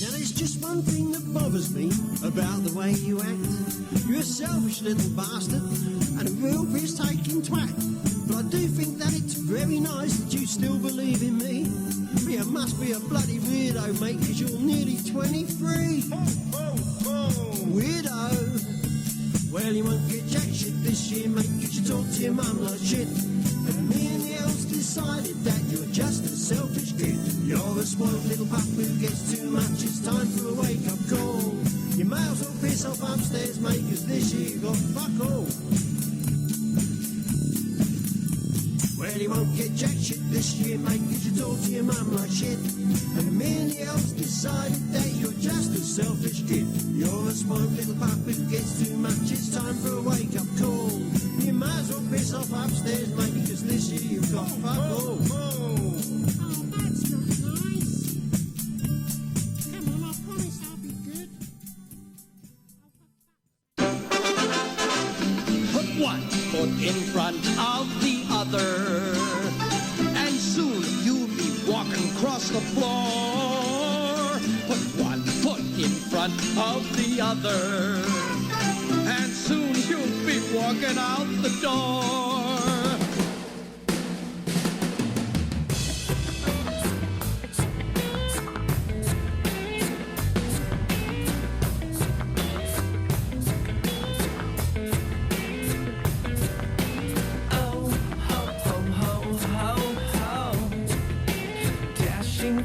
Now there's just one thing that bothers me about the way you act. You're a selfish little bastard and a real piss-taking twat. But I do think that it's very nice that you still believe in me. You must be a bloody weirdo, mate, 'cause you're nearly 23. Weirdo. Well, you won't get jack shit this year, mate, 'cause you talk to your mum like shit. And me and the elves decided that you're just a selfish kid. You're a spoiled little pup who gets too much, it's time for a wake-up call. You might as well piss off upstairs, mate, 'cause this year you got fuck all. Well, you won't get jack shit this year, mate, 'cause you talk to your mum like shit. And me and the elves decided that you're just a selfish kid. You're a spoiled little pup who gets too much, it's time for a wake-up call. You might as well piss off upstairs, mate, because this year you've got fuck all. Oh, that's not nice. Come on, I promise I'll be good. Put one foot in front of the other, and soon you'll be walking across the floor. Put one foot in front of the other, and soon you'll be walking out the door.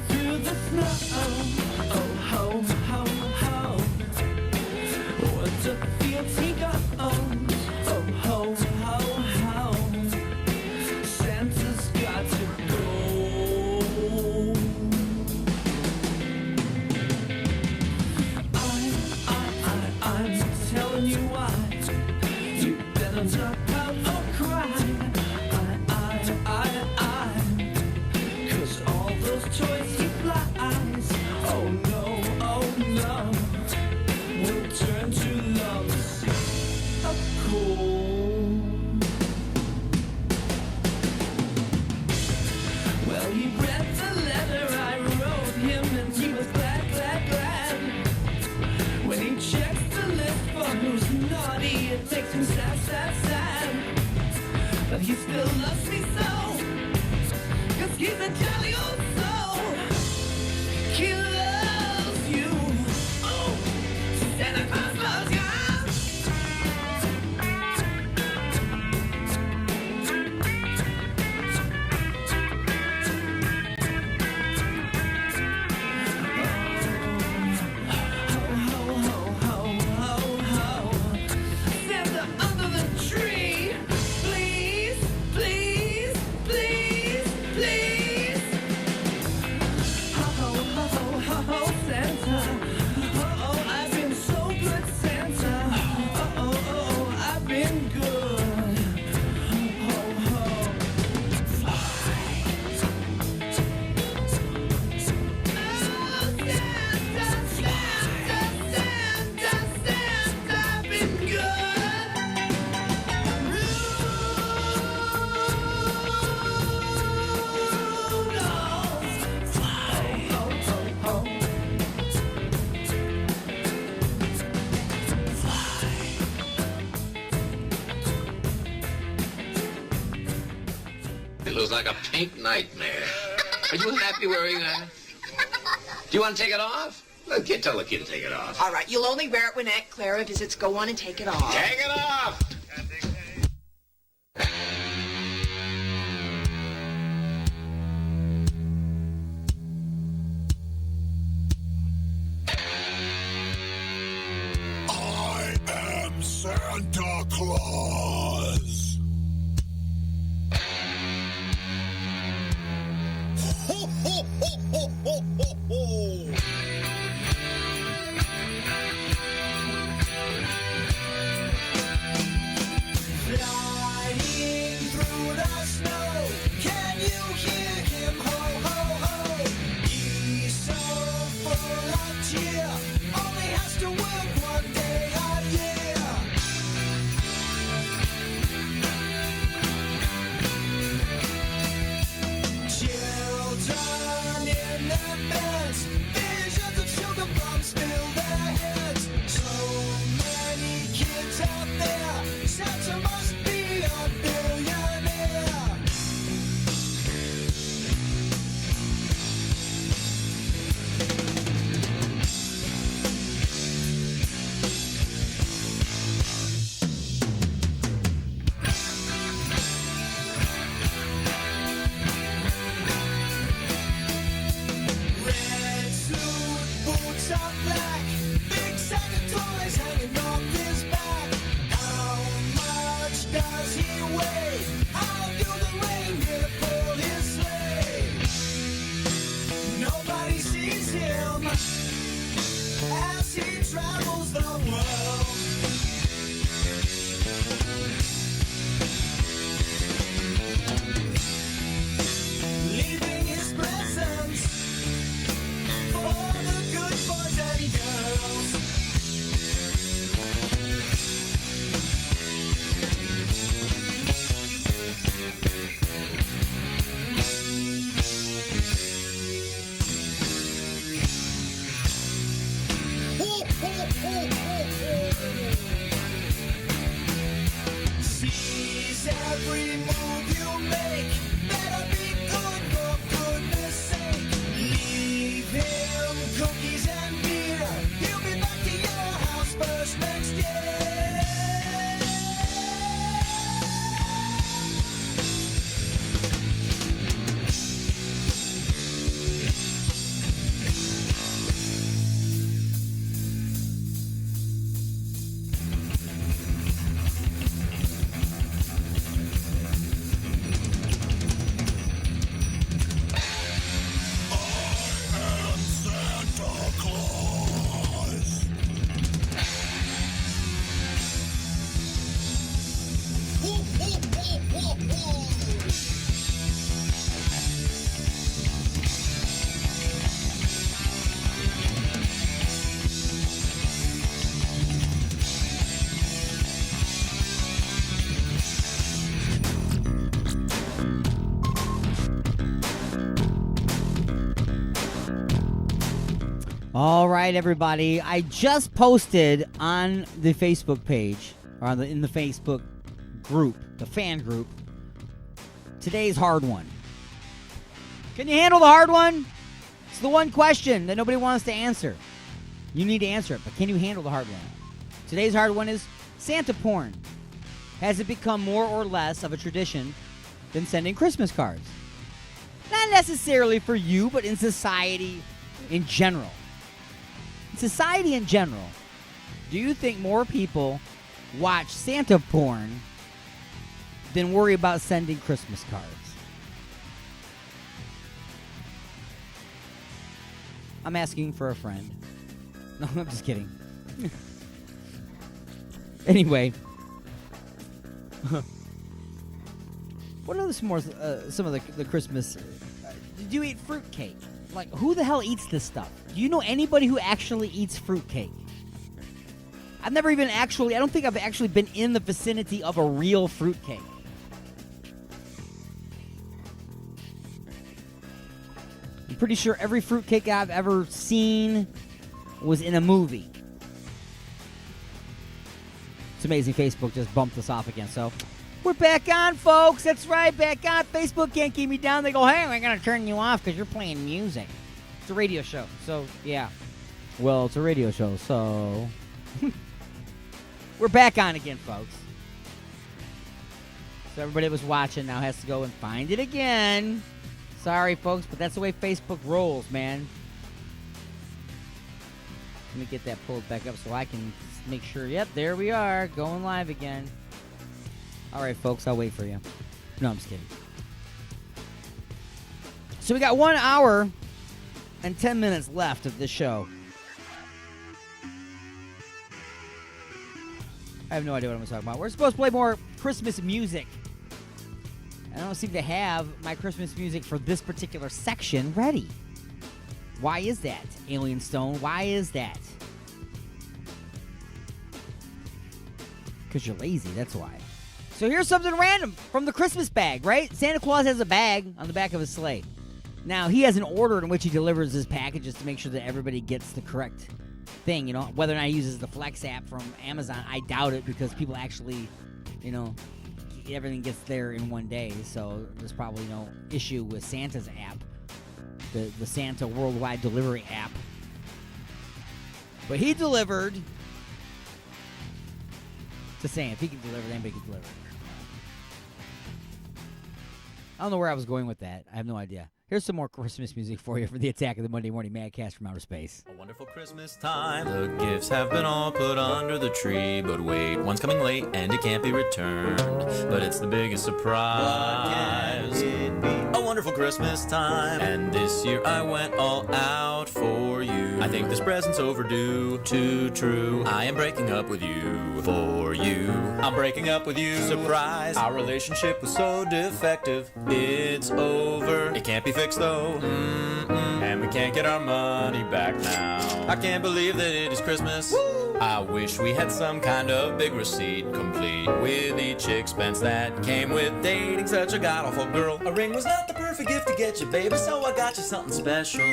Through the snow, oh ho ho ho. What the fields he goes, oh ho ho ho. Santa's got to go. I'm telling you why. You better not pout or cry. Toys he flies, oh no, will turn to lumps of coal. makes him sad, sad, sad. But he still loves me so, 'cause he's a jolly old soul. He loves you. Oh, Santa Claus loves you. Santa under the tree, please, please, please, please. Ho, ho, ho, ho, ho, Santa. Oh, I've been so good, Santa. Oh, I've been good. Ho, ho. It looks like a pink nightmare. Are you happy wearing that? Do you want to take it off? Tell the kid to take it off. All right, you'll only wear it when Aunt Clara visits. Go on and take it off. Take it off! I am Santa Claus. Ho, ho, ho, ho, ho, ho, ho. Flying through the snow, can you hear him? Ho, ho, ho. He's so full of cheer, only has to work one day a year. Children in their beds, visions of sugar bombs fill their heads. So many kids out there, Santa must be a billionaire. Red suit, boots are black, big sack of toys hanging off his back. How much does he weigh? How do the reindeer pull his sleigh? Nobody sees him as he travels the world. Leaving his presents for the good boys and girls. Ho, ho, ho, ho, ho. Sees every move you make. Better be good for goodness sake. Leave him cookies and beer. He'll be back to your house first next year. Santa Claus. Ho, ho, ho, ho, ho. All right, everybody. I just posted on the Facebook page or in the Facebook group, the fan group. Today's hard one. Can you handle the hard one? It's the one question that nobody wants to answer. You need to answer it, but can you handle the hard one? Today's hard one is Santa porn. Has it become more or less of a tradition than sending Christmas cards? Not necessarily for you, but in society in general. In society in general, do you think more people watch Santa porn than worry about sending Christmas cards? I'm asking for a friend. No, I'm just kidding. Anyway. What are some of the Christmas... do you eat fruitcake? Like, who the hell eats this stuff? Do you know anybody who actually eats fruitcake? I don't think I've actually been in the vicinity of a real fruitcake. I'm pretty sure every fruitcake I've ever seen was in a movie. It's amazing Facebook just bumped us off again, so we're back on, folks. That's right, back on. Facebook can't keep me down. They go, hey, we're going to turn you off because you're playing music. It's a radio show, so yeah. Well, it's a radio show, so... We're back on again, folks. So everybody that was watching now has to go and find it again. Sorry, folks, but that's the way Facebook rolls, man. Let me get that pulled back up so I can make sure. Yep, there we are, going live again. All right, folks, I'll wait for you. No, I'm just kidding. So we got 1 hour and 10 minutes left of this show. I have no idea what I'm talking about. We're supposed to play more Christmas music. I don't seem to have my Christmas music for this particular section ready. Why is that, Alien Stone? Why is that? Because you're lazy, that's why. So here's something random from the Christmas bag, right? Santa Claus has a bag on the back of his sleigh. Now, he has an order in which he delivers his packages to make sure that everybody gets the correct thing, you know. Whether or not he uses the Flex app from Amazon, I doubt it, because people actually, you know, everything gets there in one day. So there's probably no issue with Santa's app, the Santa Worldwide Delivery app. But he delivered to Santa. If he can deliver, anybody can deliver. I don't know where I was going with that. I have no idea. Here's some more Christmas music for you for the Attack of the Monday Morning Madcast from Outer Space. A wonderful Christmas time. The gifts have been all put under the tree. But wait, one's coming late and it can't be returned. But it's the biggest surprise. What can it be? A wonderful Christmas time. And this year I went all out for you. I think this present's overdue. Too true. I am breaking up with you. For you. I'm breaking up with you. Surprise. Our relationship was so defective. It's over. It can't be fixed though. And we can't get our money back now. I can't believe that it is Christmas. Woo! I wish we had some kind of big receipt, complete with each expense that came with dating such a god-awful girl. A ring was not the perfect gift to get you, baby, so I got you something special.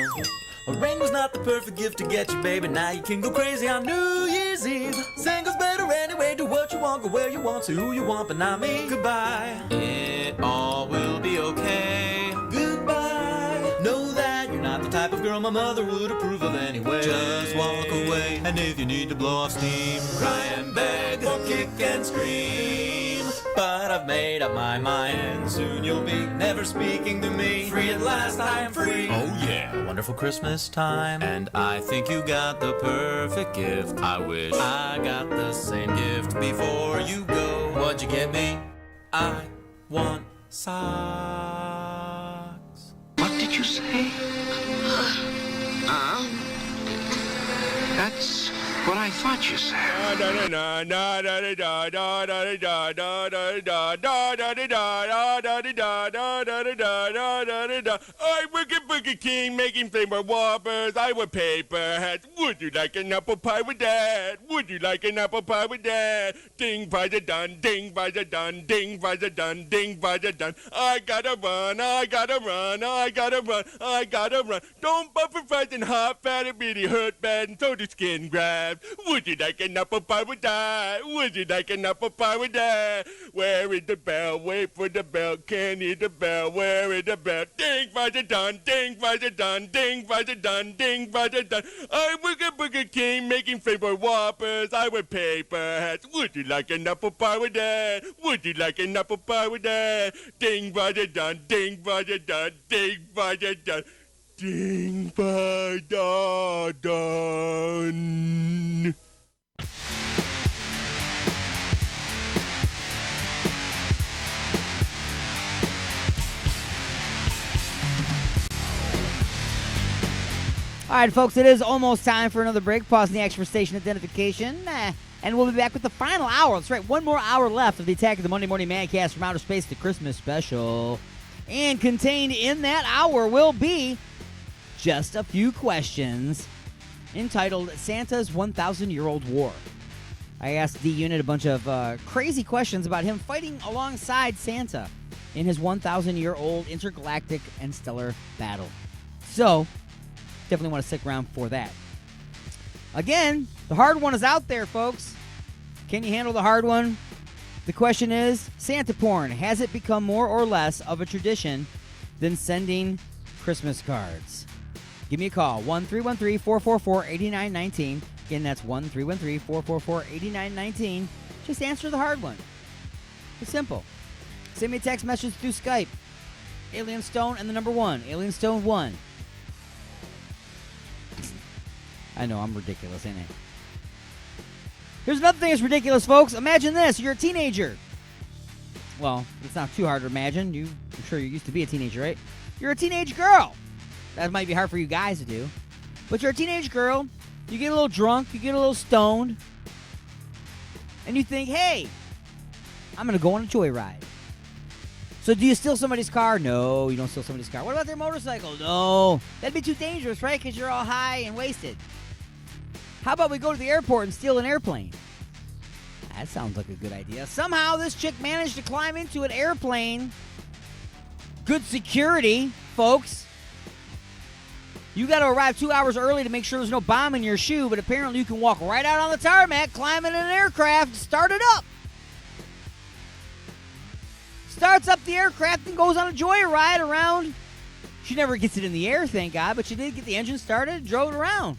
A ring was not the perfect gift to get you, baby. Now you can go crazy on New Year's Eve. Singles better anyway. Do what you want, go where you want, to who you want, but not me. Goodbye. It all will be okay. Goodbye. Know that you're not the type of girl my mother would approve of anyway. Just walk away. And if you need to blow off steam, cry and beg or kick and scream. But I've made up my mind. Soon you'll be never speaking to me. Free at last, I am free. Oh yeah, a wonderful Christmas time. And I think you got the perfect gift. I wish I got the same gift before you go. What'd you get me? I want socks. What did you say? That's what I thought you said. I wicked Burger King making flavor Whoppers. I want paper hats. Would you like an apple pie with that? Would you like an apple pie with that? Ding, fries are done. Ding, fries are done. Ding, fries are done. Ding, fries are done. I gotta run. I gotta run. I gotta run. I gotta run. Don't buffer fries and hot fat. It really hurt bad and so do skin grabs. Would you like an apple pie with that? Would you like an apple pie with that? Where is the bell? Wait for the bell. Can't hear the bell. Where is the bell? Ding, fries are done. Ding, fries are done. Ding, fries are done. Ding, fries are done. I work at Burger King making flavor Whoppers. I wear paper hats. Would you like an apple pie with that? Would you like an apple pie with that? Ding, fries are done. Ding, fries are done. Ding, fries are done. Ding, fries are done. All right, folks, it is almost time for another break. Pause the action for station identification. And we'll be back with the final hour. That's right, one more hour left of the Attack of the Monday Morning Mancast from Outer Space, the Christmas special. And contained in that hour will be just a few questions entitled Santa's 1,000-Year-Old War. I asked D-Unit a bunch of crazy questions about him fighting alongside Santa in his 1,000-year-old intergalactic and stellar battle. So, definitely want to stick around for that. Again, the hard one is out there, folks. Can you handle the hard one? The question is, Santa porn, has it become more or less of a tradition than sending Christmas cards? Give me a call, 1-313-444-8919. Again, that's 1-313-444-8919. Just answer the hard one. It's simple. Send me a text message through Skype. Alien Stone and the number 1. Alien Stone 1. I know, I'm ridiculous, ain't I? Here's another thing that's ridiculous, folks. Imagine this. You're a teenager. Well, it's not too hard to imagine. I'm sure you used to be a teenager, right? You're a teenage girl. That might be hard for you guys to do. But you're a teenage girl. You get a little drunk. You get a little stoned. And you think, hey, I'm going to go on a joyride. So do you steal somebody's car? No, you don't steal somebody's car. What about their motorcycle? No. That'd be too dangerous, right? Because you're all high and wasted. How about we go to the airport and steal an airplane? That sounds like a good idea. Somehow this chick managed to climb into an airplane. Good security, folks. You got to arrive 2 hours early to make sure there's no bomb in your shoe, but apparently you can walk right out on the tarmac, climb in an aircraft, start it up. Starts up the aircraft and goes on a joyride around. She never gets it in the air, thank God, but she did get the engine started, drove it around.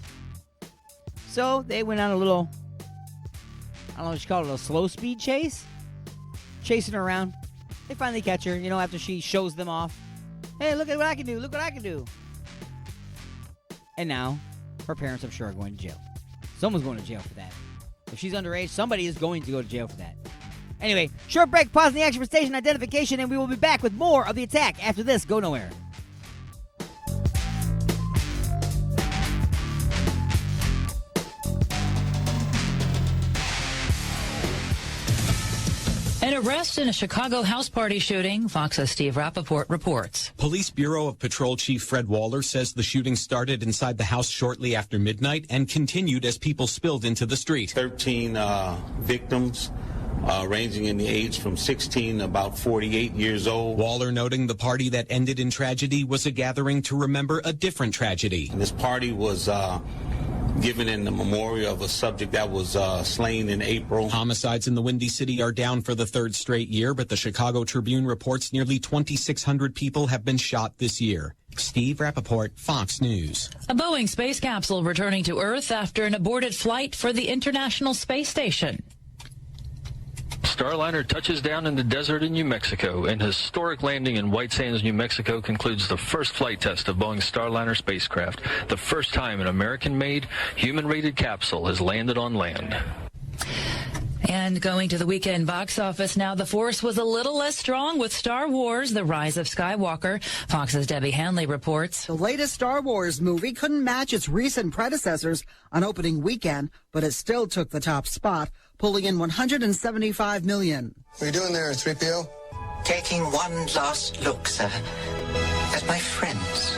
So they went on a little, I don't know what you call it, a slow speed chase? Chasing her around. They finally catch her, after she shows them off. Hey, look at what I can do. Look what I can do. And now, her parents, I'm sure, are going to jail. Someone's going to jail for that. If she's underage, somebody is going to go to jail for that. Anyway, short break, pause the action for station identification, and we will be back with more of the attack after this. Go nowhere. An arrest in a Chicago house party shooting, Fox's Steve Rappaport reports. Police Bureau of Patrol Chief Fred Waller says the shooting started inside the house shortly after midnight and continued as people spilled into the street. 13 victims, ranging in the age from 16 to about 48 years old. Waller noting the party that ended in tragedy was a gathering to remember a different tragedy. And this party was given in the memorial of a subject that was slain in April. Homicides in the Windy City are down for the third straight year, but the Chicago Tribune reports nearly 2,600 people have been shot this year. Steve Rappaport, Fox News. A Boeing space capsule returning to Earth after an aborted flight for the International Space Station. Starliner touches down in the desert in New Mexico. An historic landing in White Sands, New Mexico concludes the first flight test of Boeing's Starliner spacecraft. The first time an American-made, human-rated capsule has landed on land. And going to the weekend box office now, the force was a little less strong with Star Wars, The Rise of Skywalker. Fox's Debbie Hanley reports. The latest Star Wars movie couldn't match its recent predecessors on opening weekend, but it still took the top spot, pulling in $175 million. What are you doing there, 3PO? Taking one last look, sir, at my friends.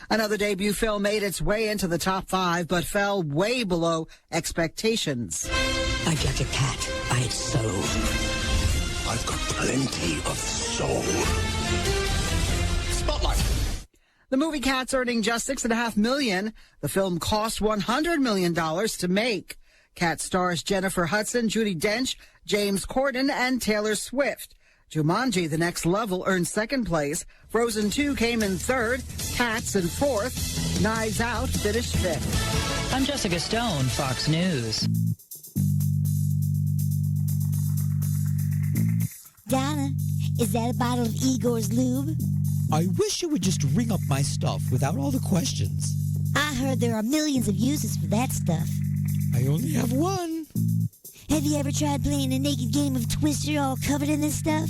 Another debut film made its way into the top 5, but fell way below expectations. I judge a cat by its soul. I've got plenty of soul. Spotlight. The movie Cats earning just $6.5 million. The film cost $100 million to make. Cats stars Jennifer Hudson, Judi Dench, James Corden, and Taylor Swift. Jumanji: The Next Level earned second place. Frozen 2 came in third. Cats in fourth. Knives Out finished fifth. I'm Jessica Stone, Fox News. Donna, is that a bottle of Igor's lube? I wish you would just ring up my stuff without all the questions. I heard there are millions of uses for that stuff. I only have one. Have you ever tried playing a naked game of Twister all covered in this stuff?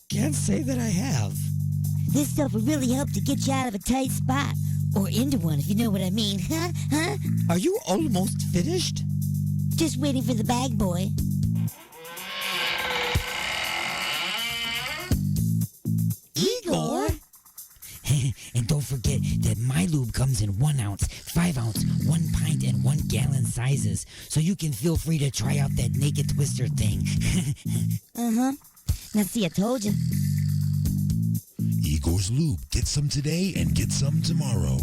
Can't say that I have. This stuff will really help to get you out of a tight spot. Or into one, if you know what I mean. Huh? Are you almost finished? Just waiting for the bag boy. Igor? And don't forget that my lube comes in 1 ounce, 5 ounce, 1 pint, and 1 gallon sizes, so you can feel free to try out that naked twister thing. Uh-huh. Now see, I told you. Igor's Lube. Get some today and get some tomorrow.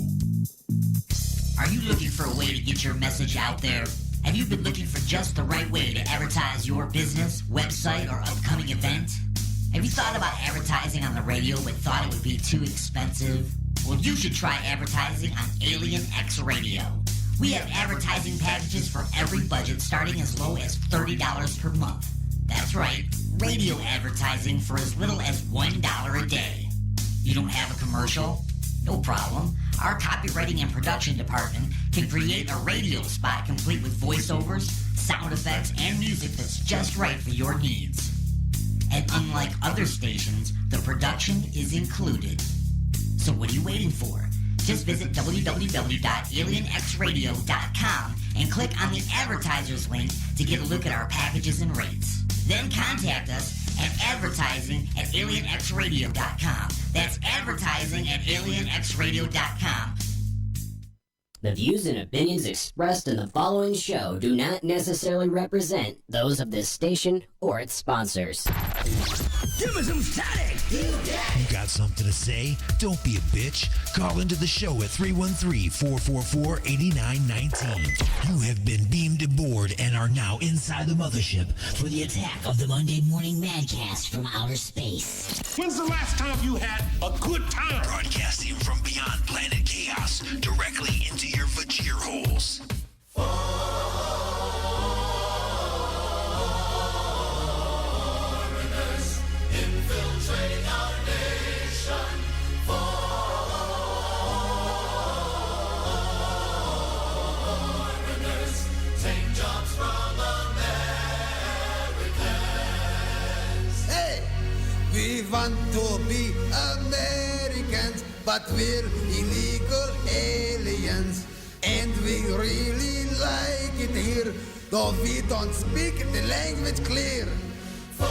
Are you looking for a way to get your message out there? Have you been looking for just the right way to advertise your business, website, or upcoming event? Have you thought about advertising on the radio but thought it would be too expensive? Well, you should try advertising on Alien X Radio. We have advertising packages for every budget starting as low as $30 per month. That's right, radio advertising for as little as $1 a day. You don't have a commercial? No problem. Our copywriting and production department can create a radio spot complete with voiceovers, sound effects, and music that's just right for your needs. And unlike other stations, the production is included. So what are you waiting for? Just visit www.alienxradio.com and click on the advertisers link to get a look at our packages and rates. Then contact us at advertising@alienxradio.com. That's advertising@alienxradio.com. The views and opinions expressed in the following show do not necessarily represent those of this station or its sponsors. Give me some static! You got something to say? Don't be a bitch. Call into the show at 313-444-8919. You have been beamed aboard and are now inside the mothership for the attack of the Monday Morning Madcast from outer space. When's the last time you had a good time? Broadcasting from beyond planet chaos, directly into your vagir holes. Infiltrating our nation. Foreigners take jobs from Americans. Hey, we want to be Americans, but we're illegal aliens. And we really like it here, though we don't speak the language clear. Foreigners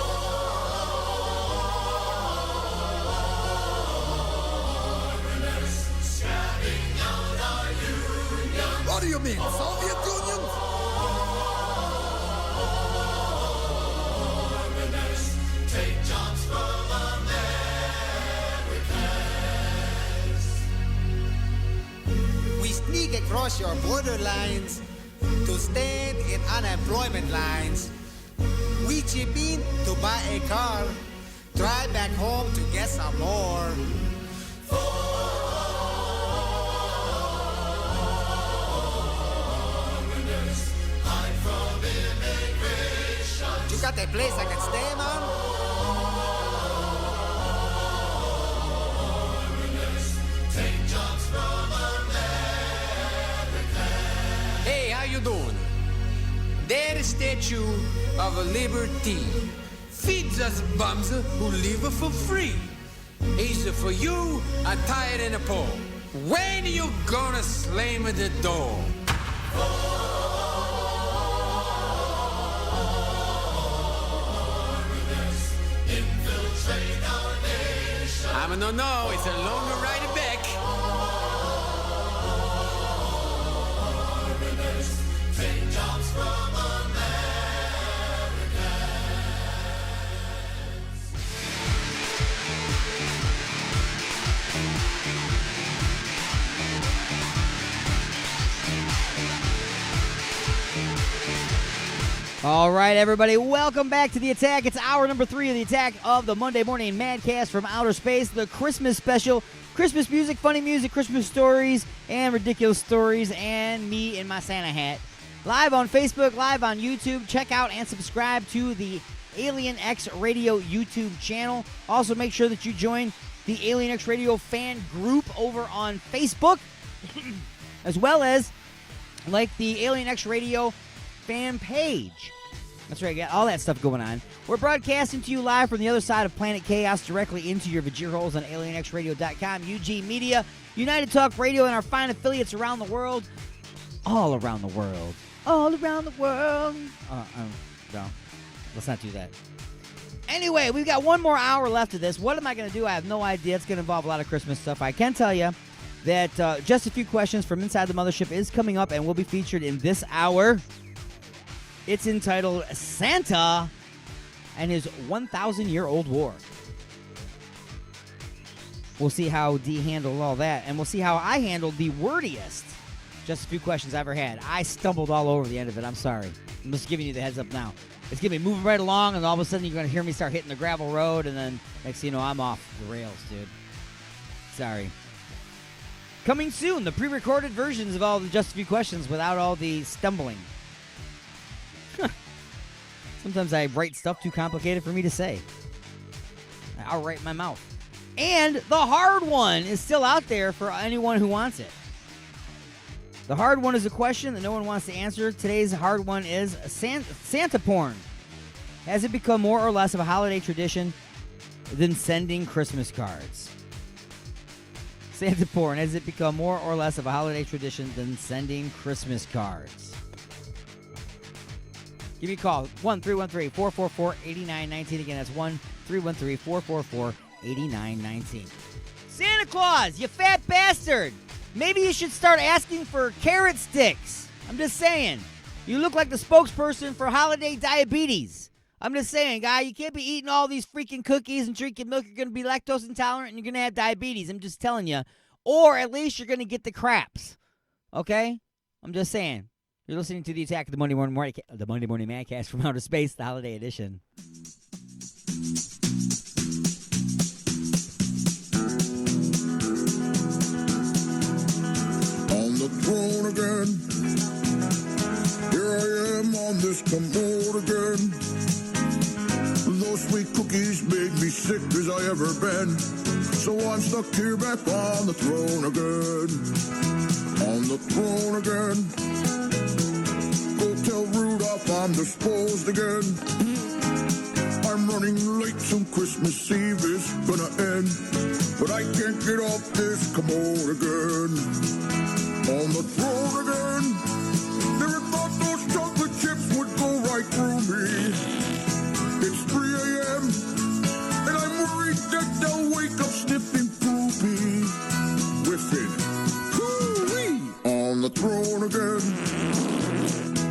scamming out our union. What do you mean, Soviet Union? Foreigners take jobs from Americans. We sneak across your borderlines to stand in unemployment lines. We chip in to buy a car, drive back home to get some more. Foreigners hide from immigration. You got a place I can stay, man? Foreigners take jobs from Americans. Hey, how you doing? There is Statue of Liberty. Feeds us bums who live for free. Is for you, a tired and a poor. When you gonna slam the door? Foreigners infiltrate our nation. I don't know, it's a long ride back. All right, everybody, welcome back to The Attack. It's hour number 3 of The Attack of the Monday Morning Madcast from Outer Space, the Christmas special. Christmas music, funny music, Christmas stories, and ridiculous stories, and me in my Santa hat. Live on Facebook, live on YouTube. Check out and subscribe to the Alien X Radio YouTube channel. Also, make sure that you join the Alien X Radio fan group over on Facebook, as well as like the Alien X Radio fan page. That's right, got all that stuff going on. We're broadcasting to you live from the other side of Planet Chaos, directly into your Vajir holes on alienxradio.com, UG Media, United Talk Radio, and our fine affiliates around the world. All around the world. All around the world. No, let's not do that. Anyway, we've got one more hour left of this. What am I going to do? I have no idea. It's going to involve a lot of Christmas stuff. I can tell you that Just a Few Questions from Inside the Mothership is coming up and will be featured in this hour. It's entitled Santa and His 1,000-Year-Old War. We'll see how Dee handled all that, and we'll see how I handled the wordiest Just a Few Questions I ever had. I stumbled all over the end of it. I'm sorry. I'm just giving you the heads up now. It's going to be moving right along, and all of a sudden you're going to hear me start hitting the gravel road, and then next thing you know, I'm off the rails, dude. Sorry. Coming soon, the pre-recorded versions of all the Just a Few Questions without all the stumbling. Sometimes I write stuff too complicated for me to say. I'll write my mouth. And the hard one is still out there for anyone who wants it. The hard one is a question that no one wants to answer. Today's hard one is Santa porn. Has it become more or less of a holiday tradition than sending Christmas cards? Santa porn. Has it become more or less of a holiday tradition than sending Christmas cards? Give me a call, 1-313-444-8919. Again, that's 1-313-444-8919. Santa Claus, you fat bastard! Maybe you should start asking for carrot sticks. I'm just saying. You look like the spokesperson for holiday diabetes. I'm just saying, guy, you can't be eating all these freaking cookies and drinking milk. You're going to be lactose intolerant and you're going to have diabetes. I'm just telling you. Or at least you're going to get the craps. Okay? I'm just saying. You're listening to The Attack of the Monday Morning Madcast from Outer Space, the holiday edition. On the throne again, here I am on this commode again. Those sweet cookies made me sick as I ever been, so I'm stuck here back on the throne again. On the throne again. Go tell Rudolph I'm disposed again. I'm running late, soon Christmas Eve is gonna end, but I can't get off this commode again. On the throne again. Never thought those chocolate chips would go right through me. It's 3 a.m. and I'm worried that they'll wake up sniffing poopy. Whiffing. Hoo-wee. On the throne again.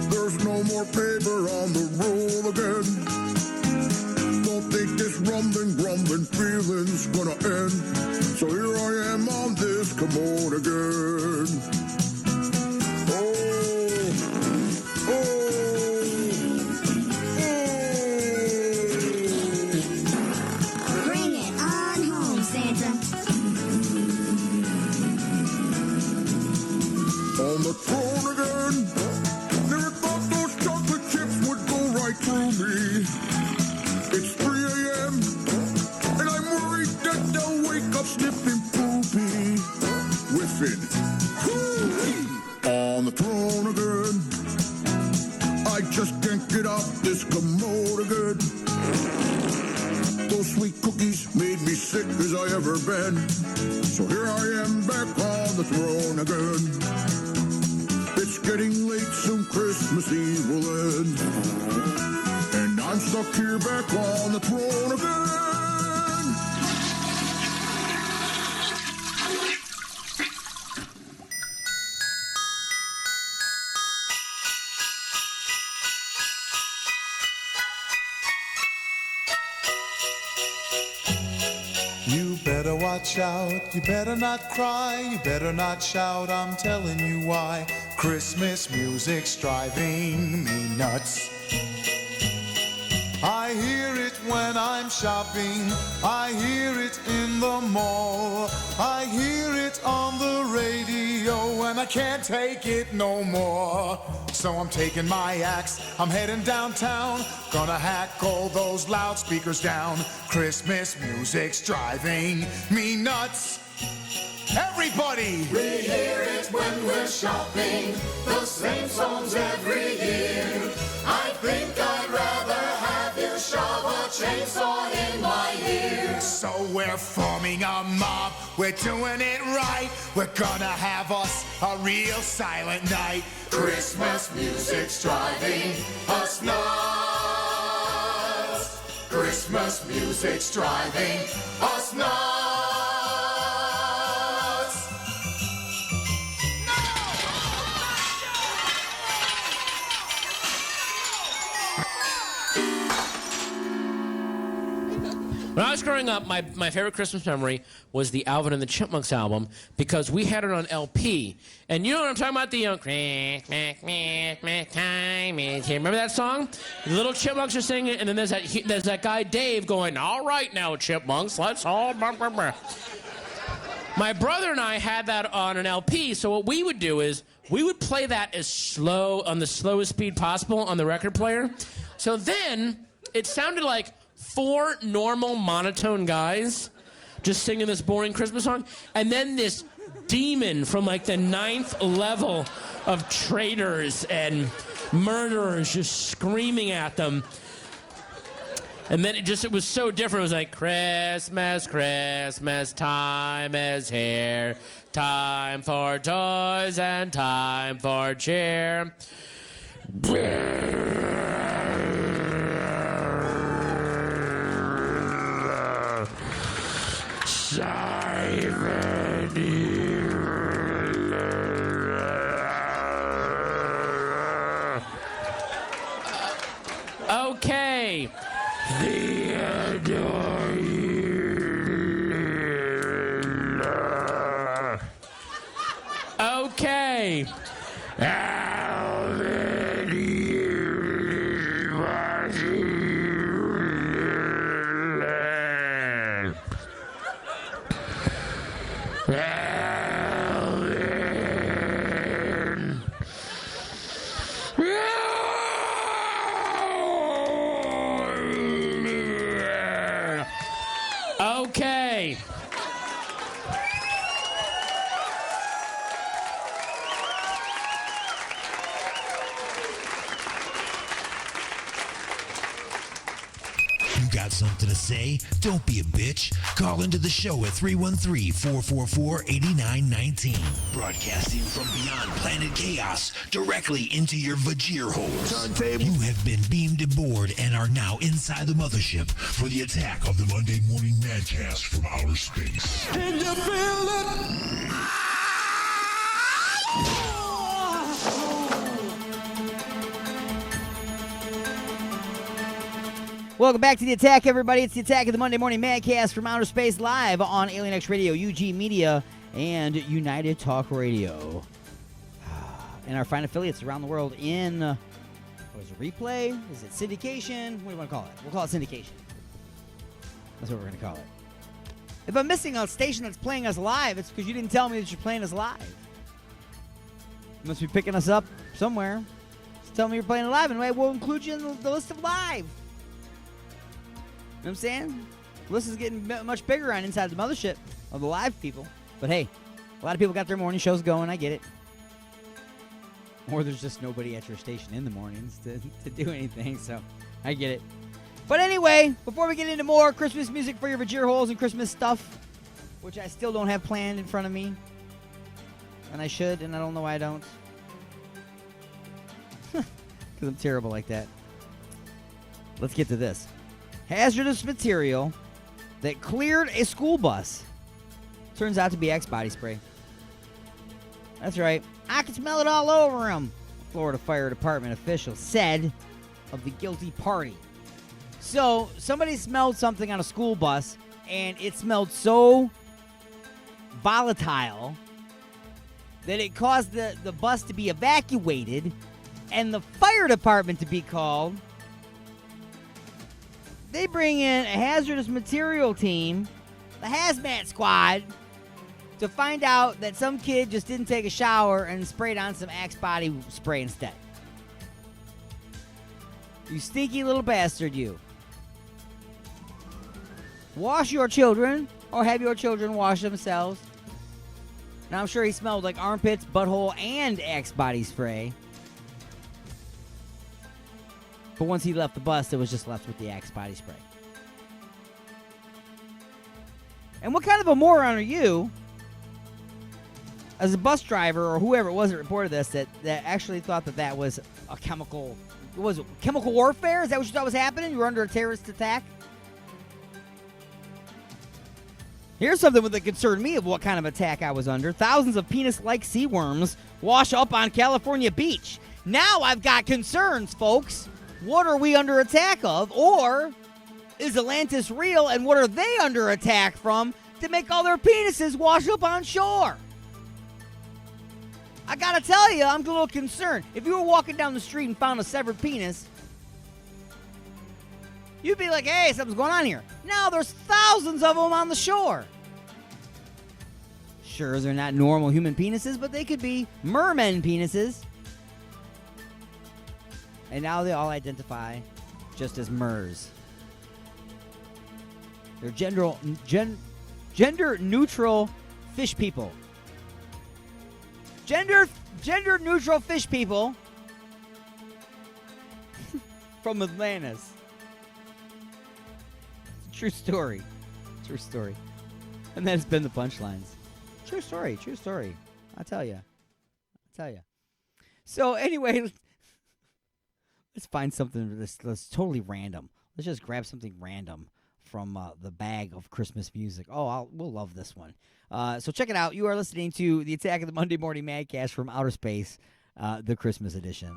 There's no more paper on the roll again. Don't think this rumbling, grumbling feeling's gonna end. So here I am on this commode again. Bring it on home, Santa. On the throne again. Never thought those chocolate chips would go right through me. It's 3 a.m. and I'm worried that they'll wake up sniffing poopy. Whiffing. Hoo-wee. On the throne again. I just can't get off this commode again. Those sweet cookies made me sick as I ever been. So here I am back on the throne again. It's getting late, soon Christmas Eve will end. And I'm stuck here back on the throne again. You better watch out, you better not cry, you better not shout, I'm telling you why. Christmas music's driving me nuts. I hear it when I'm shopping, I hear it in the mall, I hear it on the radio, and I can't take it no more. So I'm taking my axe, I'm heading downtown, gonna hack all those loudspeakers down. Christmas music's driving me nuts. Everybody! We hear it when we're shopping, the same songs every year. I think I'd rather have you shove a chainsaw in my ear. So we're forming a mob, we're doing it right. We're gonna have us a real silent night. Christmas music's driving us nuts. Christmas music's driving us nuts. When I was growing up, my favorite Christmas memory was the Alvin and the Chipmunks album because we had it on LP. And you know what I'm talking about? The Christmas time is here. Remember that song? The little chipmunks are singing it, and then there's that guy Dave going, "All right now, chipmunks, let's all..." My brother and I had that on an LP, so what we would do is we would play that as slow, on the slowest speed possible on the record player. So then it sounded like 4 normal monotone guys just singing this boring Christmas song, and then this demon from like the 9th level of traitors and murderers just screaming at them. And then it was so different. It was like, Christmas, Christmas time is here, time for toys and time for cheer. Okay. Okay. Okay. You got something to say? Don't be a bitch. Call into the show at 313-444-8919. Broadcasting from beyond planet chaos directly into your Vajir holes. You have been beamed aboard and are now inside the mothership for the attack of the Monday Morning Madcast from outer space. Can you feel it? Welcome back to The Attack, everybody. It's The Attack of the Monday Morning Madcast from outer space, live on Alien X Radio, UG Media, and United Talk Radio. And our fine affiliates around the world in, what is it, replay? Is it syndication? What do you want to call it? We'll call it syndication. That's what we're going to call it. If I'm missing a station that's playing us live, it's because you didn't tell me that you're playing us live. You must be picking us up somewhere. Just tell me you're playing it live, and we'll include you in the list of live. You know what I'm saying? The list is getting much bigger on Inside the Mothership of the live people. But hey, a lot of people got their morning shows going. I get it. Or there's just nobody at your station in the mornings to do anything, so I get it. But anyway, before we get into more Christmas music for your Vajir holes and Christmas stuff, which I still don't have planned in front of me, and I should, and I don't know why I don't. Because I'm terrible like that. Let's get to this. Hazardous material that cleared a school bus turns out to be Axe body spray. That's right. I can smell it all over him, Florida Fire Department official said of the guilty party. So, somebody smelled something on a school bus, and it smelled so volatile that it caused the bus to be evacuated and the fire department to be called. They bring in a hazardous material team, the hazmat squad, to find out that some kid just didn't take a shower and sprayed on some Axe body spray instead. You stinky little bastard, you. Wash your children, or have your children wash themselves. Now, I'm sure he smelled like armpits, butthole, and Axe body spray. But once he left the bus, it was just left with the Axe body spray. And what kind of a moron are you, as a bus driver or whoever it was that reported this, that actually thought that was a chemical... What was it? Chemical warfare? Is that what you thought was happening? You were under a terrorist attack? Here's something that concerned me of what kind of attack I was under. Thousands of penis-like sea worms wash up on California beach. Now I've got concerns, folks. What are we under attack of? Or is Atlantis real, and what are they under attack from to make all their penises wash up on shore? I gotta tell you, I'm a little concerned. If you were walking down the street and found a severed penis, you'd be like, hey, something's going on here. Now there's thousands of them on the shore. Sure, they're not normal human penises, but they could be merman penises. And now they all identify just as MERS. They're gender-neutral fish people. Gender-neutral fish people from Atlantis. It's a true story. True story. And that's been the punchlines. True story. True story. I'll tell you. So anyway, let's find something that's totally random. Let's just grab something random from the bag of Christmas music. Oh, we'll love this one. So check it out. You are listening to the Attack of the Monday Morning Madcast from Outer Space, the Christmas edition.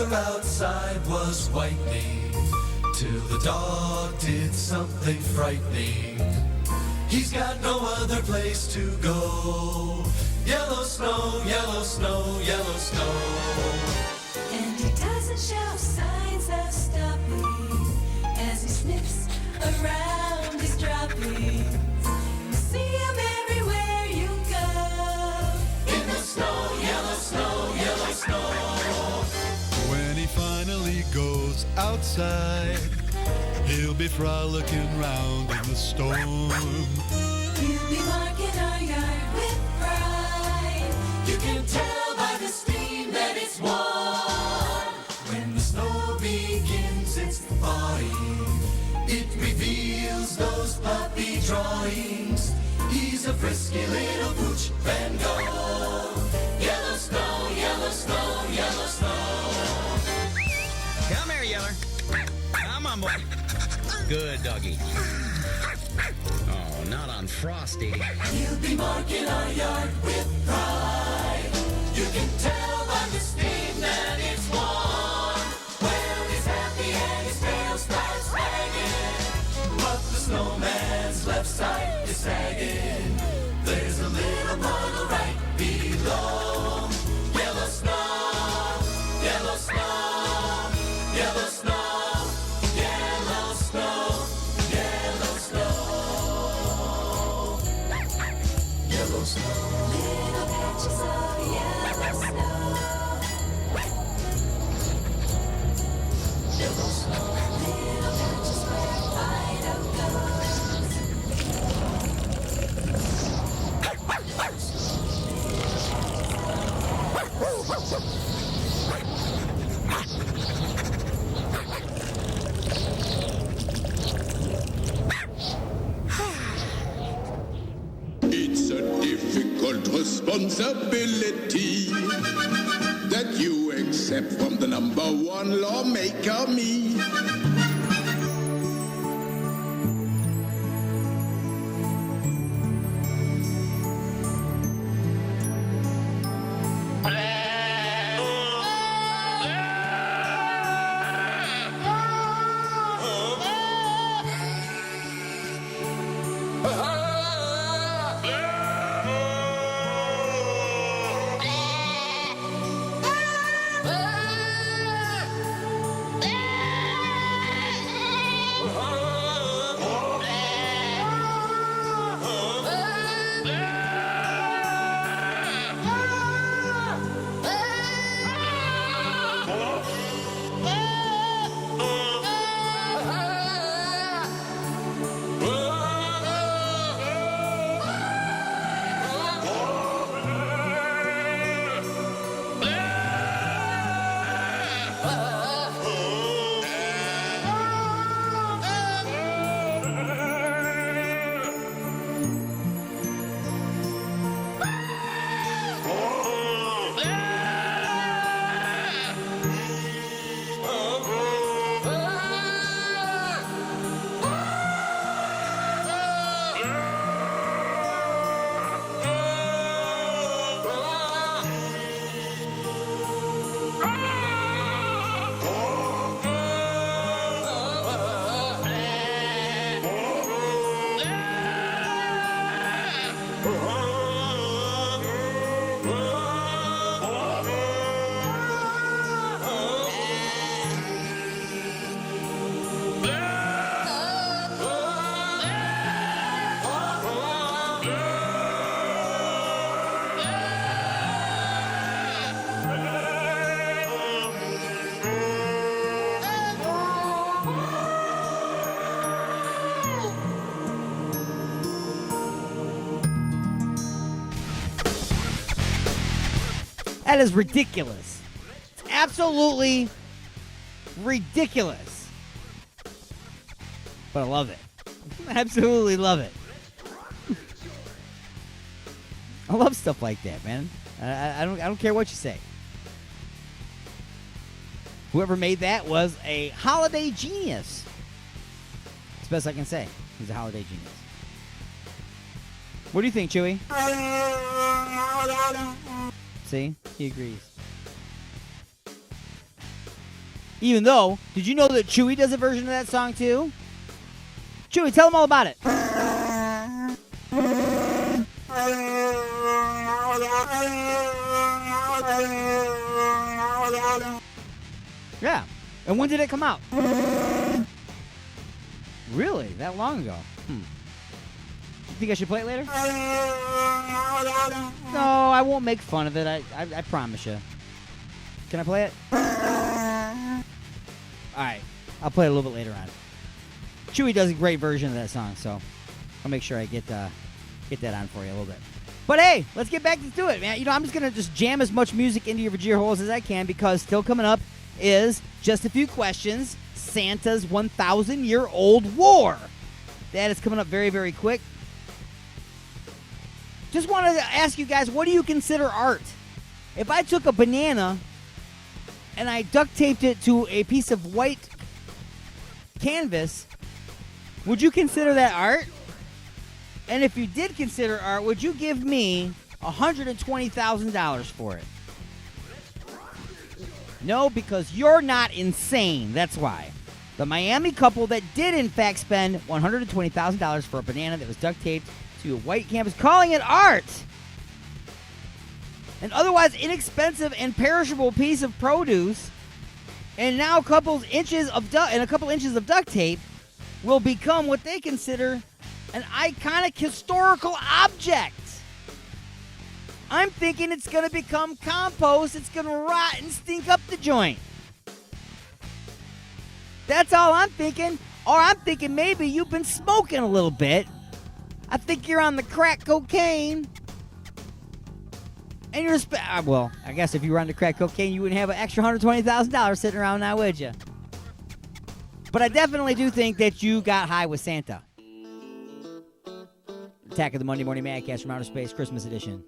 Outside was whitening till the dog did something frightening. He's got no other place to go. Yellow snow, yellow snow, yellow snow. And he doesn't show signs of stopping as he sniffs around his droppings. You see him everywhere you go. In the snow, yellow snow, yellow snow. When he finally goes outside, he'll be frolicking round in the storm. He'll be marking our yard with pride. You can tell by the steam that it's warm. When the snow begins its thawing, it reveals those puppy drawings. He's a frisky little pooch Van Gogh. Yellow snow, yellow snow, yellow snow. Come here, Yeller. Come on, boy. Good doggy. Oh, not on Frosty. He'll be marking our yard with pride. You can tell by the steam that it's warm. When he's happy and his tail starts wagging, but the snowman's left side is sagging. There's a little puddle right below. Yellow snow, yellow snow. Yellow snow, yellow snow, yellow snow. Yellow snow. Little patches of yellow snow. Yellow snow. Little patches where Fido goes. It's a difficult responsibility that you accept from the number one lawmaker, me. That is ridiculous. It's absolutely ridiculous. But I love it. Absolutely love it. I love stuff like that, man. I don't care what you say. Whoever made that was a holiday genius. That's the best I can say. He's a holiday genius. What do you think, Chewy? See? He agrees. Even though, did you know that Chewy does a version of that song too? Chewy, tell them all about it. Yeah. And when did it come out? Really? That long ago? You think I should play it later? No, I won't make fun of it. I promise you. Can I play it? Alright. I'll play it a little bit later on. Chewy does a great version of that song, so I'll make sure I get that on for you a little bit. But hey, let's get back to it, man. You know, I'm just going to just jam as much music into your Vajir holes as I can, because still coming up is Just a Few Questions, Santa's 1,000-Year-Old War. That is coming up very, very quick. Just wanted to ask you guys, what do you consider art? If I took a banana and I duct taped it to a piece of white canvas, would you consider that art? And if you did consider art, would you give me $120,000 for it? No, because you're not insane. That's why. The Miami couple that did, in fact, spend $120,000 for a banana that was duct taped to a white canvas, calling it art. An otherwise inexpensive and perishable piece of produce, and now a couple inches of duct tape will become what they consider an iconic historical object. I'm thinking it's going to become compost. It's going to rot and stink up the joint. That's all I'm thinking. Or I'm thinking maybe you've been smoking a little bit. I think you're on the crack cocaine. And you're well, I guess if you were on the crack cocaine, you wouldn't have an extra $120,000 sitting around now, would you? But I definitely do think that you got high with Santa. Attack of the Monday Morning Madcast from Outer Space, Christmas edition.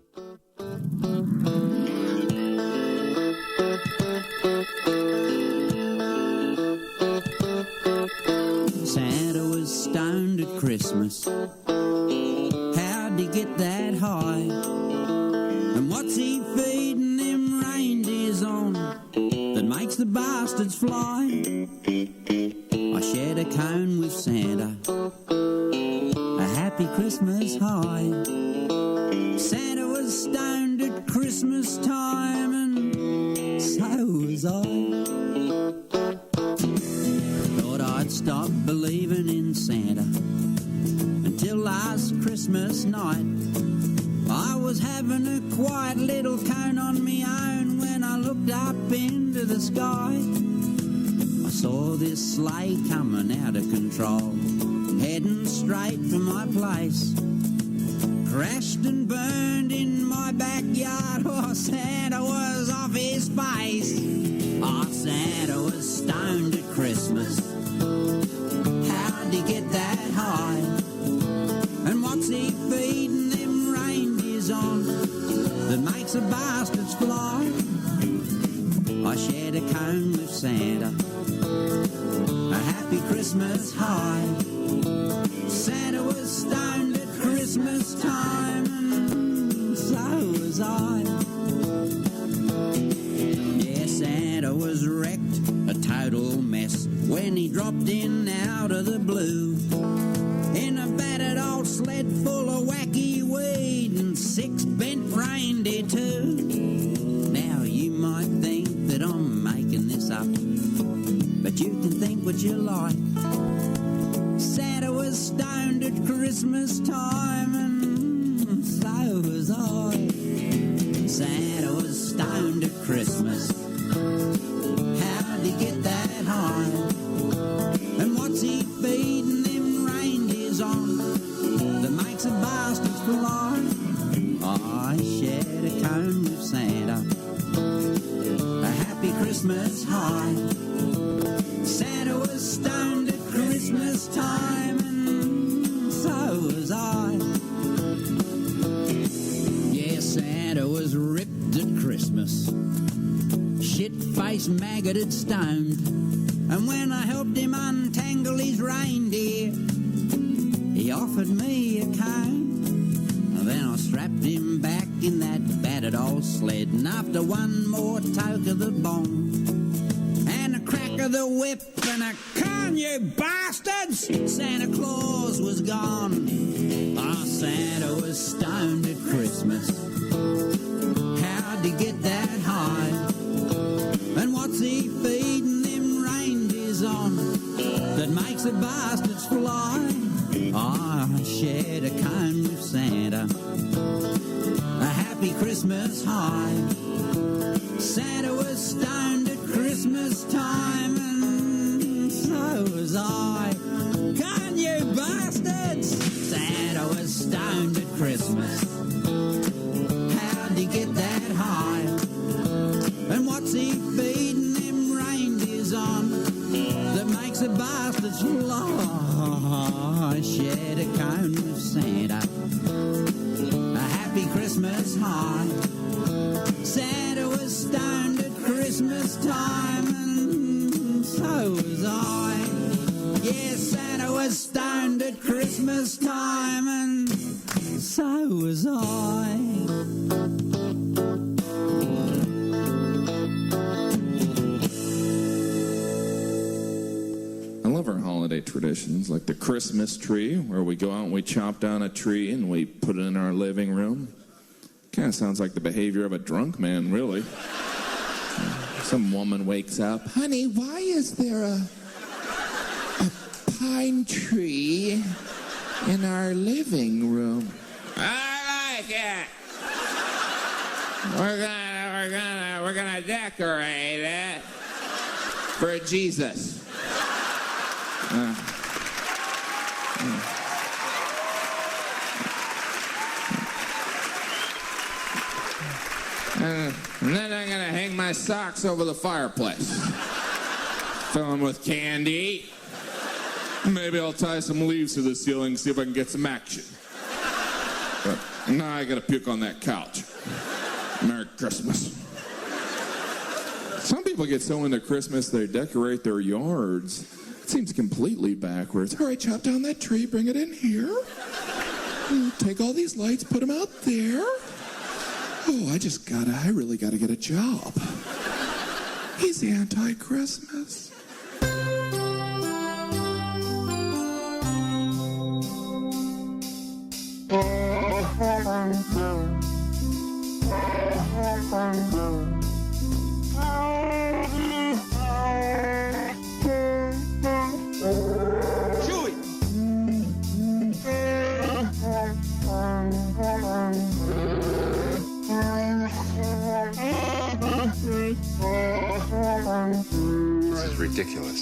Santa was stoned at Christmas. How'd he get that high? And what's he feeding them reindeers on that makes the bastards fly? I shared a cone with Santa, a happy Christmas high. Santa was stoned at Christmas time, and so was I. Thought I'd stop believing in Santa until last Christmas night. I was having a quiet little cone on me own when I looked up into the sky. I saw this sleigh coming out of control, heading straight for my place. Crashed and burned in my backyard. Oh, Santa was off his face. Oh, Santa was stoned at Christmas. How'd he get that high? And what's he feeding them reindeers on that makes the bastards fly? I shared a cone with Santa, a happy Christmas high. Santa was stoned at Christmas time, and so was I. Yeah, Santa was wrecked, a total mess, when he dropped in out of the blue in a battered old sled full of wacky weed and 6 bent reindeer too. Now you might think that I'm making this up, but you can think what you like. Santa was stoned at Christmas time, and so was I. Santa was stoned at Christmas. How'd he get that high? And what's he feeding them reindeers on that makes the bastards fly? I shared a cone with Santa, Christmas high. Santa was stoned at Christmas time, and so was I. Yeah, Santa was ripped at Christmas, shit-faced, maggoted, stoned. And when I helped him untangle his reindeer, he offered me a cone. And then I strapped him back in that battered old sled, and after one more toke of the bong and a crack of the whip and a "Con, you bastards!" Santa Claus was gone. Ah, Santa was stoned at Christmas. How'd he get that high? And what's he feeding them reindeers on that makes the bastards fly? I shared a cone with Santa, a happy Christmas high. Santa was stoned at Christmas time, and so was I. Can you bastards? Santa was stoned at Christmas. How'd he get that high? And what's he feeding them reindeers on that makes the bastards fly? I shared a cone with Santa, a happy Christmas high. Santa was stoned at Christmas time, and so was I. Yes, Santa was stoned at Christmas time, and so was I. I love our holiday traditions, like the Christmas tree, where we go out and we chop down a tree and we put it in our living room. Kind of sounds like the behavior of a drunk man, really. Some woman wakes up, "Honey, why is there a pine tree in our living room?" "I like it. We're gonna decorate it for Jesus." And then I'm gonna hang my socks over the fireplace, fill them with candy. Maybe I'll tie some leaves to the ceiling, see if I can get some action. But now I gotta puke on that couch. Merry Christmas. Some people get so into Christmas they decorate their yards. It seems completely backwards. All right, chop down that tree, bring it in here. Take all these lights, put them out there. Oh, I really gotta get a job. He's anti-Christmas. Chewy! This is ridiculous.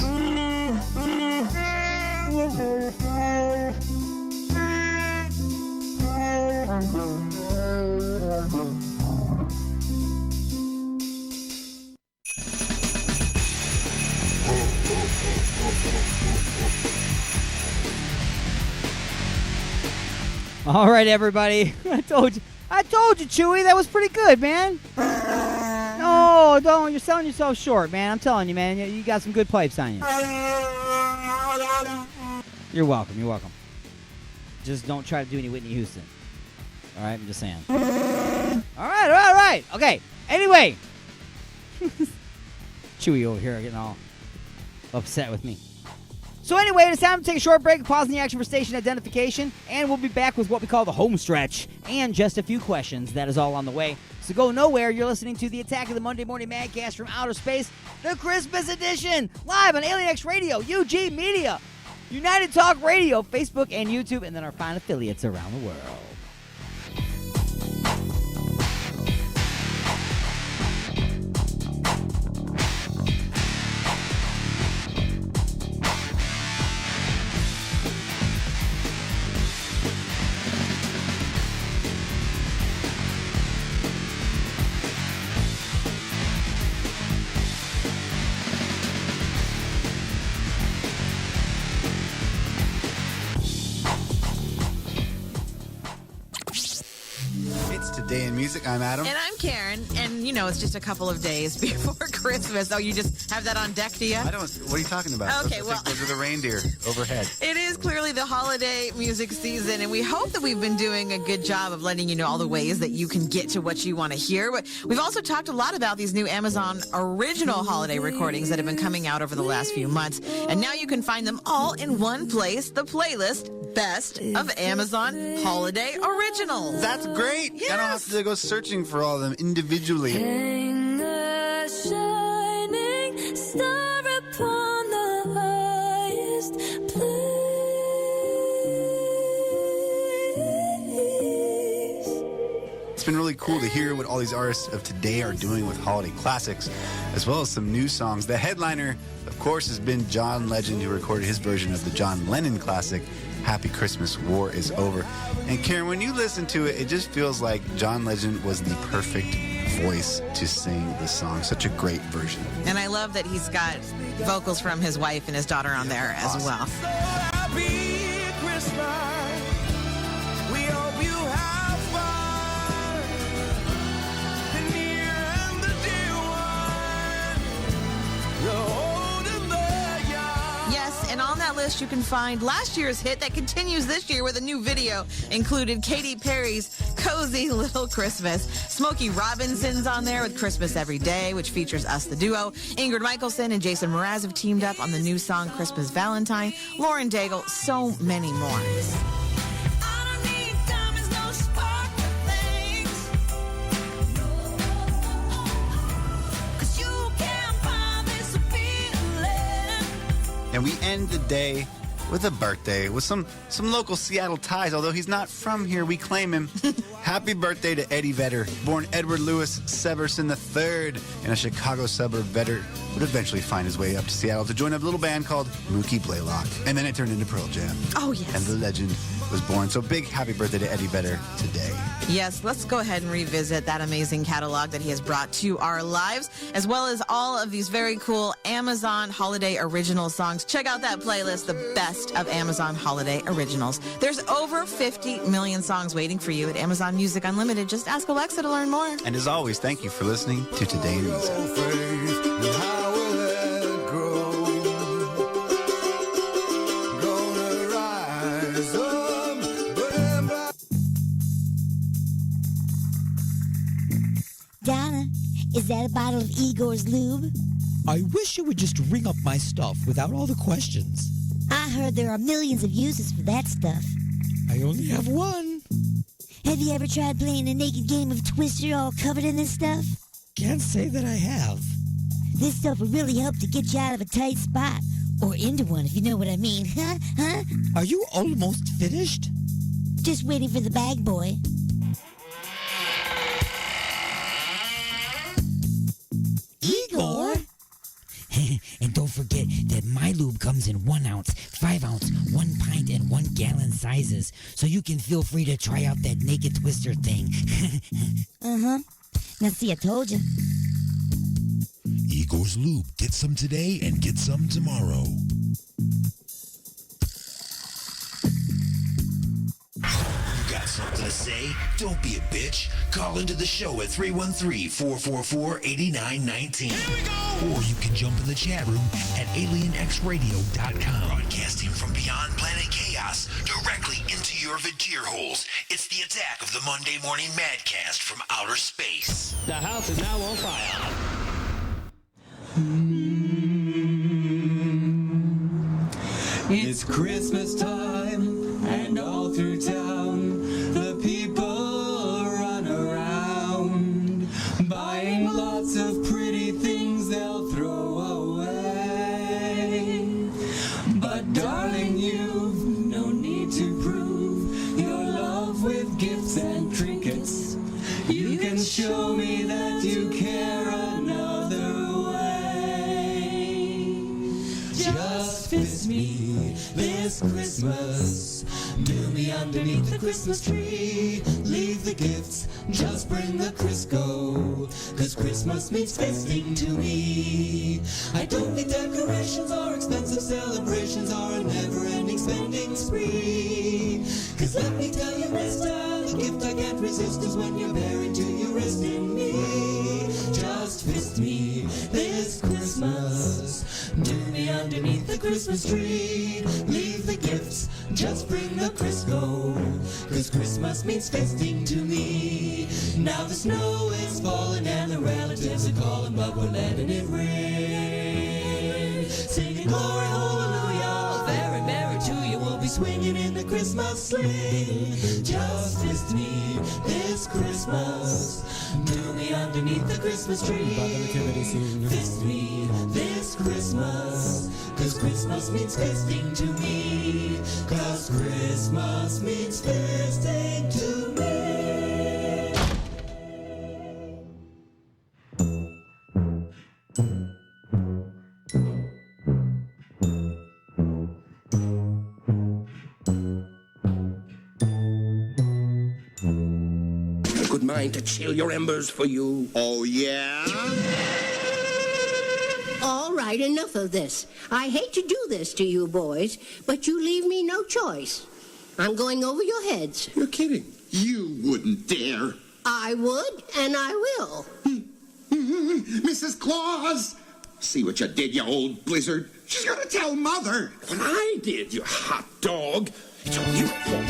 All right, everybody. I told you, Chewy. That was pretty good, man. No, don't. You're selling yourself short, man. I'm telling you, man. You got some good pipes on you. You're welcome. You're welcome. Just don't try to do any Whitney Houston. All right? I'm just saying. All right. Okay. Anyway. Chewy over here getting all upset with me. So anyway, it's time to take a short break, pause in the action for station identification, and we'll be back with what we call the home stretch and just a few questions. That is all on the way. So go nowhere. You're listening to the Attack of the Monday Morning Madcast from outer space, the Christmas edition, live on Alien X Radio, UG Media, United Talk Radio, Facebook, and YouTube, and then our fine affiliates around the world. Today in Music. I'm Adam. And I'm Karen, and you know it's just a couple of days before Christmas. Oh, you just have that on deck, do you? I don't. What are you talking about? Okay, those are the reindeer overhead. It is clearly the holiday music season, and we hope that we've been doing a good job of letting you know all the ways that you can get to what you want to hear. But we've also talked a lot about these new Amazon original holiday recordings that have been coming out over the last few months, and now you can find them all in one place, the playlist Best of Amazon Holiday Originals. That's great. Yes. I don't have to go searching for all of them individually. Hang a shining star upon the highest place. It's been really cool to hear what all these artists of today are doing with holiday classics, as well as some new songs. The headliner, of course, has been John Legend, who recorded his version of the John Lennon classic, Happy Christmas, War is Over. And Karen, when you listen to it, it just feels like John Legend was the perfect voice to sing the song. Such a great version. And I love that he's got vocals from his wife and his daughter on there as well. Happy Christmas. We hope you have fun. The near and the dear one. The old and the young. Yes, and on that list you can find last year's hit that continues this year with a new video included Katy Perry's Cozy Little Christmas. Smokey Robinson's on there with Christmas Every Day, which features Us the Duo. Ingrid Michaelson and Jason Mraz have teamed up on the new song Christmas Valentine. Lauren Daigle, so many more. And we end the day with a birthday, with some local Seattle ties. Although he's not from here, we claim him. Happy birthday to Eddie Vedder. Born Edward Louis Severson III in a Chicago suburb, Vedder would eventually find his way up to Seattle to join a little band called Mookie Blaylock. And then it turned into Pearl Jam. Oh, yes. And the legend was born. So big happy birthday to Eddie Vedder today. Yes, let's go ahead and revisit that amazing catalog that he has brought to our lives, as well as all of these very cool Amazon Holiday Original songs. Check out that playlist, the Best of Amazon Holiday Originals. There's over 50 million songs waiting for you at Amazon Music Unlimited. Just ask Alexa to learn more. And as always, thank you for listening to Today in Music. Donna, is that a bottle of Igor's lube? I wish you would just ring up my stuff without all the questions. I heard there are millions of uses for that stuff. I only have one. Have you ever tried playing a naked game of Twister all covered in this stuff? Can't say that I have. This stuff will really help to get you out of a tight spot. Or into one, if you know what I mean. Huh? Are you almost finished? Just waiting for the bag boy. Igor? And don't forget that my lube comes in 1 ounce, 5 ounce, 1 pint, and 1 gallon sizes, so you can feel free to try out that naked twister thing. Uh-huh. Now see, I told you. Igor's Lube. Get some today and get some tomorrow. Got something to say? Don't be a bitch. Call into the show at 313-444-8919. Or you can jump in the chat room at alienxradio.com. Broadcasting from beyond planet chaos directly into your vagir holes. It's the attack of the Monday Morning Madcast from outer space. The house is now on fire. It's Christmas time, and all through town, the people run around, buying lots of pretty things they'll throw away. But darling, you've no need to prove your love with gifts and trinkets. You can show me that you care another way. Just fist me this this Christmas. Do me underneath the Christmas tree. Leave the gifts, just bring the Crisco. 'Cause Christmas means feasting to me. I don't need decorations or expensive celebrations or a never-ending spending spree. 'Cause let me tell you, mister, the gift I can't resist is when you're buried to your rest in me. Just fist me this Christmas. Do me underneath the Christmas tree. Leave the gifts, just bring the Crisco. 'Cause Christmas means feasting to me. Now the snow is falling and the relatives are calling, but we're letting it rain. Singing glory, hallelujah, very merry to you. We'll be swinging in the Christmas sling. Just fist me this Christmas. Do me underneath the Christmas tree. Fist me this Christmas. 'Cause Christmas means feasting to me. 'Cause Christmas means feasting to me. A good mind to chill your embers for you. Oh, yeah? All right, enough of this. I hate to do this to you boys, but you leave me no choice. I'm going over your heads. You're kidding. You wouldn't dare. I would, and I will. Mrs. Claus! See what you did, you old blizzard. She's gonna tell Mother. What I did, you hot dog. It's all your fault.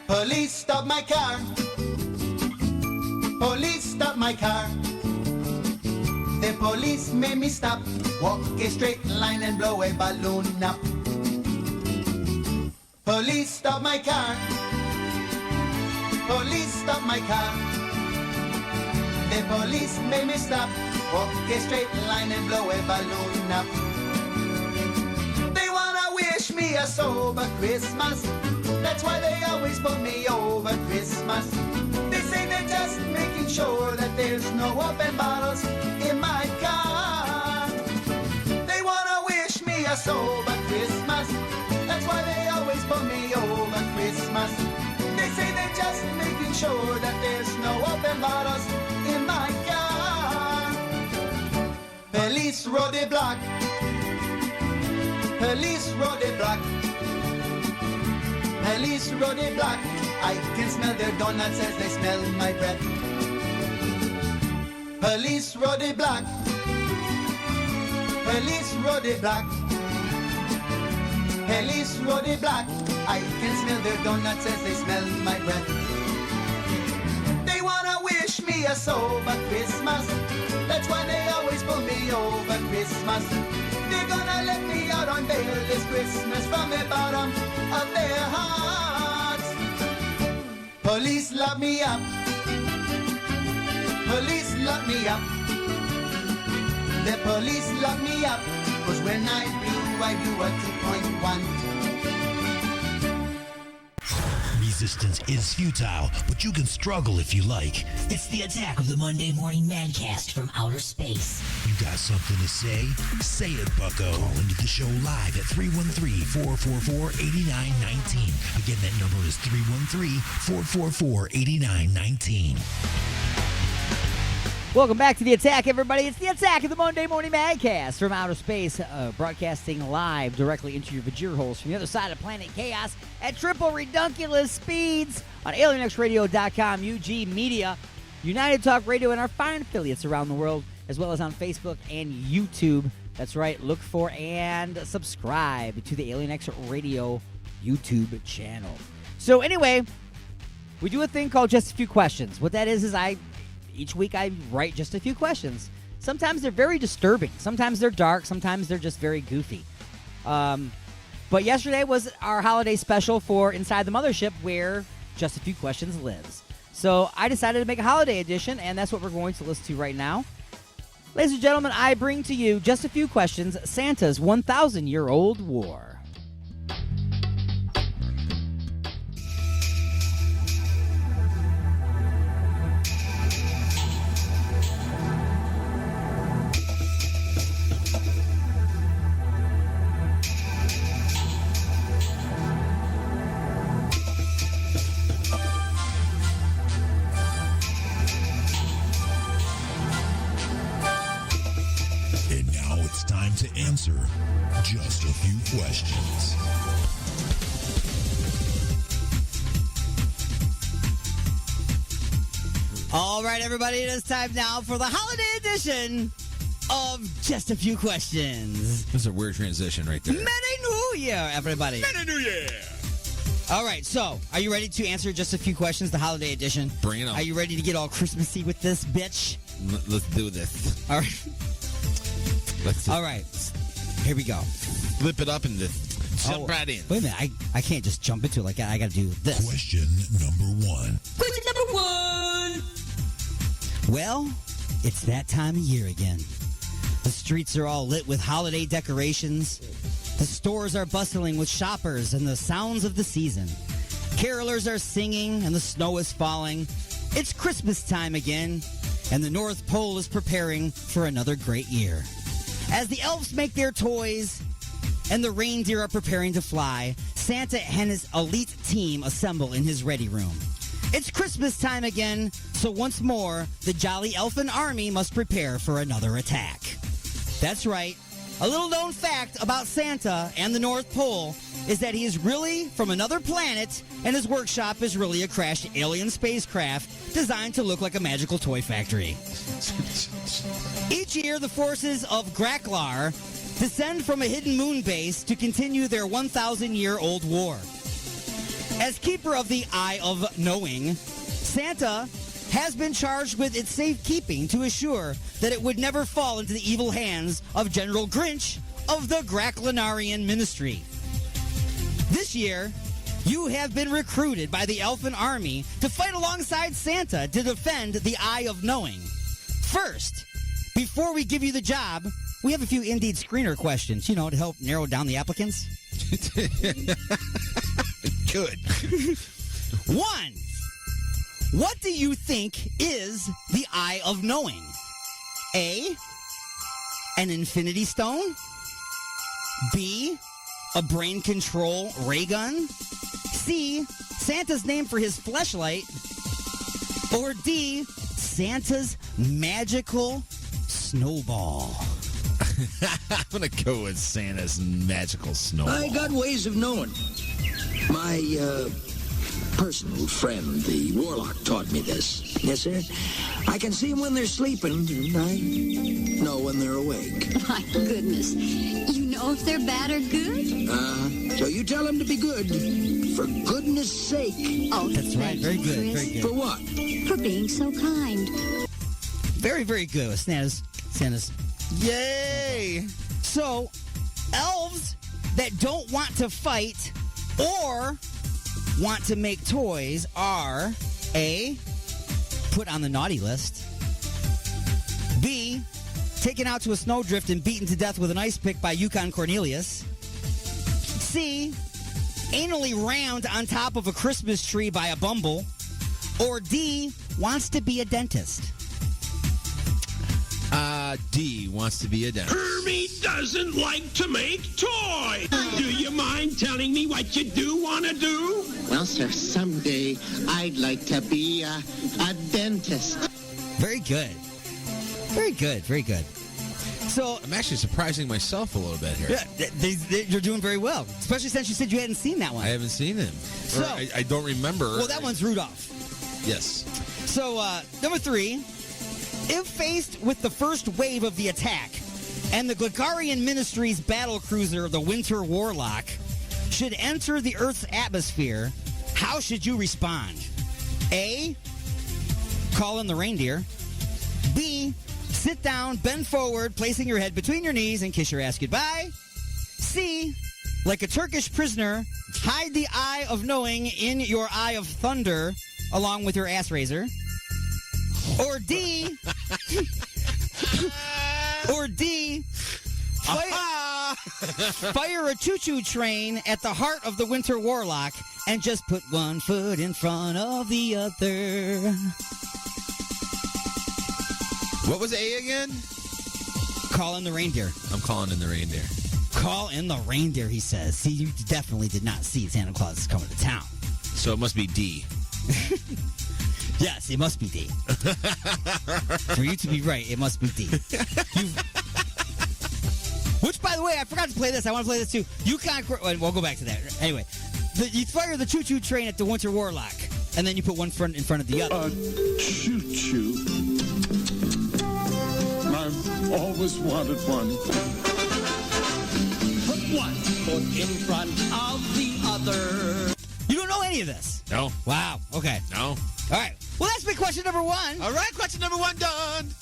Police, stop my car. Police, stop my car. The police made me stop. Walk a straight line and blow a balloon up. Police, stop my car. Police, stop my car. The police made me stop. Walk a straight line and blow a balloon up. They wanna wish me a sober Christmas. That's why they always put me over Christmas. They say they're just making sure that there's no open bottles in my car. They wanna wish me a sober Christmas. That's why they always put me over Christmas. They say they're just making sure that there's no open bottles in my car. Police road the block. Police road the block. Police road the block. I can smell their donuts as they smell my breath. Police road the block. Police road the block. Police road the block. I can smell their donuts as they smell my breath. They wanna wish me a sober Christmas. That's why they always pull me over Christmas. They're gonna let me out on bail this Christmas from the bottom of their hearts. Police lock me up. Police lock me up. The police lock me up. 'Cause when I do a 2.1. Resistance is futile, but you can struggle if you like. It's the attack of the Monday Morning Madcast from outer space. You got something to say? Say it, bucko. Call into the show live at 313-444-8919. Again, that number is 313-444-8919. Welcome back to The Attack, everybody. It's The Attack of the Monday Morning Madcast from outer space, broadcasting live directly into your vajir holes from the other side of planet chaos at triple redunculous speeds on alienxradio.com, UG Media, United Talk Radio, and our fine affiliates around the world, as well as on Facebook and YouTube. That's right. Look for and subscribe to the Alien X Radio YouTube channel. So anyway, we do a thing called Just a Few Questions. What that is each week I write just a few questions. Sometimes they're very disturbing. Sometimes they're dark. Sometimes they're just very goofy. But yesterday was our holiday special for Inside the Mothership, where Just a Few Questions lives. So I decided to make a holiday edition, and that's what we're going to listen to right now. Ladies and gentlemen, I bring to you Just a Few Questions, Santa's 1,000-Year-Old War. answer just a few questions. All right, everybody, it is time now for the holiday edition of Just a Few Questions. That's a weird transition right there. Merry New Year, everybody. Merry New Year. All right, so are you ready to answer just a few questions, the holiday edition? Bring it on. Are you ready to get all Christmassy with this, bitch? Let's do this. All right. All right. Here we go. Flip it up and jump right in. Wait a minute. I can't just jump into it like that. I got to do this. Question number 1. Question number 1. Well, it's that time of year again. The streets are all lit with holiday decorations. The stores are bustling with shoppers and the sounds of the season. Carolers are singing and the snow is falling. It's Christmas time again, and the North Pole is preparing for another great year. As the elves make their toys and the reindeer are preparing to fly, Santa and his elite team assemble in his ready room. It's Christmas time again, so once more, the Jolly Elfin Army must prepare for another attack. That's right. A little known fact about Santa and the North Pole is that he is really from another planet, and his workshop is really a crashed alien spacecraft designed to look like a magical toy factory. Each year, the forces of Graklar descend from a hidden moon base to continue their 1,000-year-old war. As keeper of the Eye of Knowing, Santa has been charged with its safekeeping to assure that it would never fall into the evil hands of General Grinch of the Graklanarian Ministry. This year, you have been recruited by the Elfin Army to fight alongside Santa to defend the Eye of Knowing. First, before we give you the job, we have a few Indeed screener questions, to help narrow down the applicants. Good. 1. What do you think is the Eye of Knowing? A, an infinity stone? B, a brain control ray gun? C, Santa's name for his fleshlight? Or D, Santa's magical snowball? I'm going to go with Santa's magical snowball. I got ways of knowing. My personal friend, the warlock, taught me this. Yes, sir. I can see them when they're sleeping, and I know when they're awake. My goodness. You know if they're bad or good? So you tell them to be good, for goodness sake. Oh, that's right. Very good. Chris. Very good. For what? For being so kind. Very, very good with Santa's. Yay! So, elves that don't want to fight or want to make toys are A, put on the naughty list, B, taken out to a snowdrift and beaten to death with an ice pick by Yukon Cornelius, C, anally rammed on top of a Christmas tree by a bumble, or D, wants to be a dentist. D, wants to be a dentist. Herbie doesn't like to make toys. Do you mind telling me what you do want to do? Well, sir, someday I'd like to be a dentist. Very good. Very good. Very good. So I'm actually surprising myself a little bit here. Yeah, you're doing very well, especially since you said you hadn't seen that one. I haven't seen him. So, I don't remember. Well, that one's Rudolph. Yes. So, number 3, if faced with the first wave of the attack and the Glagarian Ministry's battle cruiser, the Winter Warlock, should enter the Earth's atmosphere, how should you respond? A, call in the reindeer. B, sit down, bend forward, placing your head between your knees and kiss your ass goodbye. C, like a Turkish prisoner, hide the Eye of Knowing in your Eye of Thunder along with your ass razor. Or D, fire a choo-choo train at the heart of the Winter Warlock and just put one foot in front of the other. What was A again? Call in the reindeer. I'm calling in the reindeer. Call in the reindeer, he says. See, you definitely did not see Santa Claus is coming to town. So it must be D. Yes, it must be D. For you to be right, it must be D. Which, by the way, I forgot to play this. I want to play this too. Yukon. We'll go back to that. Anyway, you fire the choo-choo train at the Winter Warlock, and then you put one in front of the other. Choo-choo. I've always wanted one. Put one foot in front of the other. You don't know any of this? No. Wow. Okay. No. All right. Well, that's been question number 1. All right, question number 1 done.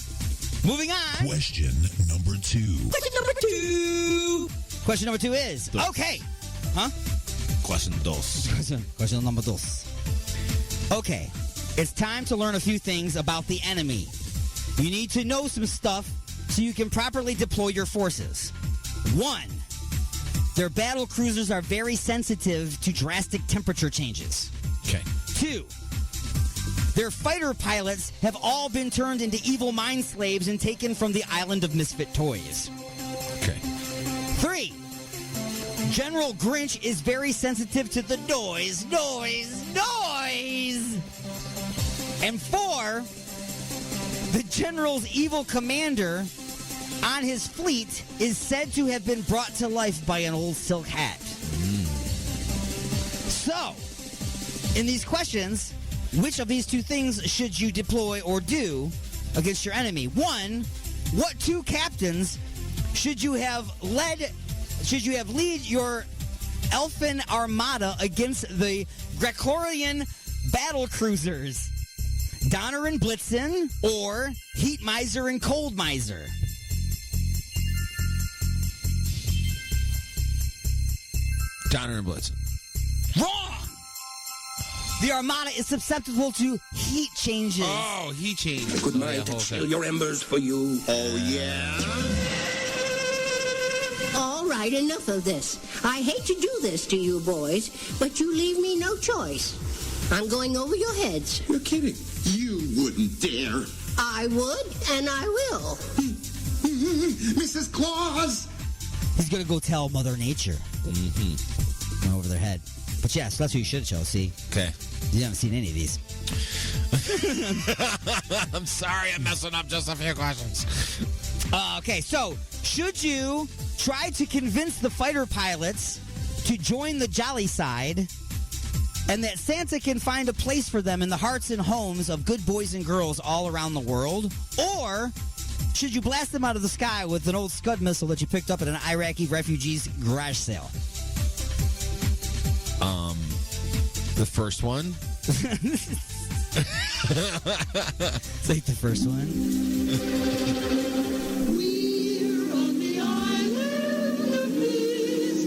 Moving on. Question number 2. Question number 2. Question number 2 is, okay. Huh? Question dos. Question number 2. Okay. It's time to learn a few things about the enemy. You need to know some stuff so you can properly deploy your forces. 1. Their battle cruisers are very sensitive to drastic temperature changes. Okay. 2. Their fighter pilots have all been turned into evil mind slaves and taken from the island of misfit toys. Okay. 3. General Grinch is very sensitive to the noise. And 4. The General's evil commander on his fleet is said to have been brought to life by an old silk hat. So, in these questions, which of these 2 things should you deploy or do against your enemy? 1, what 2 captains should you have lead your elfin armada against the Gregorian battle cruisers? Donner and Blitzen or Heat Miser and Cold Miser? Donner and Blitzen. Wrong! The Armada is susceptible to heat changes. Oh, heat changes. Good night. Chill your embers for you. Oh, yeah? All right, enough of this. I hate to do this to you boys, but you leave me no choice. I'm going over your heads. You're kidding. You wouldn't dare. I would, and I will. Mrs. Claus! He's going to go tell Mother Nature. Mm-hmm. Over their head. But yeah, so that's what you should show, see? Okay. You haven't seen any of these. I'm sorry, I'm messing up just a few questions. Okay, so should you try to convince the fighter pilots to join the jolly side and that Santa can find a place for them in the hearts and homes of good boys and girls all around the world? Or should you blast them out of the sky with an old Scud missile that you picked up at an Iraqi refugee's garage sale? The first one. Take the first one.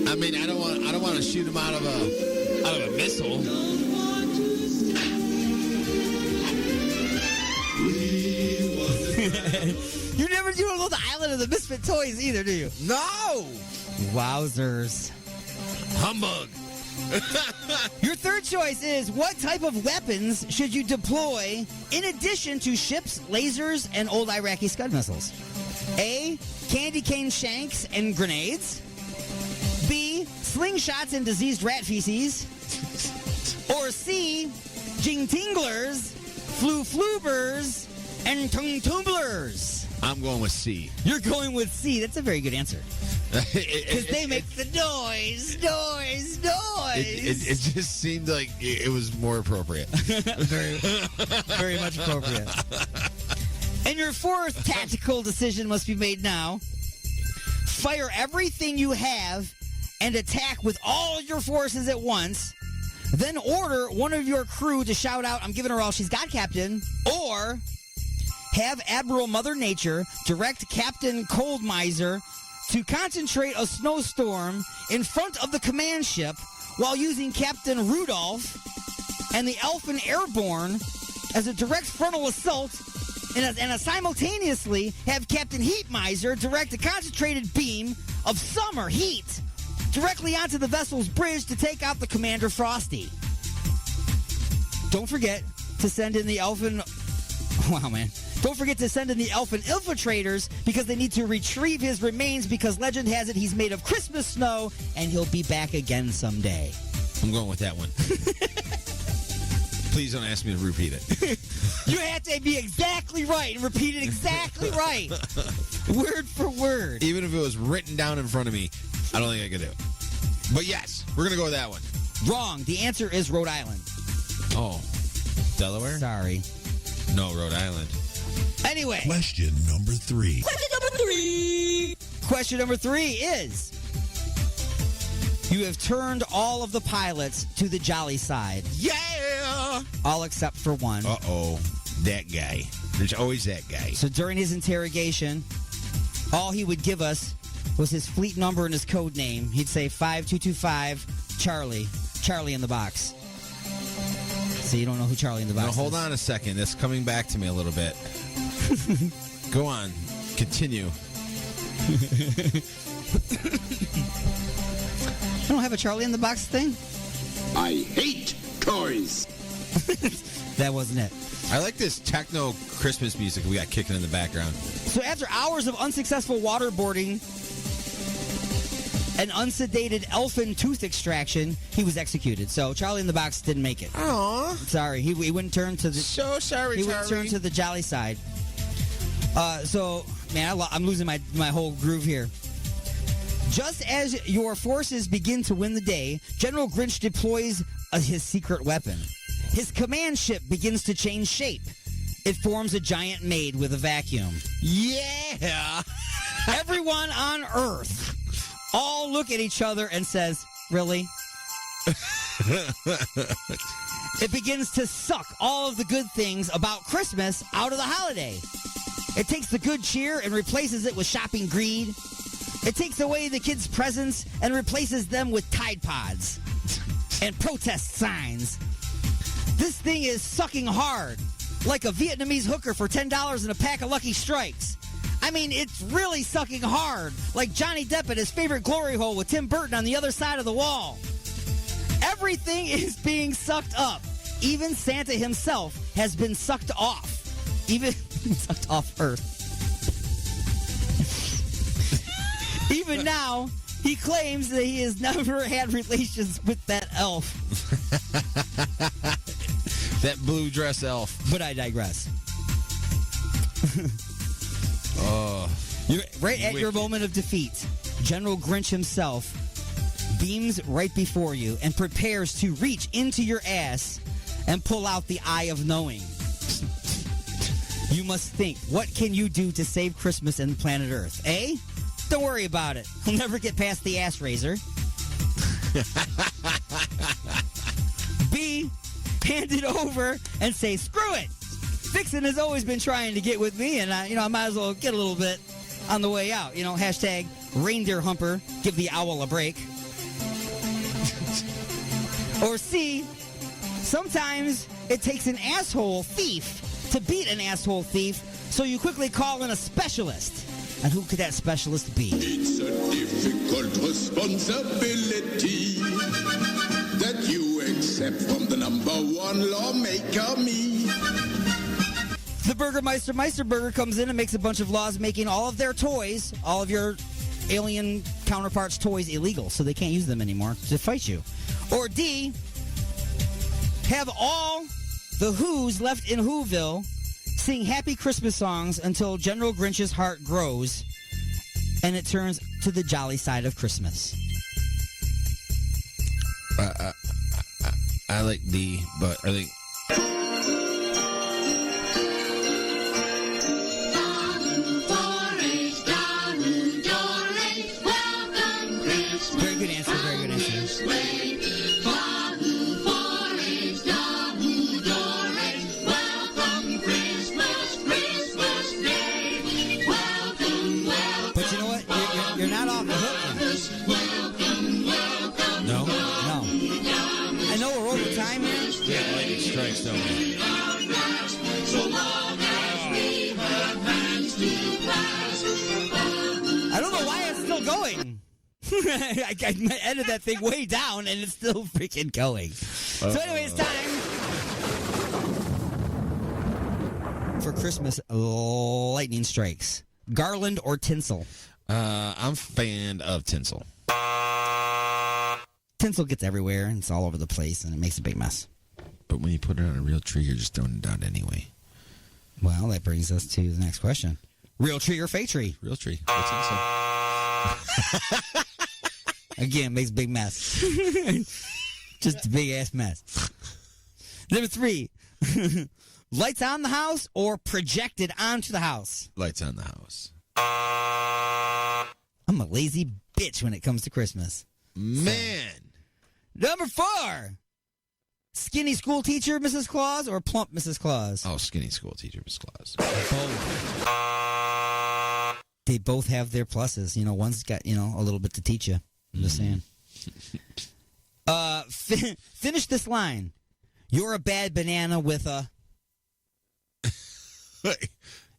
I mean, I don't want to shoot him out of a missile. You don't go to the island of the misfit toys either, do you? No. Wowzers. Humbug. Your third choice is, what type of weapons should you deploy in addition to ships, lasers, and old Iraqi Scud missiles? A, candy cane shanks and grenades. B, slingshots and diseased rat feces. Or C, jing tinglers, flubers, and tongue tumblers. I'm going with C. You're going with C. That's a very good answer. Because they make the noise. It just seemed like it was more appropriate. Very much appropriate. And your fourth tactical decision must be made now. Fire everything you have and attack with all your forces at once. Then order one of your crew to shout out, "I'm giving her all she's got, Captain." Or have Admiral Mother Nature direct Captain Cold Miser to concentrate a snowstorm in front of the command ship while using Captain Rudolph and the Elfin Airborne as a direct frontal assault, and simultaneously have Captain Heat Miser direct a concentrated beam of summer heat directly onto the vessel's bridge to take out the Commander Frosty. Don't forget to send in the Elfin... Wow, man. Don't forget to send in the Elfin Infiltrators because they need to retrieve his remains because legend has it he's made of Christmas snow and he'll be back again someday. I'm going with that one. Please don't ask me to repeat it. You have to be exactly right and repeat it exactly right. Word for word. Even if it was written down in front of me, I don't think I could do it. But yes, we're going to go with that one. Wrong. The answer is Rhode Island. Oh. Delaware? Sorry. No, Rhode Island. Anyway. Question number 3. Question number 3 is, you have turned all of the pilots to the jolly side. Yeah! All except for one. Uh-oh. That guy. There's always that guy. So during his interrogation, all he would give us was his fleet number and his code name. He'd say 5225 Charlie. Charlie in the box. So you don't know who Charlie in the box is. Now, hold on a second. It's coming back to me a little bit. Go on. Continue. You don't have a Charlie in the box thing? I hate toys. That wasn't it. I like this techno Christmas music we got kicking in the background. So after hours of unsuccessful waterboarding and unsedated elfin tooth extraction, he was executed. So Charlie in the box didn't make it. Aww. Sorry, he wouldn't turn to the. So sorry, He Charlie. wouldn't turn to the jolly side. So man, I'm losing my whole groove here. Just as your forces begin to win the day, General Grinch deploys his secret weapon. His command ship begins to change shape. It forms a giant maid with a vacuum. Yeah! Everyone on Earth all look at each other and says, really? It begins to suck all of the good things about Christmas out of the holiday. It takes the good cheer and replaces it with shopping greed. It takes away the kids' presents and replaces them with Tide Pods and protest signs. This thing is sucking hard, like a Vietnamese hooker for $10 and a pack of Lucky Strikes. I mean, it's really sucking hard, like Johnny Depp at his favorite glory hole with Tim Burton on the other side of the wall. Everything is being sucked up. Even Santa himself has been sucked off. Even sucked off Earth. Even now, he claims that he has never had relations with that elf. That blue dress elf. But I digress. Oh. You're right at your moment of defeat. General Grinch himself beams right before you and prepares to reach into your ass and pull out the eye of knowing. You must think, what can you do to save Christmas and planet Earth? A? Don't worry about it. He'll never get past the ass razor. B? Hand it over and say, screw it. Vixen has always been trying to get with me, and I might as well get a little bit on the way out. Hashtag reindeer humper, give the owl a break. Or C, sometimes it takes an asshole thief to beat an asshole thief, so you quickly call in a specialist. And who could that specialist be? It's a difficult responsibility that you accept from the number one lawmaker, me. The Burgermeister Meisterburger comes in and makes a bunch of laws making all of their toys, all of your alien counterparts' toys, illegal, so they can't use them anymore to fight you. Or D, have all the Who's left in Whoville sing happy Christmas songs until General Grinch's heart grows and it turns to the jolly side of Christmas. I like D, but I think... Very good answer, very good answer. But you know what? You're not off the hook now. No? No. I know we're over time here. Yeah, lightning strikes, don't we? I don't know why it's still going. I edited that thing way down and it's still freaking going. So anyway, it's time for Christmas lightning strikes. Garland or tinsel? I'm a fan of tinsel. Tinsel gets everywhere and it's all over the place and it makes a big mess. But when you put it on a real tree, you're just throwing it down anyway. Well, that brings us to the next question. Real tree or fake tree? Real tree. I think so. Again, makes a big mess. Just a big-ass mess. Number 3. Lights on the house or projected onto the house? Lights on the house. I'm a lazy bitch when it comes to Christmas. Man. Number 4. Skinny school teacher, Mrs. Claus, or plump Mrs. Claus? Oh, skinny school teacher, Mrs. Claus. Both. They both have their pluses. You know, one's got, you know, a little bit to teach you. I'm just saying. Finish this line. You're a bad banana with a...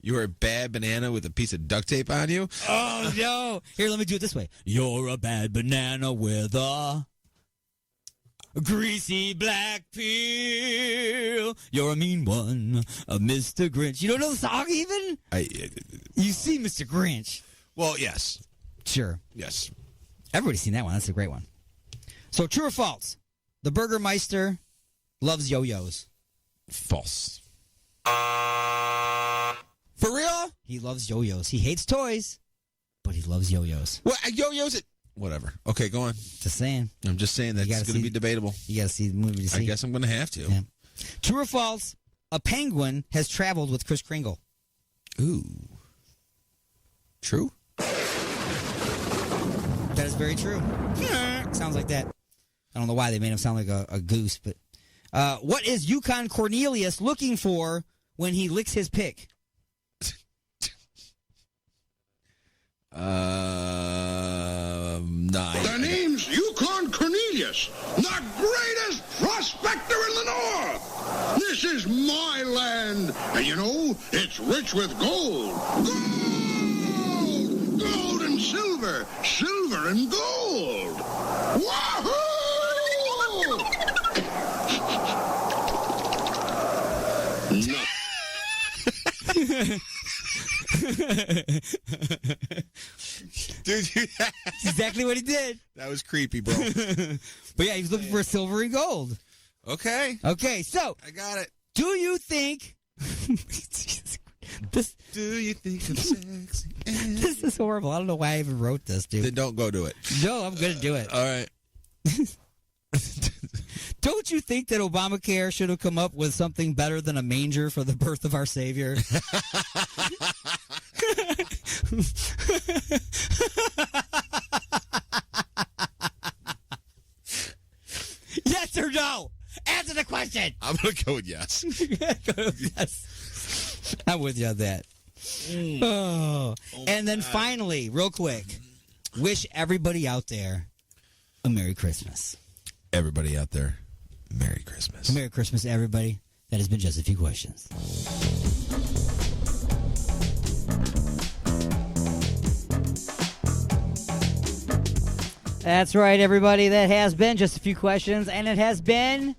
You're a bad banana with a piece of duct tape on you? Oh, no. Here, let me do it this way. You're a bad banana with a greasy black peel. You're a mean one, a Mr. Grinch. You don't know the song even? You see Mr. Grinch. Well, yes. Sure. Yes. Everybody's seen that one. That's a great one. So, true or false? The Burgermeister loves yo-yos. False. For real? He loves yo-yos. He hates toys, but he loves yo-yos. What? Yo-yos? Whatever. Okay, go on. Just saying. I'm just saying that's going to be debatable. You got to see the movie to see. I guess I'm going to have to. Yeah. True or false? A penguin has traveled with Kris Kringle. Ooh. True? That is very true. Sounds like that. I don't know why they made him sound like a goose, but what is Yukon Cornelius looking for when he licks his pick? The name's Yukon Cornelius, the greatest prospector in the North. This is my land, and you know, it's rich with gold. Gold! Gold and silver, silver and gold. Wahoo! No. Dude, that's exactly what he did. That was creepy, bro. But yeah, he was looking for silver and gold. Okay. Okay, so I got it. Do you think this? Do you think I'm sexy? This is horrible. I don't know why I even wrote this, dude. Then don't go do it. No, I'm gonna do it. All right. Don't you think that Obamacare should have come up with something better than a manger for the birth of our Savior? Yes or no? Answer the question. I'm going to go with yes. Yes. I'm with you on that. Oh. And then finally, real quick, wish everybody out there a Merry Christmas. Everybody out there, Merry Christmas. Merry Christmas, everybody. That has been Just a Few Questions. That's right, everybody. That has been Just a Few Questions, and it has been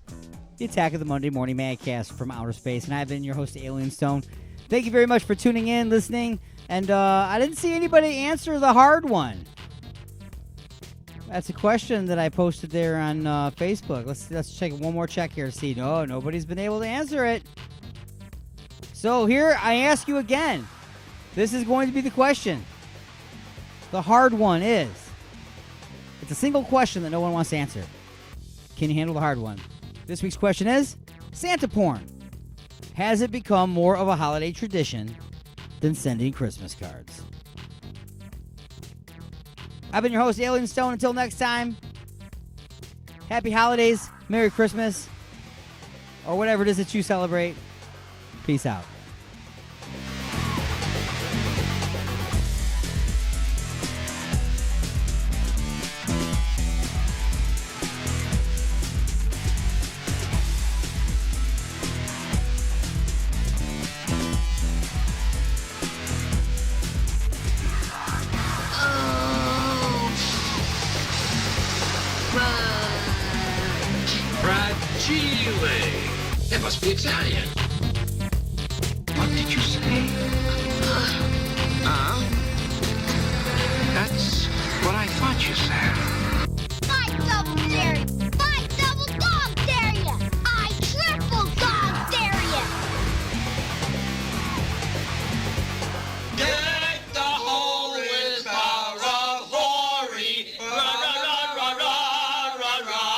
the Attack of the Monday Morning Madcast from outer space, and I've been your host, Alien Stone. Thank you very much for tuning in, listening, and I didn't see anybody answer the hard one. That's a question that I posted there on Facebook. Let's check one more check here to see. No, nobody's been able to answer it. So here I ask you again. This is going to be the question. The hard one is, it's a single question that no one wants to answer. Can you handle the hard one? This week's question is, Santa porn. Has it become more of a holiday tradition than sending Christmas cards? I've been your host, Alien Stone. Until next time, happy holidays, Merry Christmas, or whatever it is that you celebrate. Peace out. Fragile. It must be Italian. What did you say? That's what I thought you said. I double dare you! I double dog dare you! I triple dog dare you! ride.